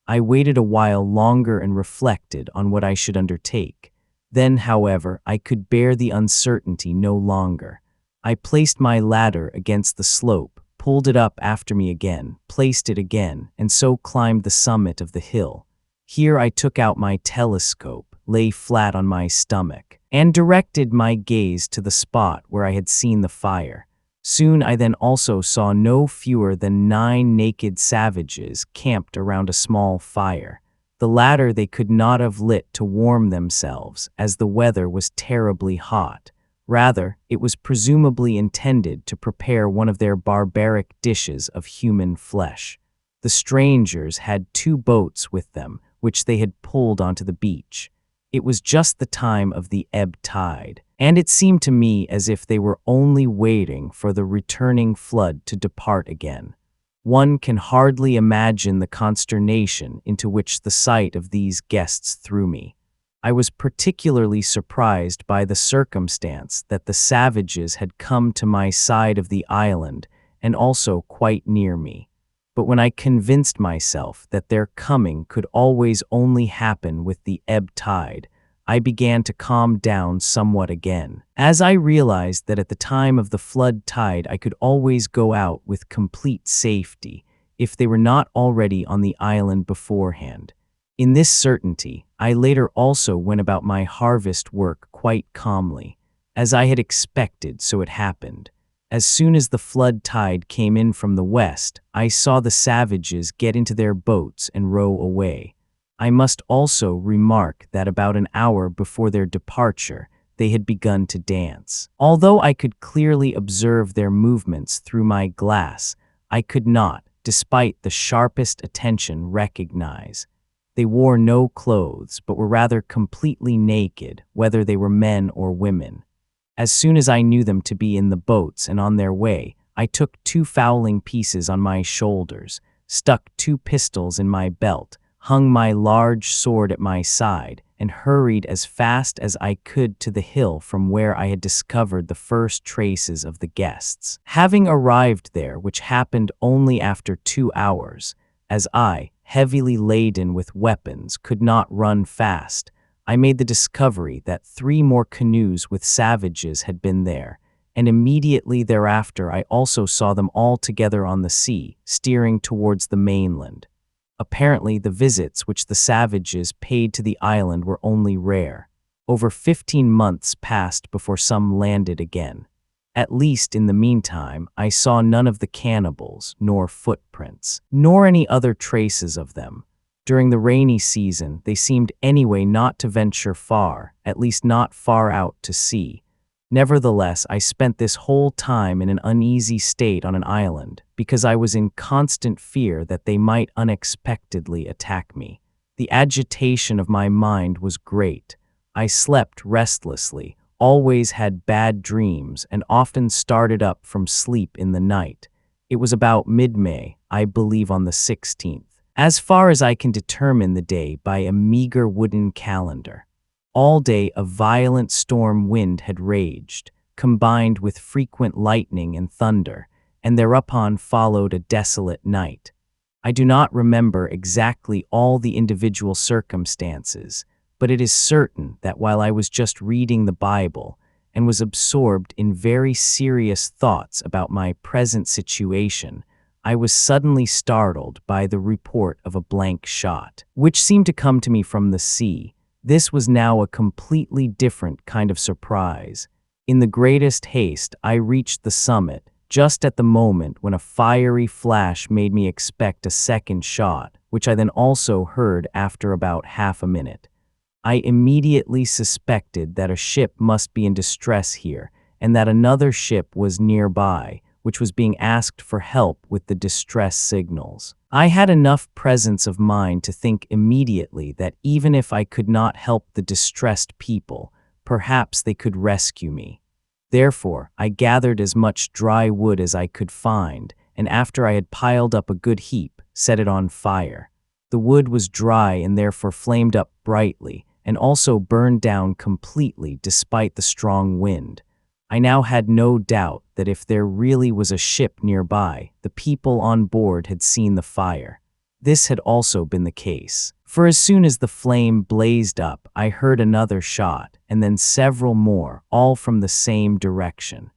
I waited a while longer and reflected on what I should undertake. Then, however, I could bear the uncertainty no longer. I placed my ladder against the slope, pulled it up after me again, placed it again, and so climbed the summit of the hill. Here I took out my telescope, lay flat on my stomach, and directed my gaze to the spot where I had seen the fire. Soon I then also saw no fewer than 9 naked savages camped around a small fire. The latter they could not have lit to warm themselves, as the weather was terribly hot. Rather, it was presumably intended to prepare one of their barbaric dishes of human flesh. The strangers had 2 boats with them, which they had pulled onto the beach. It was just the time of the ebb tide, and it seemed to me as if they were only waiting for the returning flood to depart again. One can hardly imagine the consternation into which the sight of these guests threw me. I was particularly surprised by the circumstance that the savages had come to my side of the island and also quite near me. But when I convinced myself that their coming could always only happen with the ebb tide, I began to calm down somewhat again, as I realized that at the time of the flood tide I could always go out with complete safety if they were not already on the island beforehand. In this certainty, I later also went about my harvest work quite calmly. As I had expected, so it happened. As soon as the flood tide came in from the west, I saw the savages get into their boats and row away. I must also remark that about an hour before their departure, they had begun to dance. Although I could clearly observe their movements through my glass, I could not, despite the sharpest attention, recognize. They wore no clothes, but were rather completely naked, whether they were men or women. As soon as I knew them to be in the boats and on their way, I took 2 fowling pieces on my shoulders, stuck 2 pistols in my belt, hung my large sword at my side, and hurried as fast as I could to the hill from where I had discovered the first traces of the guests. Having arrived there, which happened only after 2 hours, as I, heavily laden with weapons, could not run fast, I made the discovery that 3 more canoes with savages had been there, and immediately thereafter I also saw them all together on the sea, steering towards the mainland. Apparently, the visits which the savages paid to the island were only rare. Over 15 months passed before some landed again. At least in the meantime, I saw none of the cannibals, nor footprints, nor any other traces of them. During the rainy season, they seemed anyway not to venture far, at least not far out to sea. Nevertheless, I spent this whole time in an uneasy state on an island, because I was in constant fear that they might unexpectedly attack me. The agitation of my mind was great. I slept restlessly, always had bad dreams, and often started up from sleep in the night. It was about mid-May, I believe on the 16th. As far as I can determine the day by a meager wooden calendar. All day a violent storm wind had raged, combined with frequent lightning and thunder, and thereupon followed a desolate night. I do not remember exactly all the individual circumstances, but it is certain that while I was just reading the Bible and was absorbed in very serious thoughts about my present situation, I was suddenly startled by the report of a blank shot, which seemed to come to me from the sea. This was now a completely different kind of surprise. In the greatest haste, I reached the summit, just at the moment when a fiery flash made me expect a second shot, which I then also heard after about half a minute. I immediately suspected that a ship must be in distress here, and that another ship was nearby, which was being asked for help with the distress signals. I had enough presence of mind to think immediately that even if I could not help the distressed people, perhaps they could rescue me. Therefore, I gathered as much dry wood as I could find, and after I had piled up a good heap, set it on fire. The wood was dry and therefore flamed up brightly, and also burned down completely despite the strong wind. I now had no doubt that if there really was a ship nearby, the people on board had seen the fire. This had also been the case, for as soon as the flame blazed up, I heard another shot, and then several more, all from the same direction.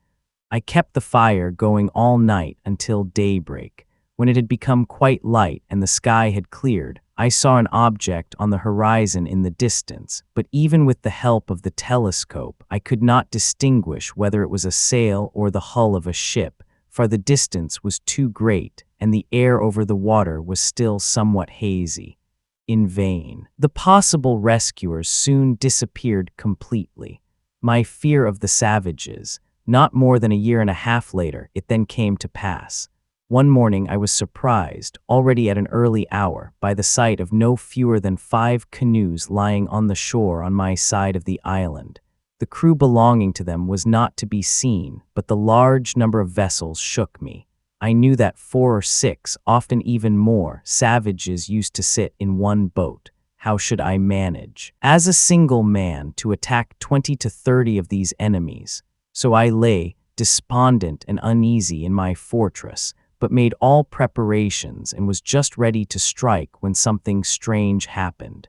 I kept the fire going all night until daybreak. When it had become quite light and the sky had cleared, I saw an object on the horizon in the distance, but even with the help of the telescope, I could not distinguish whether it was a sail or the hull of a ship, for the distance was too great, and the air over the water was still somewhat hazy. In vain. The possible rescuers soon disappeared completely. My fear of the savages, not more than a year and a half later, it then came to pass. One morning I was surprised, already at an early hour, by the sight of no fewer than 5 canoes lying on the shore on my side of the island. The crew belonging to them was not to be seen, but the large number of vessels shook me. I knew that 4 or 6, often even more, savages used to sit in one boat. How should I manage, as a single man, to attack 20 to 30 of these enemies? So I lay, despondent and uneasy, in my fortress, but made all preparations and was just ready to strike when something strange happened.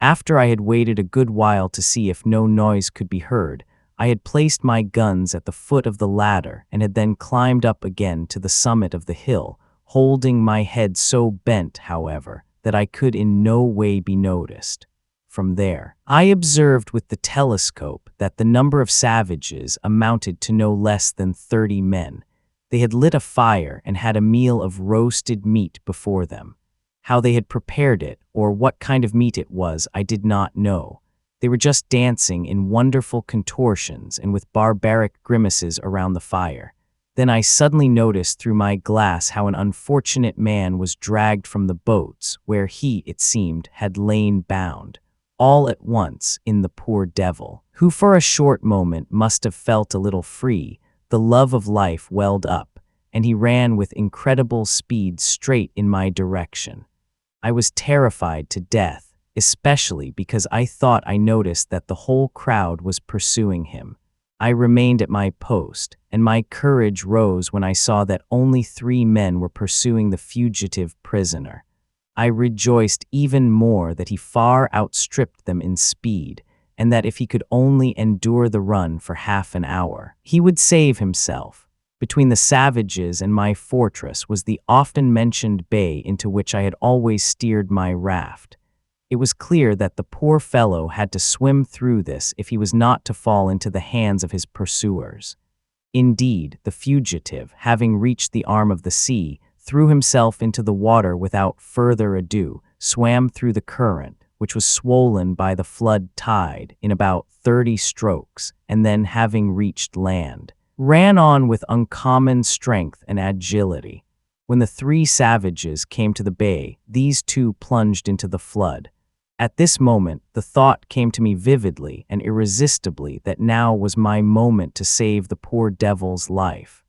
After I had waited a good while to see if no noise could be heard, I had placed my guns at the foot of the ladder and had then climbed up again to the summit of the hill, holding my head so bent, however, that I could in no way be noticed. From there, I observed with the telescope that the number of savages amounted to no less than 30 men. They had lit a fire and had a meal of roasted meat before them. How they had prepared it, or what kind of meat it was, I did not know. They were just dancing in wonderful contortions and with barbaric grimaces around the fire. Then I suddenly noticed through my glass how an unfortunate man was dragged from the boats, where he, it seemed, had lain bound, all at once, in the poor devil, who for a short moment must have felt a little free. The love of life welled up, and he ran with incredible speed straight in my direction. I was terrified to death, especially because I thought I noticed that the whole crowd was pursuing him. I remained at my post, and my courage rose when I saw that only 3 men were pursuing the fugitive prisoner. I rejoiced even more that he far outstripped them in speed, and that if he could only endure the run for half an hour, he would save himself. Between the savages and my fortress was the often-mentioned bay into which I had always steered my raft. It was clear that the poor fellow had to swim through this if he was not to fall into the hands of his pursuers. Indeed, the fugitive, having reached the arm of the sea, threw himself into the water without further ado, swam through the current, which was swollen by the flood tide, in about 30 strokes, and then, having reached land, ran on with uncommon strength and agility. When the 3 savages came to the bay, these 2 plunged into the flood. At this moment, the thought came to me vividly and irresistibly that now was my moment to save the poor devil's life.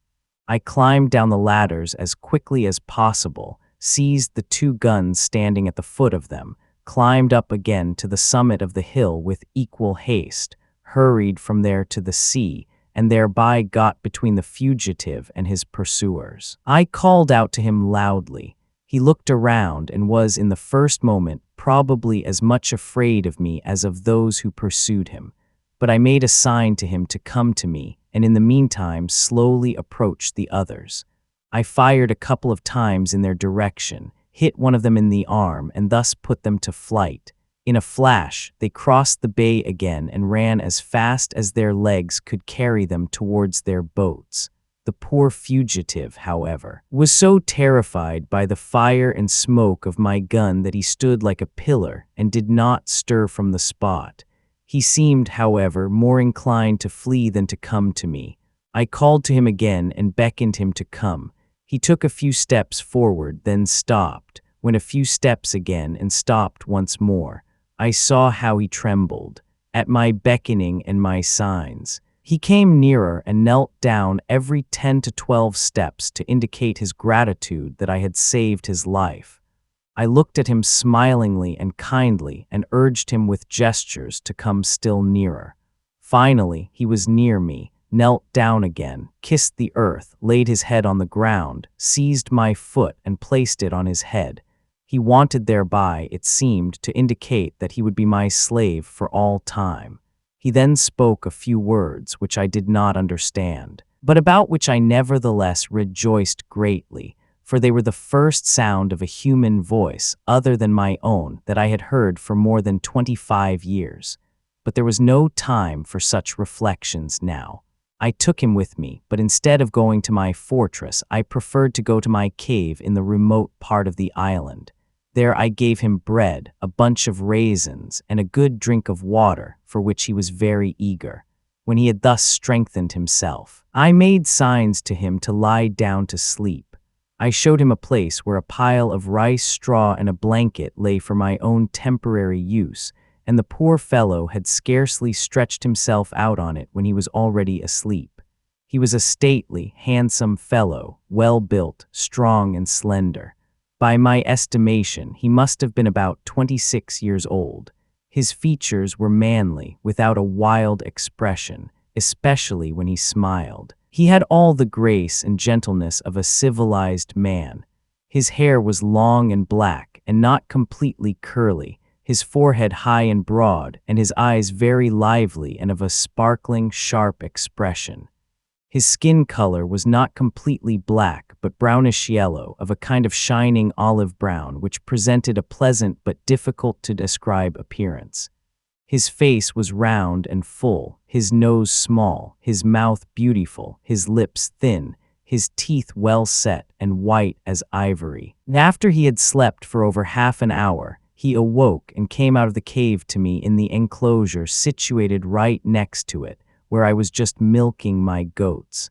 I climbed down the ladders as quickly as possible, seized the 2 guns standing at the foot of them, climbed up again to the summit of the hill with equal haste, hurried from there to the sea, and thereby got between the fugitive and his pursuers. I called out to him loudly. He looked around and was, in the first moment, probably as much afraid of me as of those who pursued him. But I made a sign to him to come to me, and in the meantime slowly approached the others. I fired a couple of times in their direction, hit one of them in the arm, and thus put them to flight. In a flash, they crossed the bay again and ran as fast as their legs could carry them towards their boats. The poor fugitive, however, was so terrified by the fire and smoke of my gun that he stood like a pillar and did not stir from the spot. He seemed, however, more inclined to flee than to come to me. I called to him again and beckoned him to come. He took a few steps forward, then stopped, went a few steps again and stopped once more. I saw how he trembled at my beckoning and my signs. He came nearer and knelt down every 10 to 12 steps to indicate his gratitude that I had saved his life. I looked at him smilingly and kindly and urged him with gestures to come still nearer. Finally, he was near me, knelt down again, kissed the earth, laid his head on the ground, seized my foot and placed it on his head. He wanted thereby, it seemed, to indicate that he would be my slave for all time. He then spoke a few words which I did not understand, but about which I nevertheless rejoiced greatly, for they were the first sound of a human voice other than my own that I had heard for more than 25 years. But there was no time for such reflections now. I took him with me, but instead of going to my fortress, I preferred to go to my cave in the remote part of the island. There I gave him bread, a bunch of raisins, and a good drink of water, for which he was very eager. When he had thus strengthened himself, I made signs to him to lie down to sleep. I showed him a place where a pile of rice straw and a blanket lay for my own temporary use, and the poor fellow had scarcely stretched himself out on it when he was already asleep. He was a stately, handsome fellow, well-built, strong and slender. By my estimation, he must have been about 26 years old. His features were manly, without a wild expression, especially when he smiled. He had all the grace and gentleness of a civilized man. His hair was long and black, and not completely curly, his forehead high and broad, and his eyes very lively and of a sparkling, sharp expression. His skin color was not completely black, but brownish yellow, of a kind of shining olive brown, which presented a pleasant but difficult to describe appearance. His face was round and full, his nose small, his mouth beautiful, his lips thin, his teeth well set and white as ivory. After he had slept for over half an hour, he awoke and came out of the cave to me in the enclosure situated right next to it, where I was just milking my goats.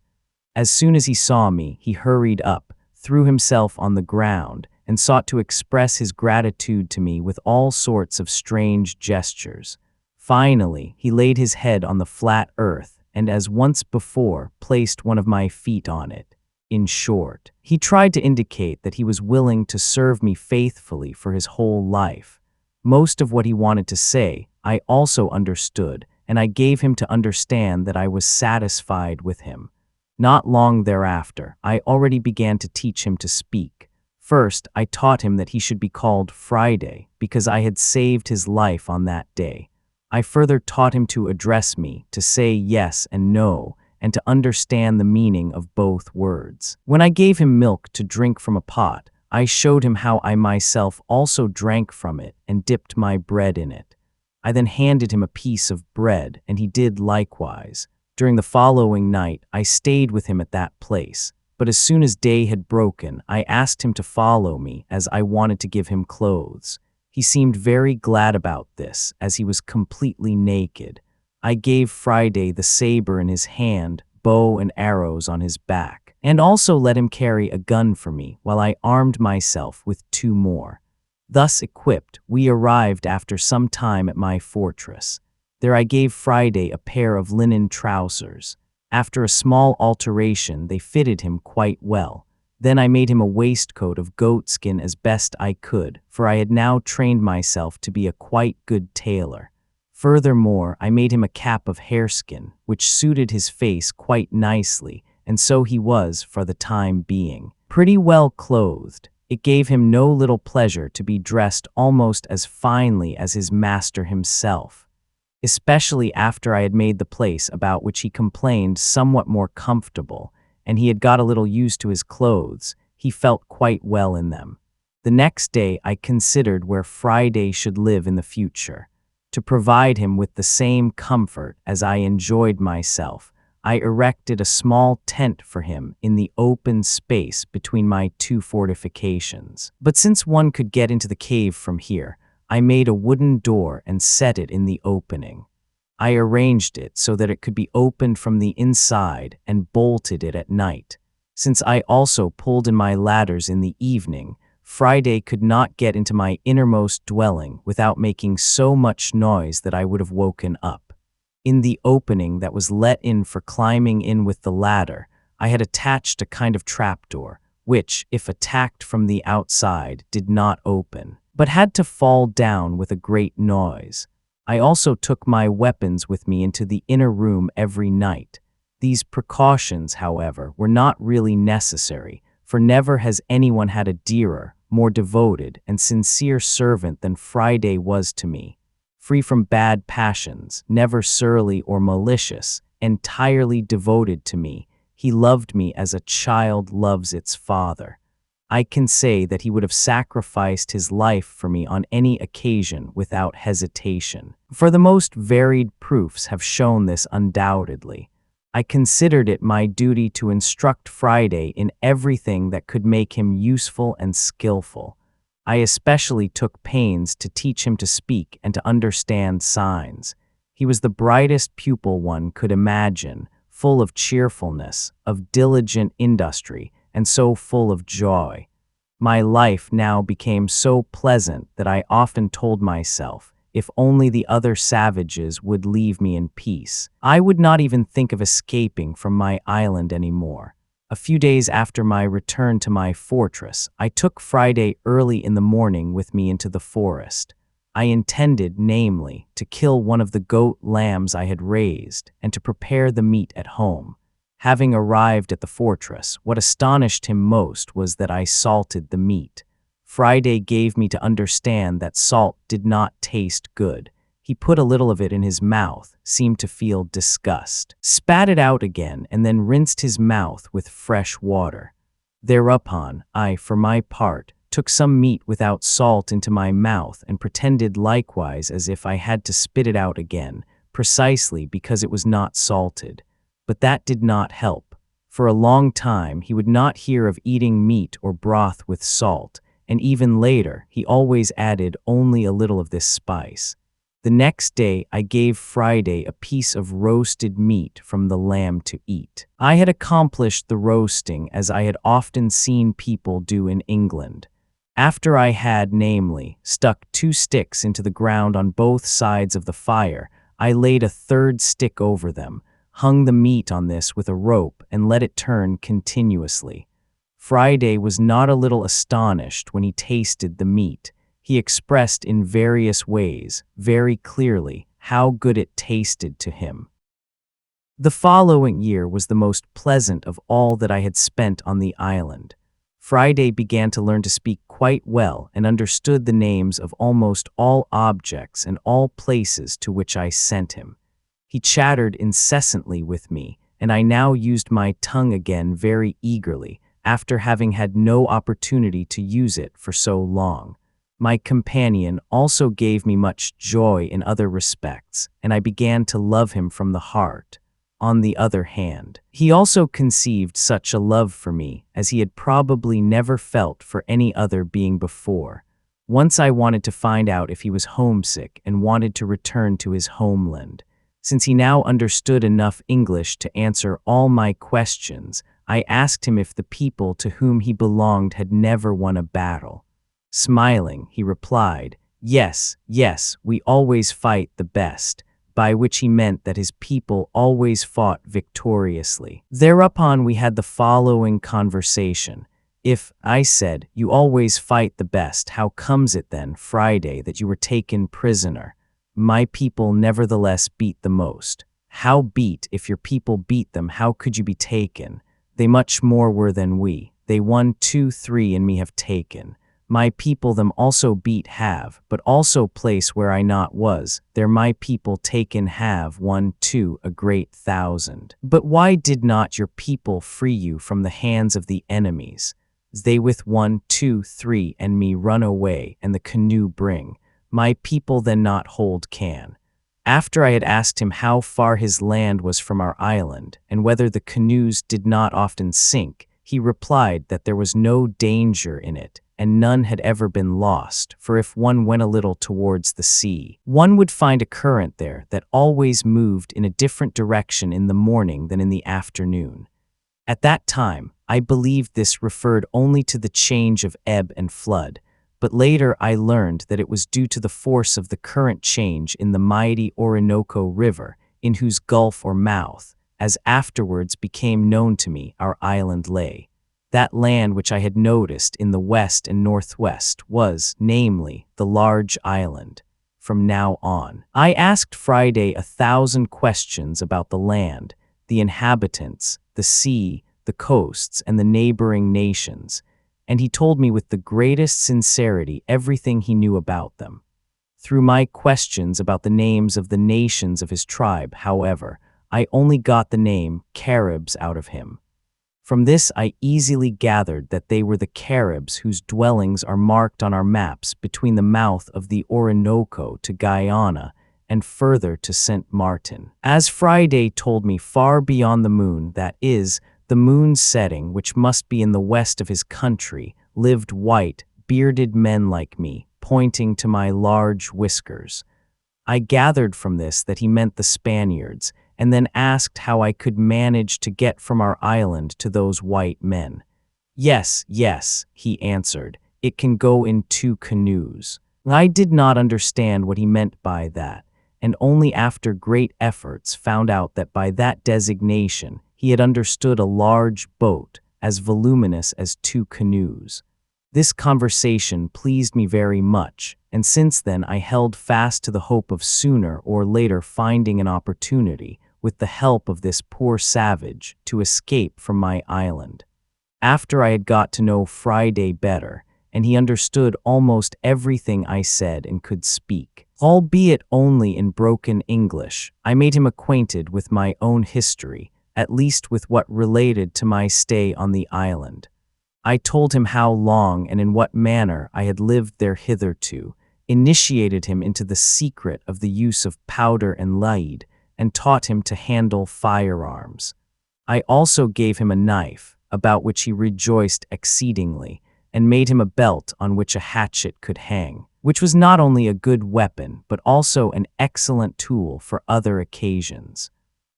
As soon as he saw me, he hurried up, threw himself on the ground, and sought to express his gratitude to me with all sorts of strange gestures. Finally, he laid his head on the flat earth and, as once before, placed one of my feet on it. In short, he tried to indicate that he was willing to serve me faithfully for his whole life. Most of what he wanted to say, I also understood, and I gave him to understand that I was satisfied with him. Not long thereafter, I already began to teach him to speak. First, I taught him that he should be called Friday, because I had saved his life on that day. I further taught him to address me, to say yes and no, and to understand the meaning of both words. When I gave him milk to drink from a pot, I showed him how I myself also drank from it and dipped my bread in it. I then handed him a piece of bread, and he did likewise. During the following night, I stayed with him at that place, but as soon as day had broken, I asked him to follow me, as I wanted to give him clothes. He seemed very glad about this, as he was completely naked. I gave Friday the saber in his hand, bow and arrows on his back, and also let him carry a gun for me, while I armed myself with 2 more. Thus equipped, we arrived after some time at my fortress. There I gave Friday a pair of linen trousers. After a small alteration, they fitted him quite well. Then I made him a waistcoat of goatskin as best I could, for I had now trained myself to be a quite good tailor. Furthermore, I made him a cap of hareskin, which suited his face quite nicely, and so he was, for the time being, pretty well clothed. It gave him no little pleasure to be dressed almost as finely as his master himself, especially after I had made the place about which he complained somewhat more comfortable, and he had got a little used to his clothes. He felt quite well in them. The next day I considered where Friday should live in the future. To provide him with the same comfort as I enjoyed myself, I erected a small tent for him in the open space between my 2 fortifications. But since one could get into the cave from here, I made a wooden door and set it in the opening. I arranged it so that it could be opened from the inside and bolted it at night. Since I also pulled in my ladders in the evening, Friday could not get into my innermost dwelling without making so much noise that I would have woken up. In the opening that was let in for climbing in with the ladder, I had attached a kind of trapdoor, which, if attacked from the outside, did not open, but had to fall down with a great noise. I also took my weapons with me into the inner room every night. These precautions, however, were not really necessary, for never has anyone had a dearer, more devoted, and sincere servant than Friday was to me. Free from bad passions, never surly or malicious, entirely devoted to me, he loved me as a child loves its father. I can say that he would have sacrificed his life for me on any occasion without hesitation. For the most varied proofs have shown this undoubtedly. I considered it my duty to instruct Friday in everything that could make him useful and skillful. I especially took pains to teach him to speak and to understand signs. He was the brightest pupil one could imagine, full of cheerfulness, of diligent industry, and so full of joy. My life now became so pleasant that I often told myself, if only the other savages would leave me in peace, I would not even think of escaping from my island anymore. A few days after my return to my fortress, I took Friday early in the morning with me into the forest. I intended, namely, to kill one of the goat lambs I had raised, and to prepare the meat at home. Having arrived at the fortress, what astonished him most was that I salted the meat. Friday gave me to understand that salt did not taste good. He put a little of it in his mouth, seemed to feel disgust, spat it out again, and then rinsed his mouth with fresh water. Thereupon, I, for my part, took some meat without salt into my mouth and pretended likewise as if I had to spit it out again, precisely because it was not salted. But that did not help. For a long time he would not hear of eating meat or broth with salt, and even later he always added only a little of this spice. The next day I gave Friday a piece of roasted meat from the lamb to eat. I had accomplished the roasting as I had often seen people do in England. After I had, namely, stuck 2 sticks into the ground on both sides of the fire, I laid a 3rd stick over them, hung the meat on this with a rope, and let it turn continuously. Friday was not a little astonished when he tasted the meat. He expressed in various ways, very clearly, how good it tasted to him. The following year was the most pleasant of all that I had spent on the island. Friday began to learn to speak quite well and understood the names of almost all objects and all places to which I sent him. He chattered incessantly with me, and I now used my tongue again very eagerly, after having had no opportunity to use it for so long. My companion also gave me much joy in other respects, and I began to love him from the heart. On the other hand, he also conceived such a love for me as he had probably never felt for any other being before. Once I wanted to find out if he was homesick and wanted to return to his homeland. Since he now understood enough English to answer all my questions, I asked him if the people to whom he belonged had never won a battle. Smiling, he replied, "Yes, yes, we always fight the best," by which he meant that his people always fought victoriously. Thereupon we had the following conversation. "If," I said, "you always fight the best, how comes it then, Friday, that you were taken prisoner? My people nevertheless beat the most." "How beat? If your people beat them, how could you be taken? They much more were than we. They 1, 2, 3, and me have taken. My people them also beat have, but also place where I not was, there my people taken have 1, 2, a great thousand. But why did not your people free you from the hands of the enemies? They with 1, 2, 3, and me run away, and the canoe bring. My people then not hold can." After I had asked him how far his land was from our island, and whether the canoes did not often sink, he replied that there was no danger in it, and none had ever been lost, for if one went a little towards the sea, one would find a current there that always moved in a different direction in the morning than in the afternoon. At that time, I believed this referred only to the change of ebb and flood, but later I learned that it was due to the force of the current change in the mighty Orinoco River, in whose gulf or mouth, as afterwards became known to me, our island lay. That land which I had noticed in the west and northwest was, namely, the large island. From now on, I asked Friday 1,000 questions about the land. the inhabitants, the sea, the coasts, and the neighboring nations, and he told me with the greatest sincerity everything he knew about them. Through my questions about the names of the nations of his tribe, however, I only got the name Caribs out of him. From this I easily gathered that they were the Caribs whose dwellings are marked on our maps between the mouth of the Orinoco to Guyana and further to St. Martin. As Friday told me, far beyond the moon, that is, the moon's setting, which must be in the west of his country, lived white, bearded men like me, pointing to my large whiskers. I gathered from this that he meant the Spaniards, and then asked how I could manage to get from our island to those white men. Yes, yes, he answered, it can go in 2 canoes. I did not understand what he meant by that, and only after great efforts found out that by that designation he had understood a large boat as voluminous as 2 canoes. This conversation pleased me very much, and since then I held fast to the hope of sooner or later finding an opportunity, with the help of this poor savage, to escape from my island. After I had got to know Friday better, and he understood almost everything I said and could speak, albeit only in broken English, I made him acquainted with my own history, at least with what related to my stay on the island. I told him how long and in what manner I had lived there hitherto, initiated him into the secret of the use of powder and lead, and taught him to handle firearms. I also gave him a knife, about which he rejoiced exceedingly, and made him a belt on which a hatchet could hang, which was not only a good weapon, but also an excellent tool for other occasions.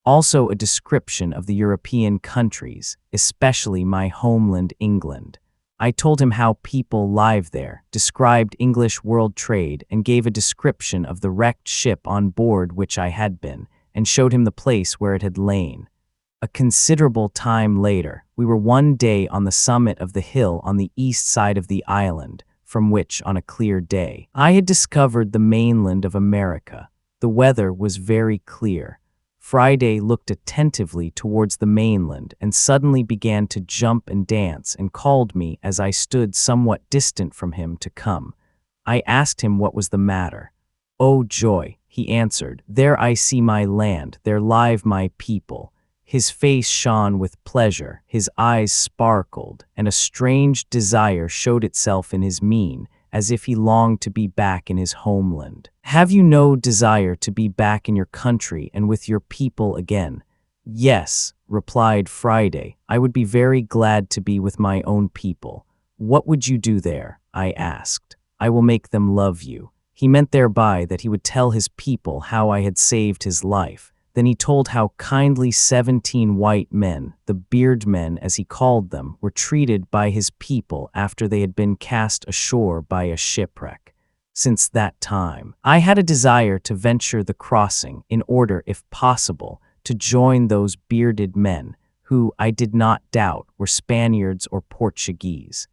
Also a description of the European countries, especially my homeland England. I told him how people live there, described English world trade, and gave a description of the wrecked ship on board which I had been, and showed him the place where it had lain. A considerable time later, we were one day on the summit of the hill on the east side of the island, from which, on a clear day, I had discovered the mainland of America. The weather was very clear. Friday looked attentively towards the mainland and suddenly began to jump and dance and called me as I stood somewhat distant from him to come. I asked him what was the matter. "Oh joy," he answered, "there I see my land, there live my people." His face shone with pleasure, his eyes sparkled, and a strange desire showed itself in his mien, as if he longed to be back in his homeland. "Have you no desire to be back in your country and with your people again?" "Yes," replied Friday, "I would be very glad to be with my own people." "What would you do there?" I asked. "I will make them love you." He meant thereby that he would tell his people how I had saved his life. Then he told how kindly 17 white men, the beard men as he called them, were treated by his people after they had been cast ashore by a shipwreck. Since that time, I had a desire to venture the crossing in order, if possible, to join those bearded men, who, I did not doubt, were Spaniards or Portuguese.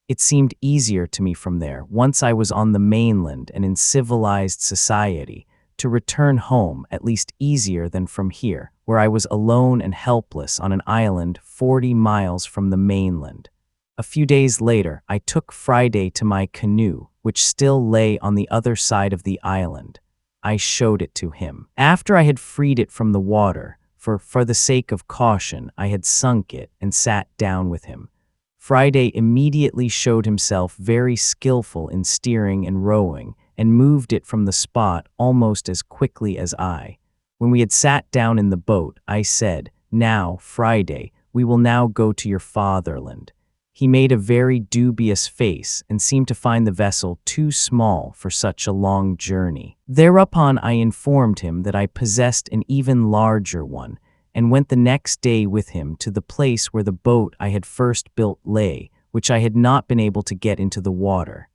It seemed easier to me from there, once I was on the mainland and in civilized society, to return home, at least easier than from here, where I was alone and helpless on an island 40 miles from the mainland. A few days later, I took Friday to my canoe, which still lay on the other side of the island. I showed it to him. After I had freed it from the water, for the sake of caution, I had sunk it and sat down with him. Friday immediately showed himself very skillful in steering and rowing, and moved it from the spot almost as quickly as I. When we had sat down in the boat, I said, "Now, Friday, we will now go to your fatherland." He made a very dubious face and seemed to find the vessel too small for such a long journey. Thereupon I informed him that I possessed an even larger one, and went the next day with him to the place where the boat I had first built lay, which I had not been able to get into the water.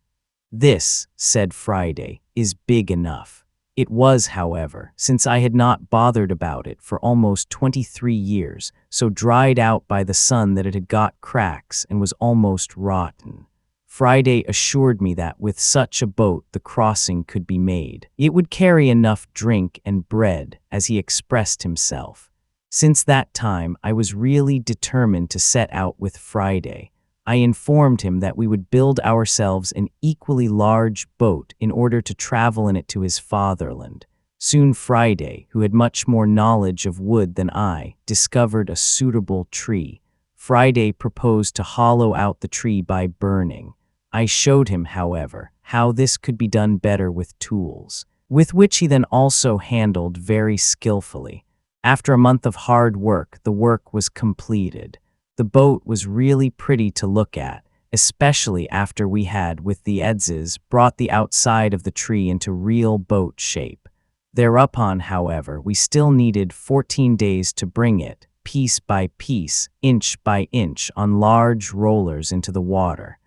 "This," said Friday, "is big enough." It was, however, since I had not bothered about it for almost 23 years, so dried out by the sun that it had got cracks and was almost rotten. Friday assured me that with such a boat the crossing could be made. It would carry enough drink and bread, as he expressed himself. Since that time, I was really determined to set out with Friday. I informed him that we would build ourselves an equally large boat in order to travel in it to his fatherland. Soon Friday, who had much more knowledge of wood than I, discovered a suitable tree. Friday proposed to hollow out the tree by burning. I showed him, however, how this could be done better with tools, with which he then also handled very skillfully. After a month of hard work, the work was completed. The boat was really pretty to look at, especially after we had, with the adzes, brought the outside of the tree into real boat shape. Thereupon, however, we still needed 14 days to bring it, piece by piece, inch by inch, on large rollers into the water.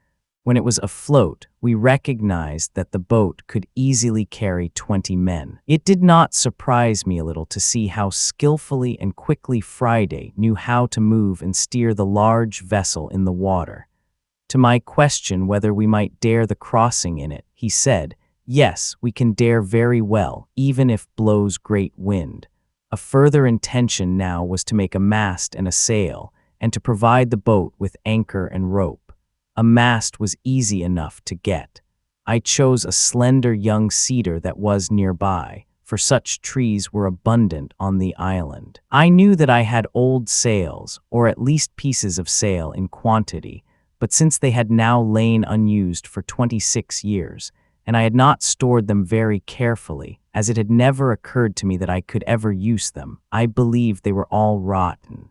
When it was afloat, we recognized that the boat could easily carry 20 men. It did not surprise me a little to see how skillfully and quickly Friday knew how to move and steer the large vessel in the water. To my question whether we might dare the crossing in it, he said, "Yes, we can dare very well, even if blows great wind." A further intention now was to make a mast and a sail, and to provide the boat with anchor and rope. A mast was easy enough to get. I chose a slender young cedar that was nearby, for such trees were abundant on the island. I knew that I had old sails, or at least pieces of sail, in quantity, but since they had now lain unused for 26 years, and I had not stored them very carefully, as it had never occurred to me that I could ever use them, I believed they were all rotten.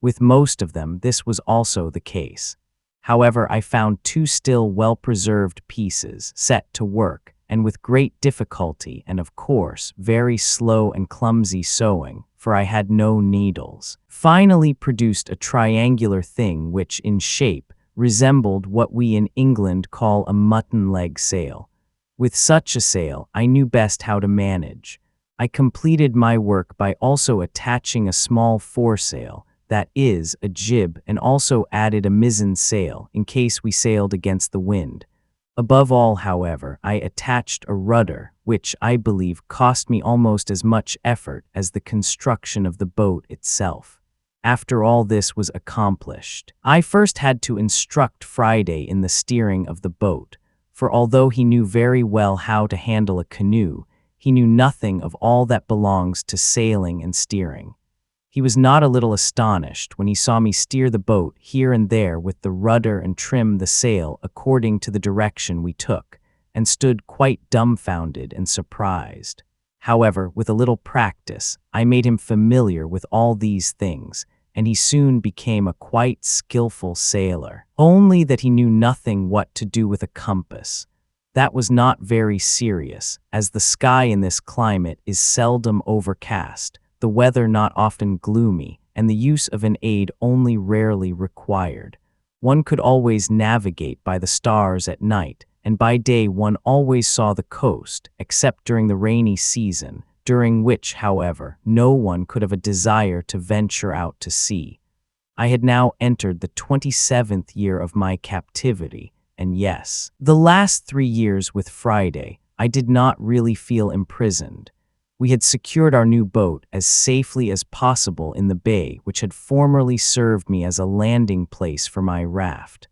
With most of them, this was also the case. However, I found 2 still well-preserved pieces, set to work, and with great difficulty and, of course, very slow and clumsy sewing, for I had no needles, finally produced a triangular thing which, in shape, resembled what we in England call a mutton leg sail. With such a sail, I knew best how to manage. I completed my work by also attaching a small foresail, that is, a jib, and also added a mizzen sail in case we sailed against the wind. Above all, however, I attached a rudder, which, I believe, cost me almost as much effort as the construction of the boat itself. After all this was accomplished, I first had to instruct Friday in the steering of the boat, for although he knew very well how to handle a canoe, he knew nothing of all that belongs to sailing and steering. He was not a little astonished when he saw me steer the boat here and there with the rudder and trim the sail according to the direction we took, and stood quite dumbfounded and surprised. However, with a little practice, I made him familiar with all these things, and he soon became a quite skillful sailor. Only that he knew nothing what to do with a compass. That was not very serious, as the sky in this climate is seldom overcast, the weather not often gloomy, and the use of an aid only rarely required. One could always navigate by the stars at night, and by day one always saw the coast, except during the rainy season, during which, however, no one could have a desire to venture out to sea. I had now entered the 27th year of my captivity, and yes, the last 3 years with Friday, I did not really feel imprisoned. We had secured our new boat as safely as possible in the bay which had formerly served me as a landing place for my raft.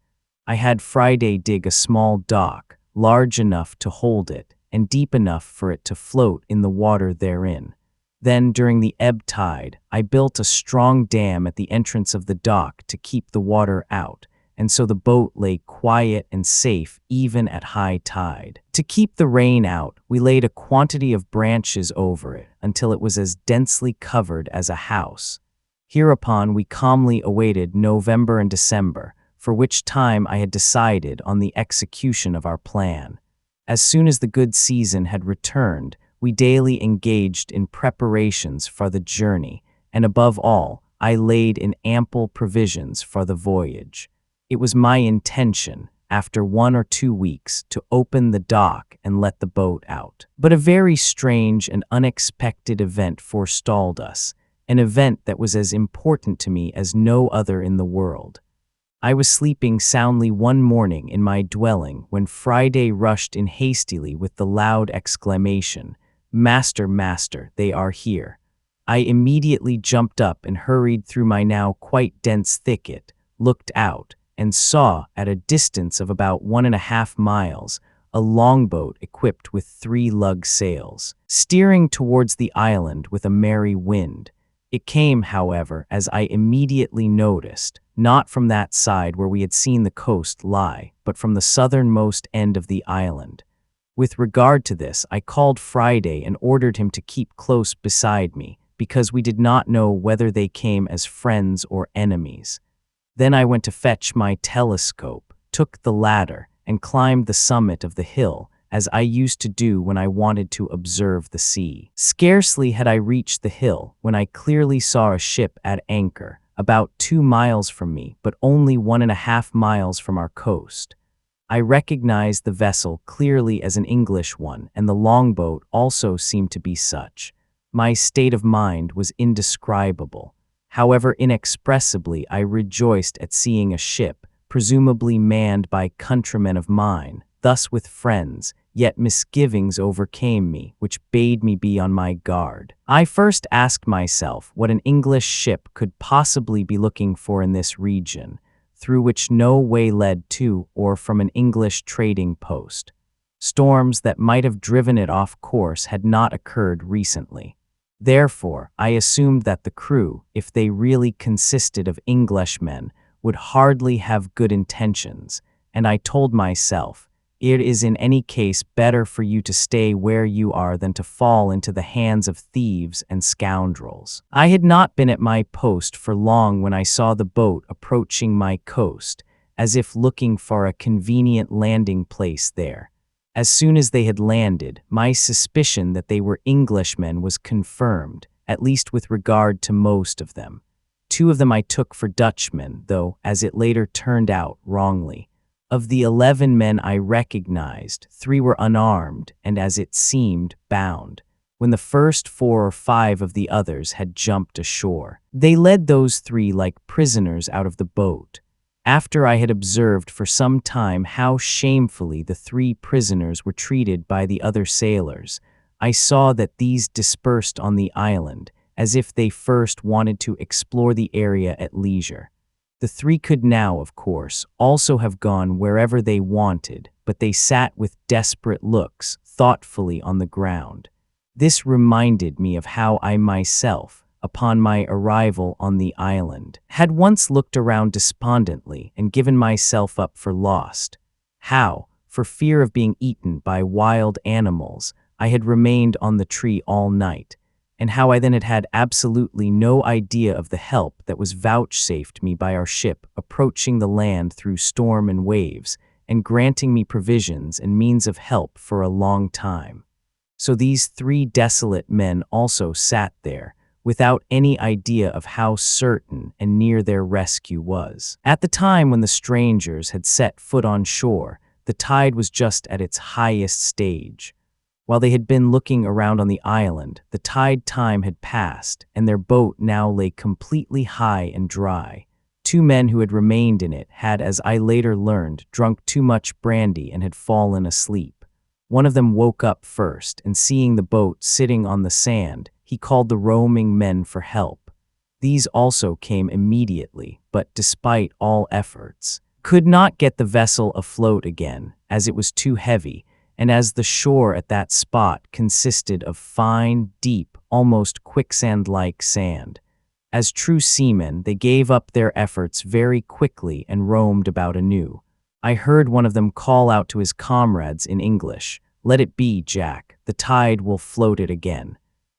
I had Friday dig a small dock, large enough to hold it, and deep enough for it to float in the water therein. Then, during the ebb tide, I built a strong dam at the entrance of the dock to keep the water out, and so the boat lay quiet and safe even at high tide. To keep the rain out, we laid a quantity of branches over it until it was as densely covered as a house. Hereupon we calmly awaited November and December, for which time I had decided on the execution of our plan. As soon as the good season had returned, we daily engaged in preparations for the journey, and above all, I laid in ample provisions for the voyage. It was my intention, after 1 or 2 weeks, to open the dock and let the boat out. But a very strange and unexpected event forestalled us, an event that was as important to me as no other in the world. I was sleeping soundly one morning in my dwelling when Friday rushed in hastily with the loud exclamation, "Master, master, they are here." I immediately jumped up and hurried through my now quite dense thicket, looked out, and saw, at a distance of about 1.5 miles, a longboat equipped with 3 lug sails, steering towards the island with a merry wind. It came, however, as I immediately noticed, not from that side where we had seen the coast lie, but from the southernmost end of the island. With regard to this, I called Friday and ordered him to keep close beside me, because we did not know whether they came as friends or enemies. Then I went to fetch my telescope, took the ladder, and climbed the summit of the hill, as I used to do when I wanted to observe the sea. Scarcely had I reached the hill when I clearly saw a ship at anchor, about 2 miles from me, but only 1.5 miles from our coast. I recognized the vessel clearly as an English one, and the longboat also seemed to be such. My state of mind was indescribable. However inexpressibly I rejoiced at seeing a ship, presumably manned by countrymen of mine, thus with friends, yet misgivings overcame me, which bade me be on my guard. I first asked myself what an English ship could possibly be looking for in this region, through which no way led to or from an English trading post. Storms that might have driven it off course had not occurred recently. Therefore, I assumed that the crew, if they really consisted of Englishmen, would hardly have good intentions, and I told myself, it is in any case better for you to stay where you are than to fall into the hands of thieves and scoundrels. I had not been at my post for long when I saw the boat approaching my coast, as if looking for a convenient landing place there. As soon as they had landed, my suspicion that they were Englishmen was confirmed, at least with regard to most of them. 2 of them I took for Dutchmen, though, as it later turned out, wrongly. Of the 11 men I recognized, 3 were unarmed and, as it seemed, bound, when the first 4 or 5 of the others had jumped ashore. They led those 3 like prisoners out of the boat. After I had observed for some time how shamefully the 3 prisoners were treated by the other sailors, I saw that these dispersed on the island, as if they first wanted to explore the area at leisure. The 3 could now, of course, also have gone wherever they wanted, but they sat with desperate looks, thoughtfully on the ground. This reminded me of how I myself, upon my arrival on the island, had once looked around despondently and given myself up for lost. How, for fear of being eaten by wild animals, I had remained on the tree all night, and how I then had had absolutely no idea of the help that was vouchsafed me by our ship approaching the land through storm and waves, and granting me provisions and means of help for a long time. So these 3 desolate men also sat there, without any idea of how certain and near their rescue was. At the time when the strangers had set foot on shore, the tide was just at its highest stage. While they had been looking around on the island, the tide time had passed, and their boat now lay completely high and dry. 2 men who had remained in it had, as I later learned, drunk too much brandy and had fallen asleep. One of them woke up first, and seeing the boat sitting on the sand, he called the roaming men for help. These also came immediately, but despite all efforts, could not get the vessel afloat again, as it was too heavy, and as the shore at that spot consisted of fine, deep, almost quicksand-like sand. As true seamen, they gave up their efforts very quickly and roamed about anew. I heard one of them call out to his comrades in English, "Let it be, Jack, the tide will float it again."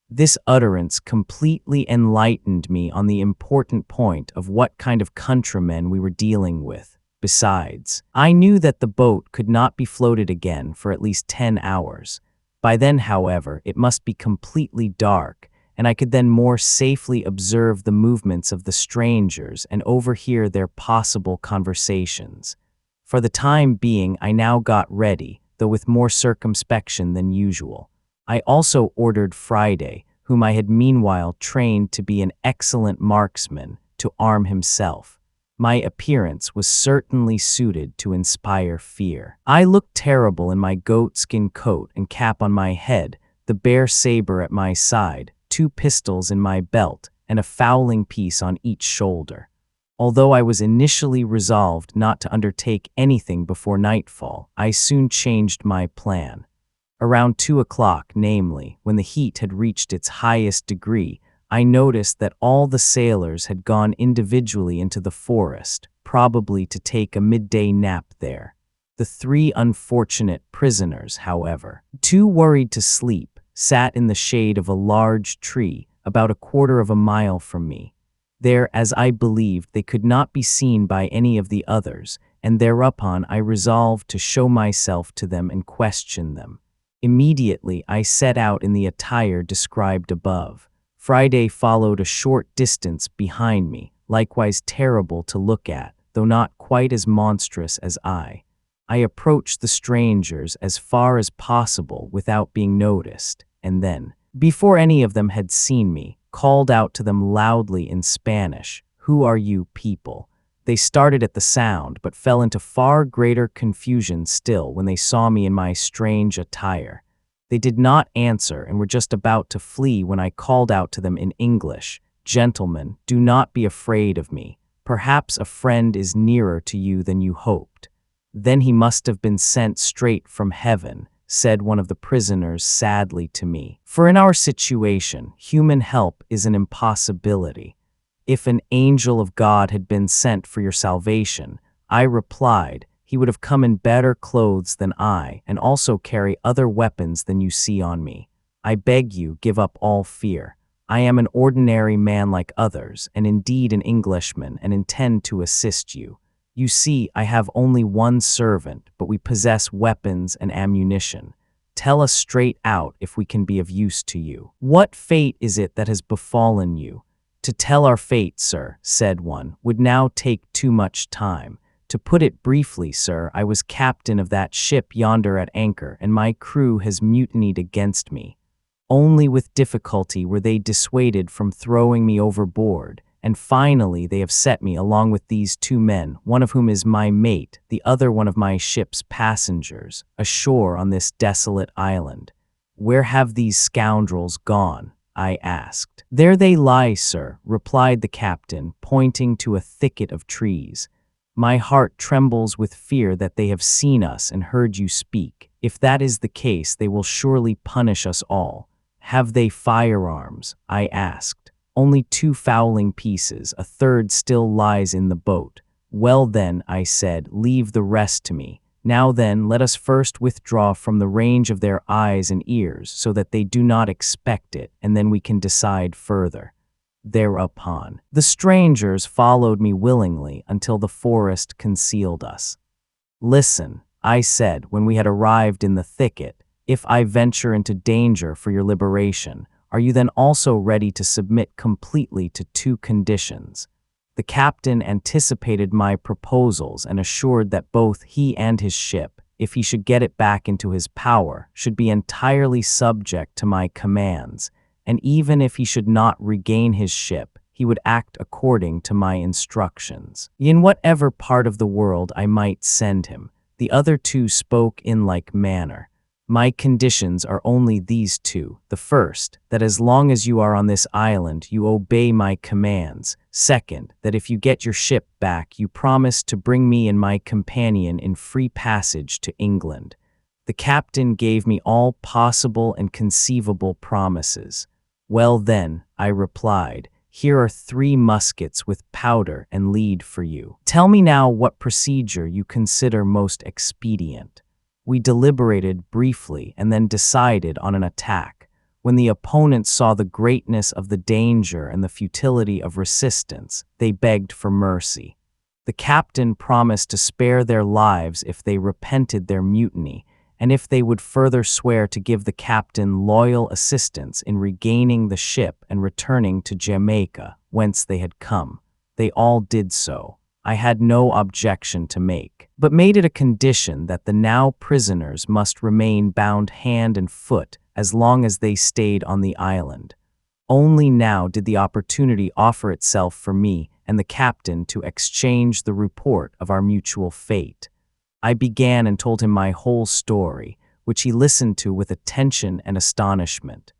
This utterance completely enlightened me on the important point of what kind of countrymen we were dealing with. Besides, I knew that the boat could not be floated again for at least 10 hours. By then, however, it must be completely dark, and I could then more safely observe the movements of the strangers and overhear their possible conversations. For the time being, I now got ready, though with more circumspection than usual. I also ordered Friday, whom I had meanwhile trained to be an excellent marksman, to arm himself. My appearance was certainly suited to inspire fear. I looked terrible in my goatskin coat and cap on my head, the bare saber at my side, 2 pistols in my belt, and a fowling piece on each shoulder. Although I was initially resolved not to undertake anything before nightfall, I soon changed my plan. Around 2 o'clock, namely, when the heat had reached its highest degree, I noticed that all the sailors had gone individually into the forest, probably to take a midday nap there. The 3 unfortunate prisoners, however, too worried to sleep, sat in the shade of a large tree about 1/4 of a mile from me. There, as I believed, they could not be seen by any of the others, and thereupon I resolved to show myself to them and question them. Immediately I set out in the attire described above. Friday followed a short distance behind me, likewise terrible to look at, though not quite as monstrous as I. I approached the strangers as far as possible without being noticed, and then, before any of them had seen me, called out to them loudly in Spanish, "Who are you people?" They started at the sound, but fell into far greater confusion still when they saw me in my strange attire. They did not answer and were just about to flee when I called out to them in English, "Gentlemen, do not be afraid of me. Perhaps a friend is nearer to you than you hoped." "Then he must have been sent straight from heaven," said one of the prisoners sadly to me. "For in our situation, human help is an impossibility. If an angel of God had been sent for your salvation," I replied, "he would have come in better clothes than I, and also carry other weapons than you see on me. I beg you, give up all fear. I am an ordinary man like others, and indeed an Englishman, and intend to assist you. You see, I have only one servant, but we possess weapons and ammunition. Tell us straight out if we can be of use to you. What fate is it that has befallen you?" "To tell our fate, sir," said one, "would now take too much time. To put it briefly, sir, I was captain of that ship yonder at anchor, and my crew has mutinied against me. Only with difficulty were they dissuaded from throwing me overboard, and finally they have set me along with these 2 men, one of whom is my mate, the other one of my ship's passengers, ashore on this desolate island." "Where have these scoundrels gone?" I asked. "There they lie, sir," replied the captain, pointing to a thicket of trees. "My heart trembles with fear that they have seen us and heard you speak. If that is the case, they will surely punish us all." "Have they firearms?" I asked. "Only 2 fowling pieces, a third still lies in the boat." "Well then," I said, "leave the rest to me. Now then, let us first withdraw from the range of their eyes and ears so that they do not expect it, and then we can decide further." Thereupon, the strangers followed me willingly until the forest concealed us. "Listen," I said when we had arrived in the thicket, "if I venture into danger for your liberation, are you then also ready to submit completely to 2 conditions?" The captain anticipated my proposals and assured that both he and his ship, if he should get it back into his power, should be entirely subject to my commands, and even if he should not regain his ship, he would act according to my instructions, in whatever part of the world I might send him. The other 2 spoke in like manner. "My conditions are only these 2. The first, that as long as you are on this island, you obey my commands. Second, that if you get your ship back, you promise to bring me and my companion in free passage to England." The captain gave me all possible and conceivable promises. "Well then," I replied, "here are 3 muskets with powder and lead for you. Tell me now what procedure you consider most expedient." We deliberated briefly and then decided on an attack. When the opponents saw the greatness of the danger and the futility of resistance, they begged for mercy. The captain promised to spare their lives if they repented their mutiny, and if they would further swear to give the captain loyal assistance in regaining the ship and returning to Jamaica, whence they had come. They all did so. I had no objection to make, but made it a condition that the now prisoners must remain bound hand and foot as long as they stayed on the island. Only now did the opportunity offer itself for me and the captain to exchange the report of our mutual fate. I began and told him my whole story, which he listened to with attention and astonishment.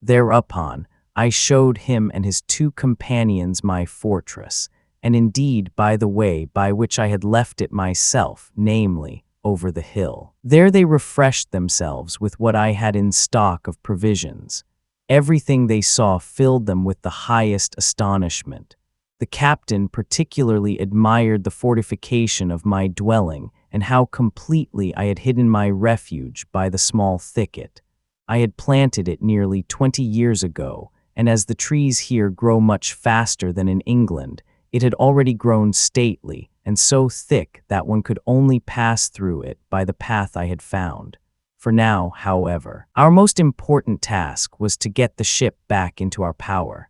Thereupon, I showed him and his 2 companions my fortress, and indeed by the way by which I had left it myself, namely, over the hill. There they refreshed themselves with what I had in stock of provisions. Everything they saw filled them with the highest astonishment. The captain particularly admired the fortification of my dwelling and how completely I had hidden my refuge by the small thicket. I had planted it nearly 20 years ago, and as the trees here grow much faster than in England, it had already grown stately and so thick that one could only pass through it by the path I had found. For now, however, our most important task was to get the ship back into our power.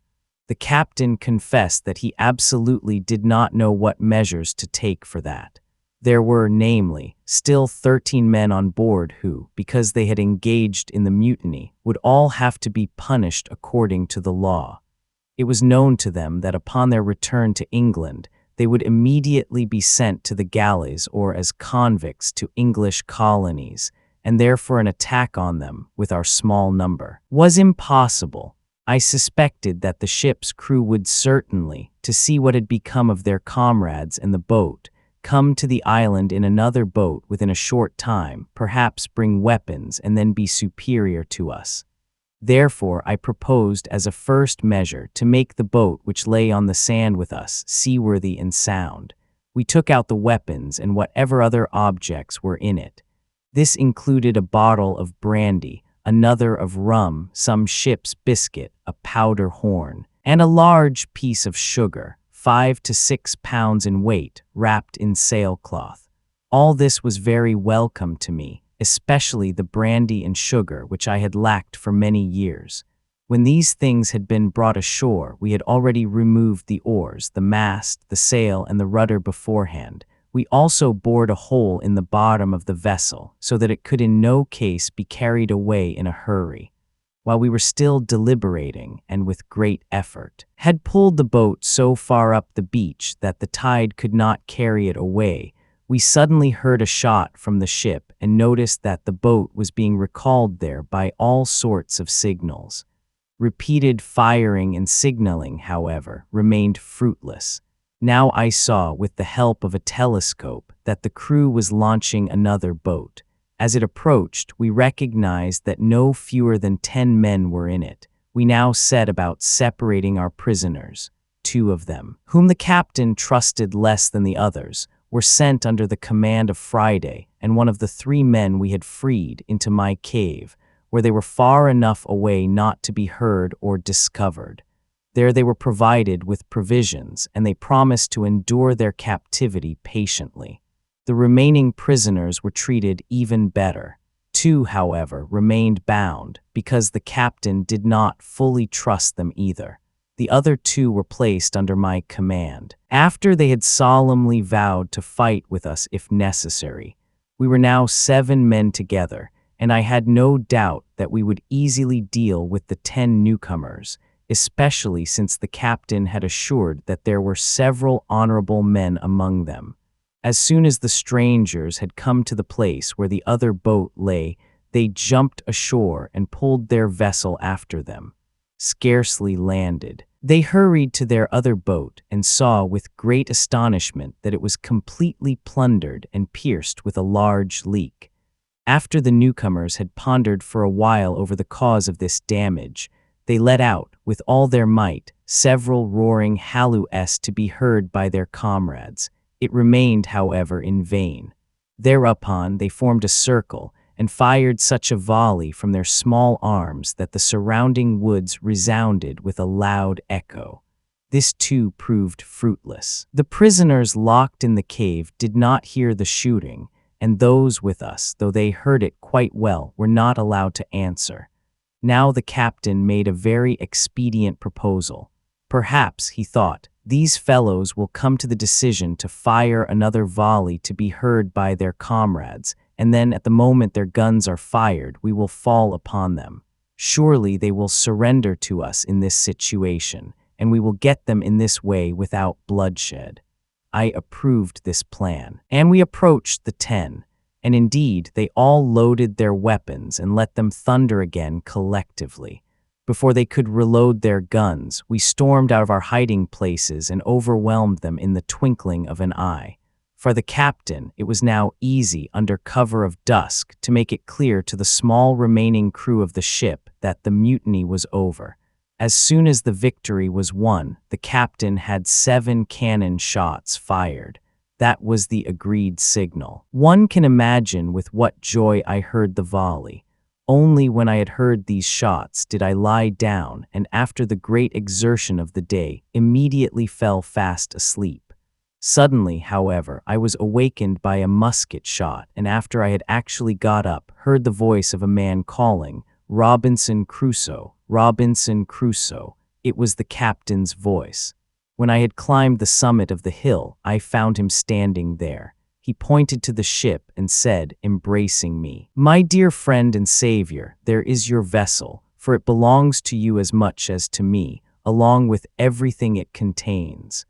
The captain confessed that he absolutely did not know what measures to take for that. There were, namely, still 13 men on board who, because they had engaged in the mutiny, would all have to be punished according to the law. It was known to them that upon their return to England, they would immediately be sent to the galleys or as convicts to English colonies, and therefore an attack on them, with our small number, was impossible. I suspected that the ship's crew would certainly, to see what had become of their comrades and the boat, come to the island in another boat within a short time, perhaps bring weapons and then be superior to us. Therefore, I proposed as a first measure to make the boat which lay on the sand with us seaworthy and sound. We took out the weapons and whatever other objects were in it. This included a bottle of brandy, another of rum, some ship's biscuit, a powder horn, and a large piece of sugar, 5 to 6 pounds in weight, wrapped in sailcloth. All this was very welcome to me, especially the brandy and sugar which I had lacked for many years. When these things had been brought ashore, we had already removed the oars, the mast, the sail, and the rudder beforehand. We also bored a hole in the bottom of the vessel, so that it could in no case be carried away in a hurry. While we were still deliberating, and with great effort, had pulled the boat so far up the beach that the tide could not carry it away, we suddenly heard a shot from the ship and noticed that the boat was being recalled there by all sorts of signals. Repeated firing and signaling, however, remained fruitless. Now I saw, with the help of a telescope, that the crew was launching another boat. As it approached, we recognized that no fewer than 10 men were in it. We now set about separating our prisoners. 2 of them, whom the captain trusted less than the others, were sent under the command of Friday and one of the 3 men we had freed into my cave, where they were far enough away not to be heard or discovered. There they were provided with provisions, and they promised to endure their captivity patiently. The remaining prisoners were treated even better. 2, however, remained bound, because the captain did not fully trust them either. The other 2 were placed under my command. After they had solemnly vowed to fight with us if necessary, we were now 7 men together, and I had no doubt that we would easily deal with the 10 newcomers, especially since the captain had assured that there were several honorable men among them. As soon as the strangers had come to the place where the other boat lay, they jumped ashore and pulled their vessel after them. Scarcely landed, they hurried to their other boat and saw with great astonishment that it was completely plundered and pierced with a large leak. After the newcomers had pondered for a while over the cause of this damage, they let out, with all their might, several roaring halloos to be heard by their comrades. It remained, however, in vain. Thereupon they formed a circle and fired such a volley from their small arms that the surrounding woods resounded with a loud echo. This too proved fruitless. The prisoners locked in the cave did not hear the shooting, and those with us, though they heard it quite well, were not allowed to answer. Now the captain made a very expedient proposal. Perhaps, he thought, these fellows will come to the decision to fire another volley to be heard by their comrades, and then at the moment their guns are fired, we will fall upon them. Surely they will surrender to us in this situation, and we will get them in this way without bloodshed. I approved this plan, and we approached the 10. And indeed, they all loaded their weapons and let them thunder again collectively. Before they could reload their guns, we stormed out of our hiding places and overwhelmed them in the twinkling of an eye. For the captain, it was now easy, under cover of dusk, to make it clear to the small remaining crew of the ship that the mutiny was over. As soon as the victory was won, the captain had 7 cannon shots fired. That was the agreed signal. One can imagine with what joy I heard the volley. Only when I had heard these shots did I lie down, and after the great exertion of the day, immediately fell fast asleep. Suddenly, however, I was awakened by a musket shot, and after I had actually got up, heard the voice of a man calling, "Robinson Crusoe, Robinson Crusoe." It was the captain's voice. When I had climbed the summit of the hill, I found him standing there. He pointed to the ship and said, embracing me, "My dear friend and savior, there is your vessel, for it belongs to you as much as to me, along with everything it contains."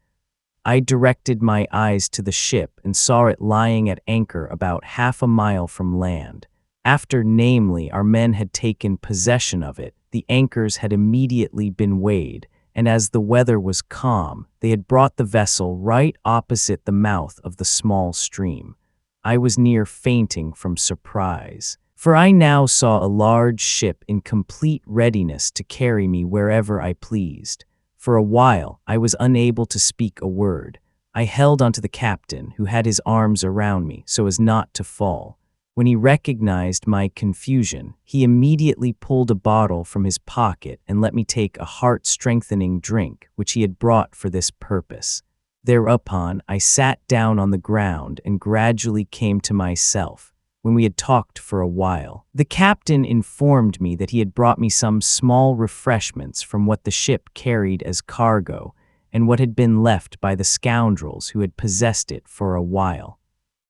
I directed my eyes to the ship and saw it lying at anchor about half a mile from land. After, namely, our men had taken possession of it, the anchors had immediately been weighed, and as the weather was calm, they had brought the vessel right opposite the mouth of the small stream. I was near fainting from surprise, for I now saw a large ship in complete readiness to carry me wherever I pleased. For a while, I was unable to speak a word. I held onto the captain, who had his arms around me, so as not to fall. When he recognized my confusion, he immediately pulled a bottle from his pocket and let me take a heart-strengthening drink, which he had brought for this purpose. Thereupon, I sat down on the ground and gradually came to myself. When we had talked for a while, the captain informed me that he had brought me some small refreshments from what the ship carried as cargo, and what had been left by the scoundrels who had possessed it for a while.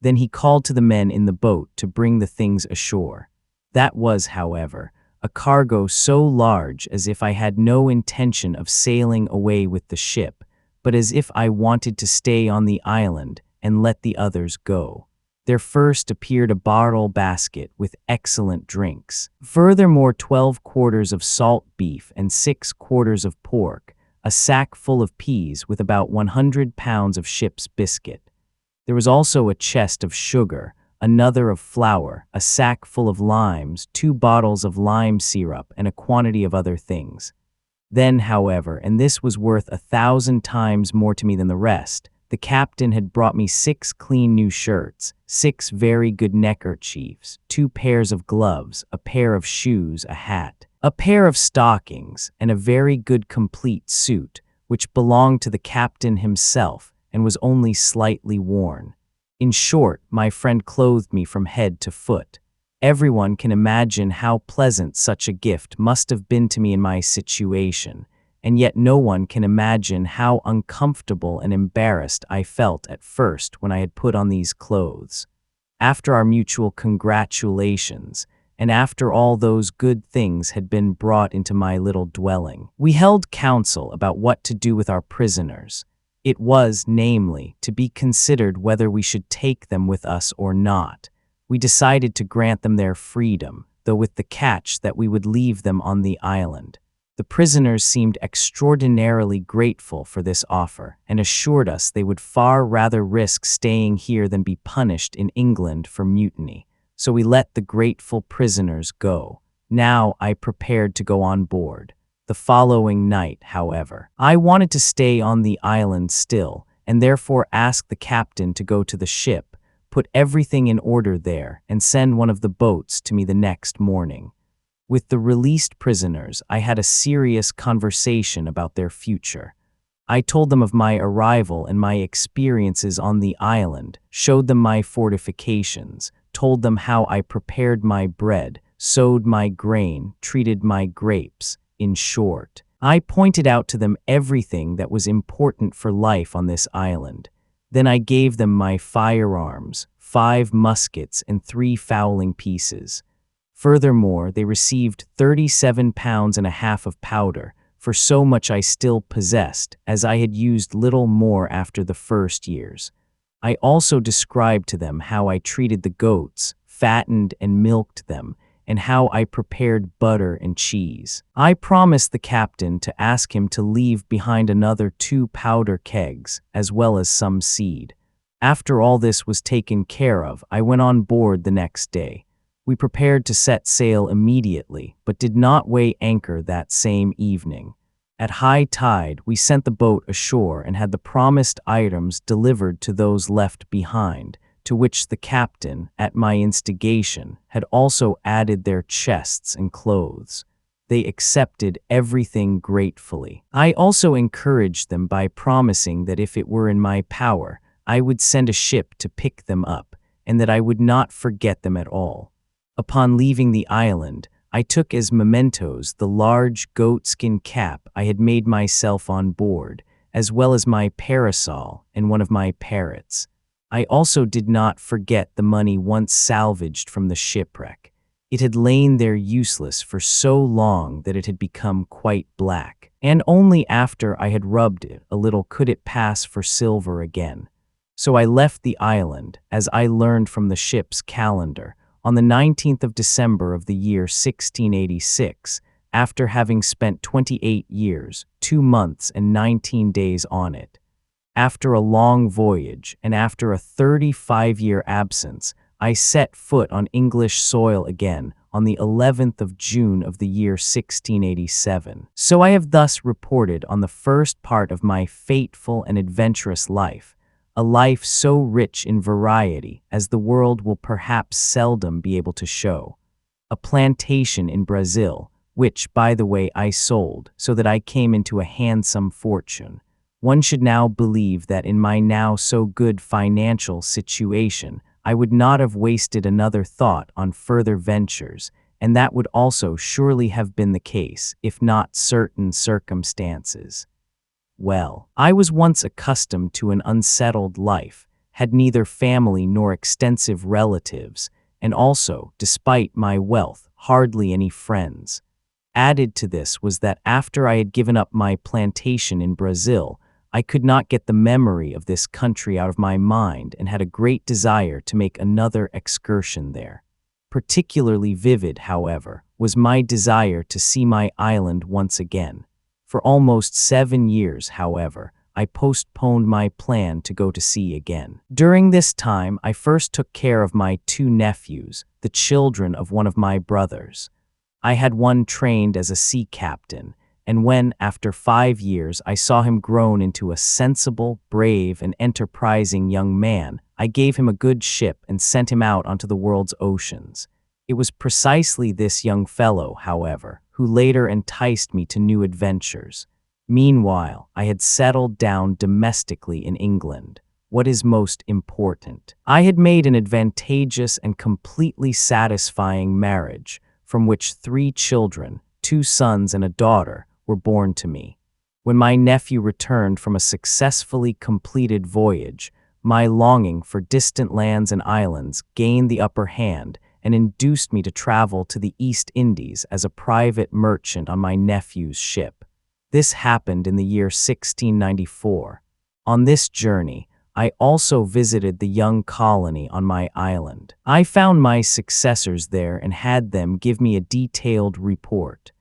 Then he called to the men in the boat to bring the things ashore. That was, however, a cargo so large as if I had no intention of sailing away with the ship, but as if I wanted to stay on the island and let the others go. There first appeared a bottle basket with excellent drinks. Furthermore, 12 quarters of salt beef and 6 quarters of pork, a sack full of peas with about 100 pounds of ship's biscuit. There was also a chest of sugar, another of flour, a sack full of limes, 2 bottles of lime syrup, and a quantity of other things. Then, however, and this was worth 1,000 times more to me than the rest, the captain had brought me 6 clean new shirts, 6 very good neckerchiefs, 2 pairs of gloves, a pair of shoes, a hat, a pair of stockings, and a very good complete suit, which belonged to the captain himself and was only slightly worn. In short, my friend clothed me from head to foot. Everyone can imagine how pleasant such a gift must have been to me in my situation, and yet no one can imagine how uncomfortable and embarrassed I felt at first when I had put on these clothes. After our mutual congratulations, and after all those good things had been brought into my little dwelling, we held counsel about what to do with our prisoners. It was, namely, to be considered whether we should take them with us or not. We decided to grant them their freedom, though with the catch that we would leave them on the island. The prisoners seemed extraordinarily grateful for this offer, and assured us they would far rather risk staying here than be punished in England for mutiny. So we let the grateful prisoners go. Now I prepared to go on board. The following night, however, I wanted to stay on the island still, and therefore asked the captain to go to the ship, put everything in order there, and send one of the boats to me the next morning. With the released prisoners, I had a serious conversation about their future. I told them of my arrival and my experiences on the island, showed them my fortifications, told them how I prepared my bread, sowed my grain, treated my grapes. In short, I pointed out to them everything that was important for life on this island. Then I gave them my firearms, 5 muskets and 3 fowling pieces. Furthermore, they received 37 pounds and a half of powder, for so much I still possessed, as I had used little more after the first years. I also described to them how I treated the goats, fattened and milked them, and how I prepared butter and cheese. I promised the captain to ask him to leave behind another 2 powder kegs, as well as some seed. After all this was taken care of, I went on board the next day. We prepared to set sail immediately, but did not weigh anchor that same evening. At high tide, we sent the boat ashore and had the promised items delivered to those left behind, to which the captain, at my instigation, had also added their chests and clothes. They accepted everything gratefully. I also encouraged them by promising that if it were in my power, I would send a ship to pick them up, and that I would not forget them at all. Upon leaving the island, I took as mementos the large goatskin cap I had made myself on board, as well as my parasol and one of my parrots. I also did not forget the money once salvaged from the shipwreck. It had lain there useless for so long that it had become quite black, and only after I had rubbed it a little could it pass for silver again. So I left the island, as I learned from the ship's calendar, on the 19th of December of the year 1686, after having spent 28 years, 2 months, and 19 days on it. After a long voyage, and after a 35-year absence, I set foot on English soil again on the 11th of June of the year 1687. So I have thus reported on the first part of my fateful and adventurous life, a life so rich in variety as the world will perhaps seldom be able to show. A plantation in Brazil, which, by the way, I sold, so that I came into a handsome fortune. One should now believe that in my now so good financial situation, I would not have wasted another thought on further ventures, and that would also surely have been the case, if not certain circumstances. Well, I was once accustomed to an unsettled life, had neither family nor extensive relatives, and also, despite my wealth, hardly any friends. Added to this was that after I had given up my plantation in Brazil, I could not get the memory of this country out of my mind and had a great desire to make another excursion there. Particularly vivid, however, was my desire to see my island once again. For almost 7 years, however, I postponed my plan to go to sea again. During this time, I first took care of my 2 nephews, the children of one of my brothers. I had one trained as a sea captain, and when, after 5 years, I saw him grown into a sensible, brave, and enterprising young man, I gave him a good ship and sent him out onto the world's oceans. It was precisely this young fellow, however, who later enticed me to new adventures. Meanwhile, I had settled down domestically in England. What is most important? I had made an advantageous and completely satisfying marriage, from which 3 children, 2 sons and a daughter, were born to me. When my nephew returned from a successfully completed voyage, my longing for distant lands and islands gained the upper hand and induced me to travel to the East Indies as a private merchant on my nephew's ship. This happened in the year 1694. On this journey, I also visited the young colony on my island. I found my successors there and had them give me a detailed report.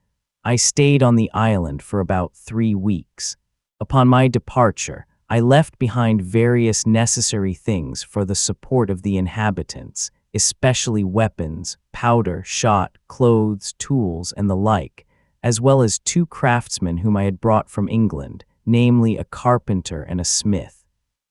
I stayed on the island for about 3 weeks. Upon my departure, I left behind various necessary things for the support of the inhabitants, especially weapons, powder, shot, clothes, tools, and the like, as well as 2 craftsmen whom I had brought from England, namely a carpenter and a smith.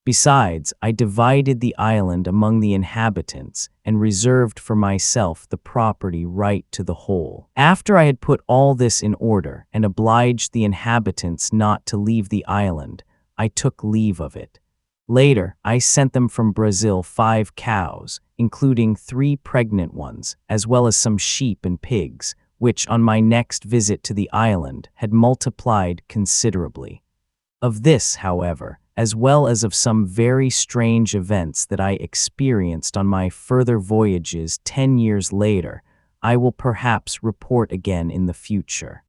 Besides, I divided the island among the inhabitants and reserved for myself the property right to the whole. After I had put all this in order and obliged the inhabitants not to leave the island, I took leave of it. Later, I sent them from Brazil 5 cows, including 3 pregnant ones, as well as some sheep and pigs, which on my next visit to the island had multiplied considerably. Of this, however, as well as of some very strange events that I experienced on my further voyages 10 years later, I will perhaps report again in the future.